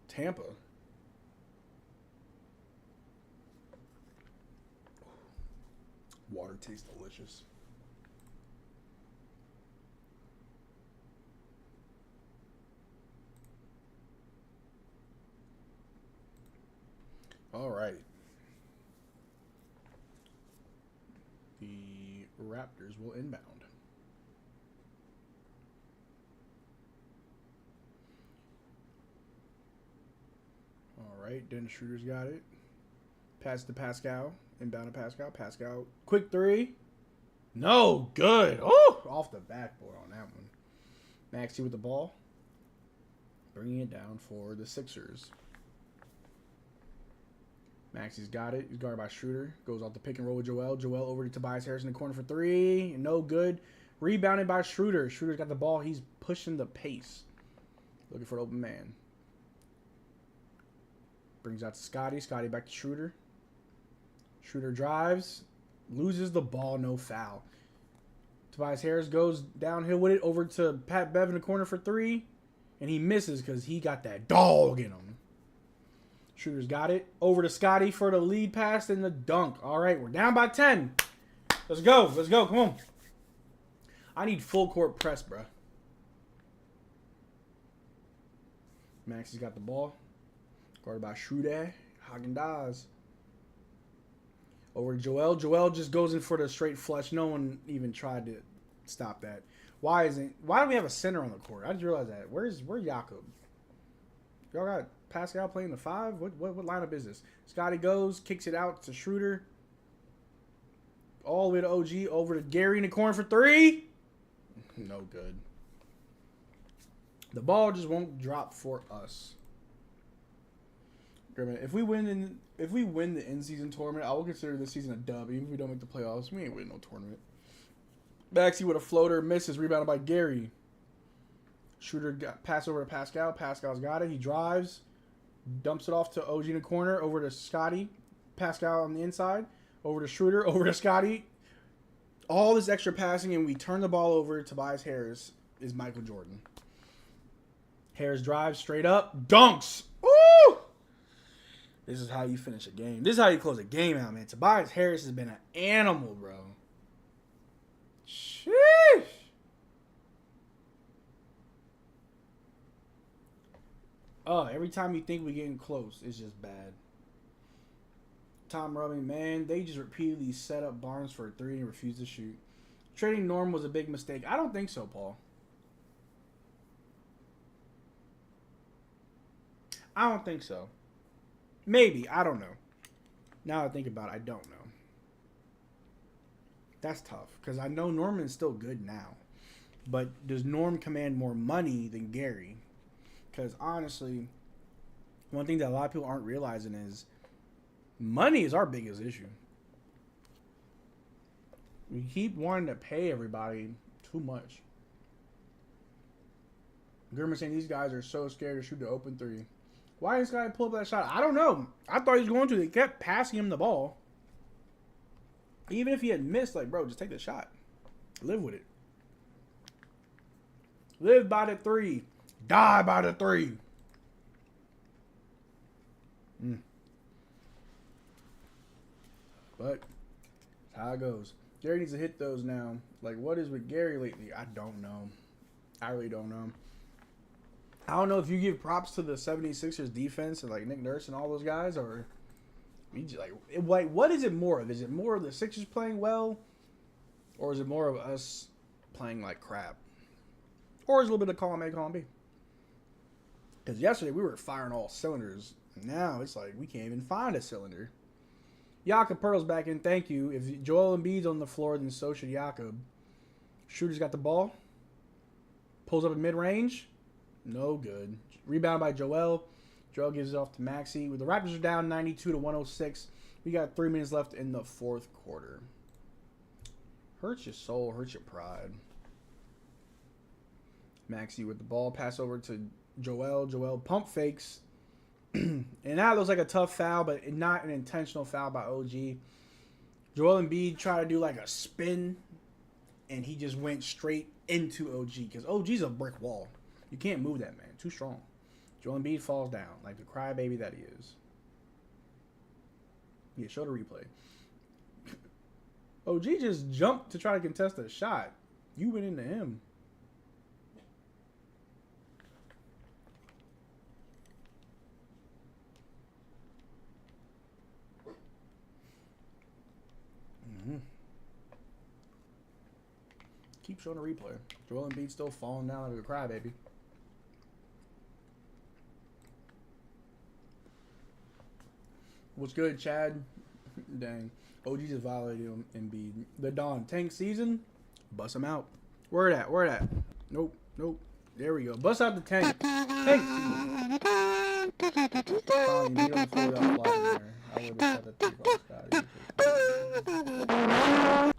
S1: Tampa. Water tastes delicious. All right. The Raptors will inbound. All right. Dennis Schroeder's got it. Pass to Pascal. Inbound to Pascal. Pascal. Quick 3. No. Good. Oh! Off the backboard on that one. Maxey with the ball. Bringing it down for the Sixers. Maxey's got it. He's guarded by Schroeder. Goes off the pick and roll with Joel. Joel over to Tobias Harris in the corner for 3. No good. Rebounded by Schroeder. Schroeder's got the ball. He's pushing the pace. Looking for an open man. Brings out to Scottie. Scottie back to Schroeder. Schroeder drives. Loses the ball. No foul. Tobias Harris goes downhill with it over to Pat Bev in the corner for 3. And he misses because he got that dog in him. Schroeder's got it. Over to Scottie for the lead pass and the dunk. All right, we're down by 10. Let's go. Let's go. Come on. I need full court press, bro. Maxey's got the ball. Guarded by Schroeder. Hagen-Dazs. Over to Joel. Joel just goes in for the straight flush. No one even tried to stop that. Why do we have a center on the court? I just realized that. Where's Jakob? Y'all got Pascal playing the 5? What lineup is this? Scottie goes, kicks it out to Schroeder. All the way to OG, over to Gary in the corner for 3. No good. The ball just won't drop for us. If we win the in-season tournament, I will consider this season a dub. Even if we don't make the playoffs, we ain't winning no tournament. Maxey with a floater, misses, rebounded by Gary. Shooter pass over to Pascal. Pascal's got it. He drives, dumps it off to OG in the corner, over to Scottie. Pascal on the inside, over to Schroeder, over to Scottie. All this extra passing, and we turn the ball over. Tobias Harris is Michael Jordan. Harris drives straight up, dunks. Woo! This is how you finish a game. This is how you close a game out, man. Tobias Harris has been an animal, bro. Sheesh. Oh, every time you think we're getting close, it's just bad. Tom Rubbing, man, they just repeatedly set up Barnes for a three and refused to shoot. Trading Norm was a big mistake. I don't think so, Paul. I don't think so. Maybe. I don't know. Now I think about it, I don't know. That's tough because I know Norman's still good now. But does Norm command more money than Gary? Because honestly, one thing that a lot of people aren't realizing is money is our biggest issue. We keep wanting to pay everybody too much. German saying these guys are so scared to shoot the open three. Why did this guy pull up that shot? I don't know. I thought he was going to. They kept passing him the ball. Even if he had missed, like, bro, just take the shot. Live with it. Live by the three. Die by the three. But that's how it goes. Gary needs to hit those now. Like, what is with Gary lately? I don't know. I really don't know. I don't know if you give props to the 76ers defense and, like, Nick Nurse and all those guys, or we just, like, what is it more of? Is it more of the Sixers playing well, or is it more of us playing like crap? Or is it a little bit of column A, column B? Because yesterday we were firing all cylinders. Now it's like we can't even find a cylinder. Jakob Pertl's back in. Thank you. If Joel Embiid's on the floor, then so should Jakob. Shooter's got the ball. Pulls up in mid-range. No good. Rebound by Joel. Joel gives it off to Maxey. The Raptors are down 92-106. We got 3 minutes left in the fourth quarter. Hurts your soul. Hurts your pride. Maxey with the ball. Pass over to Joel. Joel pump fakes. And that looks like a tough foul, but not an intentional foul by OG. Joel Embiid tried to do like a spin, and he just went straight into OG because OG's a brick wall. You can't move that man. Too strong. Joel Embiid falls down like the crybaby that he is. Yeah, show the replay. OG just jumped to try to contest a shot. You went into him. Keep showing the replay. Joel Embiid still falling down like a crybaby. What's good, Chad? Dang. OG just violated him, Embiid. The Dawn Tank season. Bust him out. Where that? Where that? Nope. Nope. There we go. Bust out the tank. Tank season.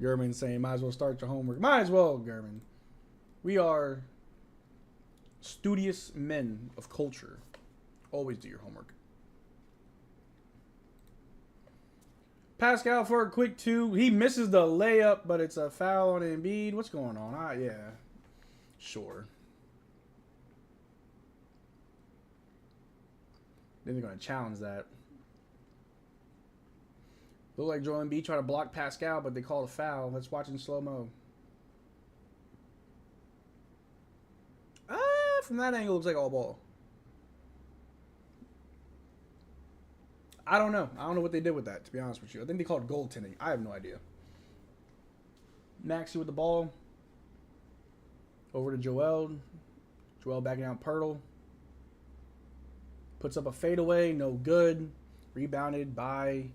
S1: German saying, might as well start your homework. Might as well, German. We are studious men of culture. Always do your homework. Pascal for a quick two. He misses the layup, but it's a foul on Embiid. What's going on? Yeah. Sure. Then they're going to challenge that. Look like Joel Embiid tried to block Pascal, but they called a foul. Let's watch in slow-mo. From that angle, it looks like all ball. I don't know. I don't know what they did with that, to be honest with you. I think they called it goaltending. I have no idea. Maxey with the ball. Over to Joel. Joel backing out Pirtle. Puts up a fadeaway. No good. Rebounded by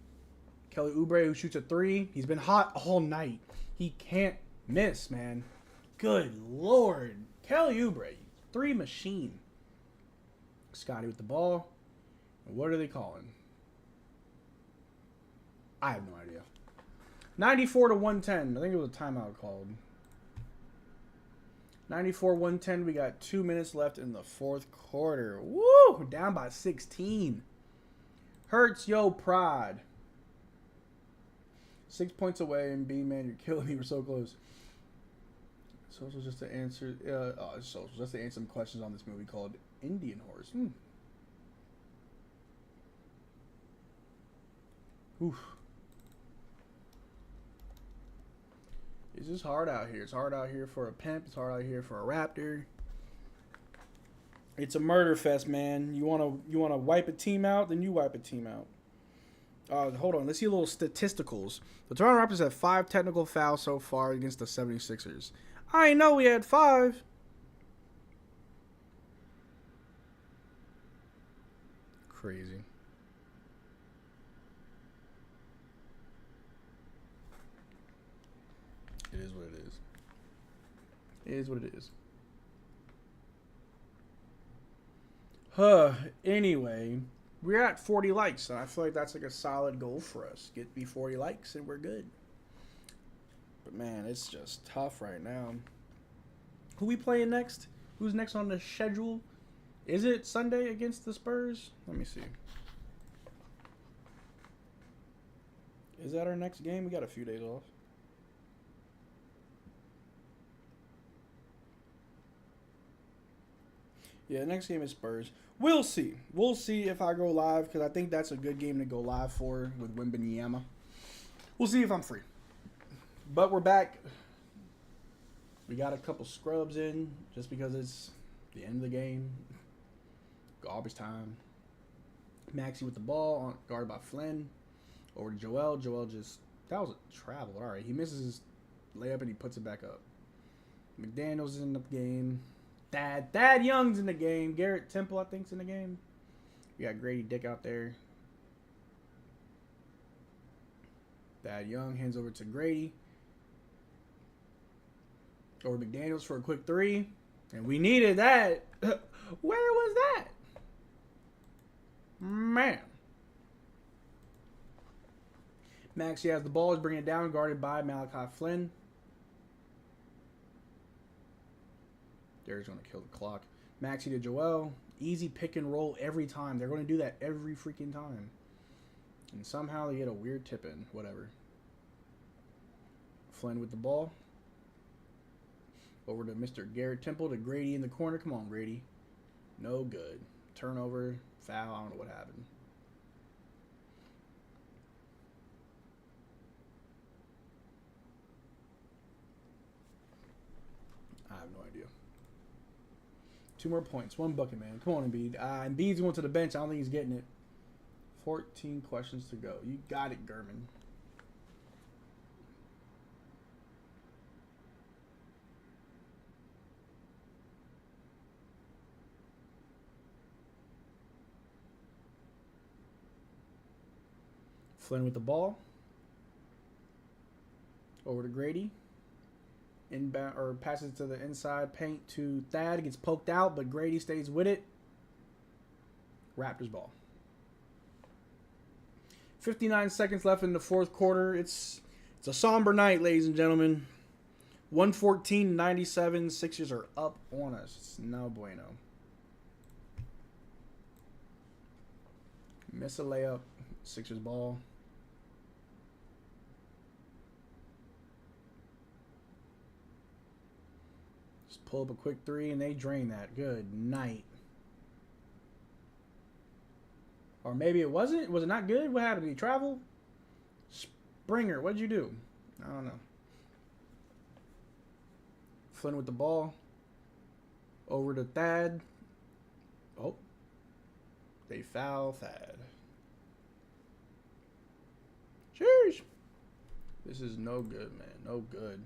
S1: Kelly Oubre, who shoots a three. He's been hot all night. He can't miss, man. Good Lord. Kelly Oubre, three machine. Scottie with the ball. What are they calling? I have no idea. 94 to 110. I think it was a timeout called. 94-110. We got 2 minutes left in the fourth quarter. Woo! We're down by 16. Hurts yo pride. 6 points away, and B, man, you're killing me. We're so close. Social just to answer. Social just to answer some questions on this movie called Indian Horse. Oof. It's just hard out here. It's hard out here for a pimp. It's hard out here for a Raptor. It's a murder fest, man. You wanna wipe a team out, then you wipe a team out. Hold on. Let's see a little statisticals. The Toronto Raptors have 5 technical fouls so far against the 76ers. I didn't know we had 5. Crazy. It is what it is. It is what it is. Anyway, we're at 40 likes, and I feel like that's like a solid goal for us. Get me 40 likes, and we're good. But, man, it's just tough right now. Who we playing next? Who's next on the schedule? Is it Sunday against the Spurs? Let me see. Is that our next game? We got a few days off. Yeah, next game is Spurs. We'll see. We'll see if I go live, because I think that's a good game to go live for with Wembanyama. We'll see if I'm free. But we're back. We got a couple scrubs in just because it's the end of the game. Garbage time. Maxey with the ball, guarded by Flynn. Over to Joel. Joel just... That was a travel. All right, he misses his layup and he puts it back up. McDaniels is in the game. Thad Young's in the game. Garrett Temple, I think, is in the game. We got Grady Dick out there. Thad Young hands over to Grady. Over McDaniels for a quick 3. And we needed that. Where was that? Man. Maxey has the ball. He's bringing it down, guarded by Malachi Flynn. There's going to kill the clock. Maxey to Joel. Easy pick and roll every time. They're going to do that every freaking time. And somehow they get a weird tip in. Whatever. Flynn with the ball. Over to Mr. Garrett Temple to Grady in the corner. Come on, Grady. No good. Turnover. Foul. I don't know what happened. I have no idea. 2 more points. 1 bucket, man. Come on, Embiid. Embiid's going to the bench. I don't think he's getting it. 14 questions to go. You got it, Gurman. Flynn with the ball. Over to Grady. Inbound, or passes to the inside paint to Thad. Gets poked out, but Grady stays with it. Raptors ball. 59 seconds left in the fourth quarter. It's a somber night, ladies and gentlemen. 114-97. Sixers are up on us. It's no bueno. Miss a layup. Sixers ball. Just pull up a quick 3 and they drain that. Good night. Or maybe it wasn't. Was it not good? What happened? Did he travel? Springer, what'd you do? I don't know. Flynn with the ball. Over to Thad. Oh. They foul Thad. Cheers. This is no good, man. No good.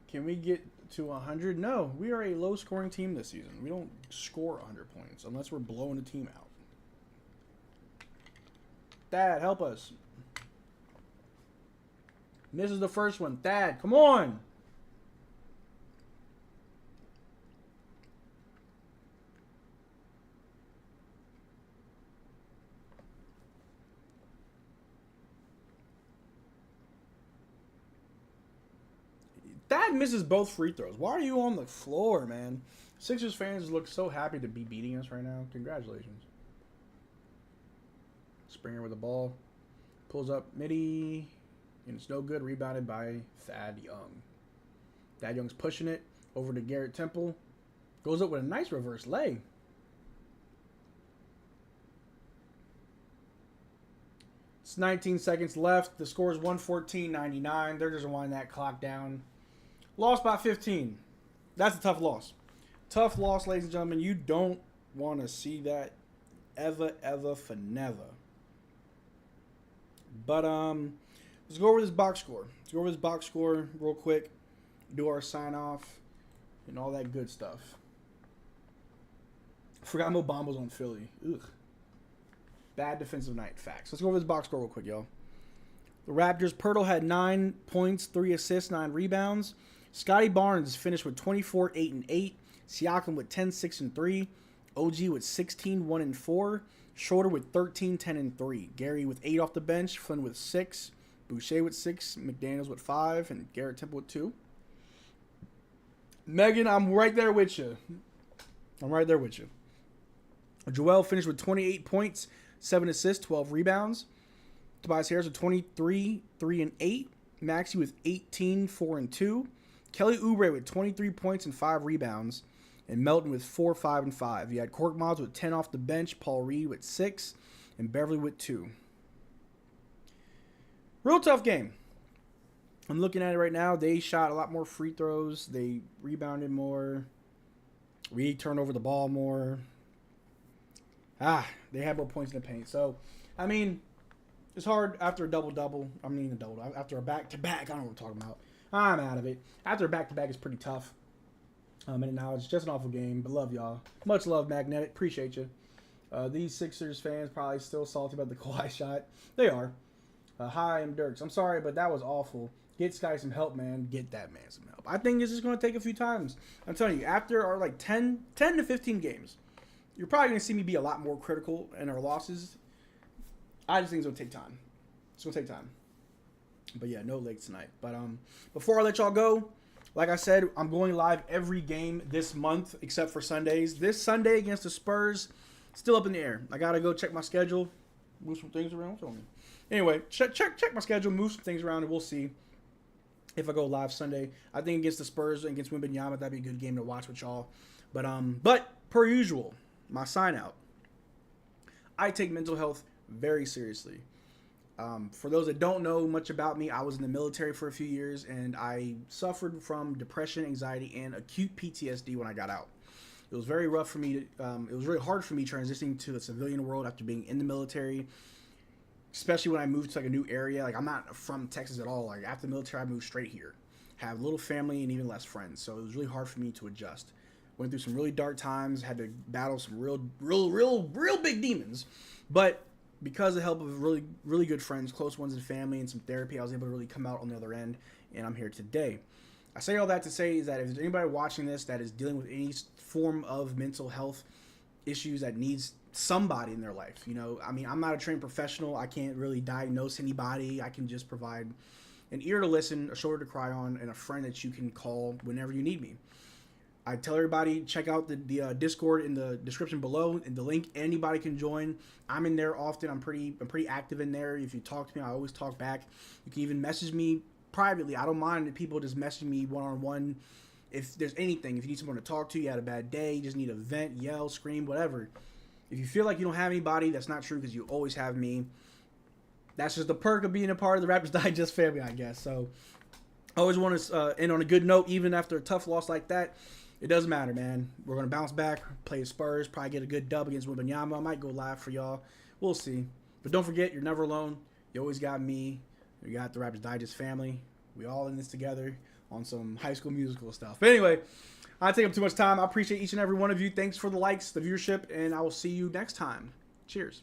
S1: Can we get to 100? No. We are a low-scoring team this season. We don't score 100 points unless we're blowing a team out. Thad, help us. Misses the first one. Thad, come on. Thad misses both free throws. Why are you on the floor, man? Sixers fans look so happy to be beating us right now. Congratulations. Springer with the ball. Pulls up midi. And it's no good. Rebounded by Thad Young. Thad Young's pushing it over to Garrett Temple. Goes up with a nice reverse leg. It's 19 seconds left. The score is 114-99. They're just winding that clock down. Lost by 15. That's a tough loss. Tough loss, ladies and gentlemen. You don't want to see that ever for never. But let's go over this box score. Let's go over this box score real quick. Do our sign off and all that good stuff. I forgot Mo Bamba's on Philly. Ugh. Bad defensive night. Facts. Let's go over this box score real quick, y'all. The Raptors, Pirtle had 9 points, 3 assists, 9 rebounds. Scottie Barnes finished with 24, 8, and 8. Siakam with 10, 6, and 3. OG with 16, 1, and 4. Schroeder with 13, 10, and 3. Gary with 8 off the bench. Flynn with 6. Boucher with 6. McDaniels with 5. And Garrett Temple with 2. Megan, I'm right there with you. Joel finished with 28 points, 7 assists, 12 rebounds. Tobias Harris with 23, 3, and 8. Maxey with 18, 4, and 2. Kelly Oubre with 23 points and 5 rebounds. And Melton with 4, 5, and 5. You had Korkmaz with 10 off the bench. Paul Reed with 6. And Beverly with 2. Real tough game. I'm looking at it right now. They shot a lot more free throws. They rebounded more. We turned over the ball more. They had more points in the paint. So, I mean, it's hard after a double-double. After a back-to-back. I don't know what I'm talking about. I'm out of it. After a back-to-back is pretty tough. And now it's just an awful game, but love y'all. Much love, Magnetic. Appreciate you. These Sixers fans probably still salty about the Kawhi shot. They are. Hi, I'm Dirks. I'm sorry, but that was awful. Get Sky some help, man. Get that man some help. I think this is going to take a few times. I'm telling you, after our like 10 to 15 games, you're probably going to see me be a lot more critical in our losses. I just think it's going to take time. It's going to take time. But yeah, no Lakes tonight. But before I let y'all go, like I said, I'm going live every game this month except for Sundays. This Sunday against the Spurs, still up in the air. I got to go check my schedule, move some things around. Anyway, check my schedule, move some things around, and we'll see if I go live Sunday. I think against the Spurs and against Wembanyama, that'd be a good game to watch with y'all. But per usual, my sign out. I take mental health very seriously. For those that don't know much about me, I was in the military for a few years, and I suffered from depression, anxiety, and acute PTSD when I got out. It was very rough for me. It was really hard for me transitioning to the civilian world after being in the military, especially when I moved to like a new area. Like, I'm not from Texas at all. Like, after the military, I moved straight here. Have little family and even less friends, so it was really hard for me to adjust. Went through some really dark times, had to battle some real big demons, but because of the help of really, really good friends, close ones, and family, and some therapy, I was able to really come out on the other end, and I'm here today. I say all that to say is that if there's anybody watching this that is dealing with any form of mental health issues that needs somebody in their life, you know, I mean, I'm not a trained professional. I can't really diagnose anybody. I can just provide an ear to listen, a shoulder to cry on, and a friend that you can call whenever you need me. I tell everybody, check out the Discord in the description below, and the link. Anybody can join. I'm in there often. I'm pretty active in there. If you talk to me, I always talk back. You can even message me privately. I don't mind if people just message me one-on-one. If there's anything, if you need someone to talk to, you had a bad day, you just need a vent, yell, scream, whatever. If you feel like you don't have anybody, that's not true because you always have me. That's just the perk of being a part of the Raptors Digest family, I guess. So I always want to end on a good note, even after a tough loss like that. It doesn't matter, man. We're going to bounce back, play the Spurs, probably get a good dub against Wembanyama. I might go live for y'all. We'll see. But don't forget, you're never alone. You always got me. You got the Raptors Digest family. We all in this together on some High School Musical stuff. But anyway, I take up too much time. I appreciate each and every one of you. Thanks for the likes, the viewership, and I will see you next time. Cheers.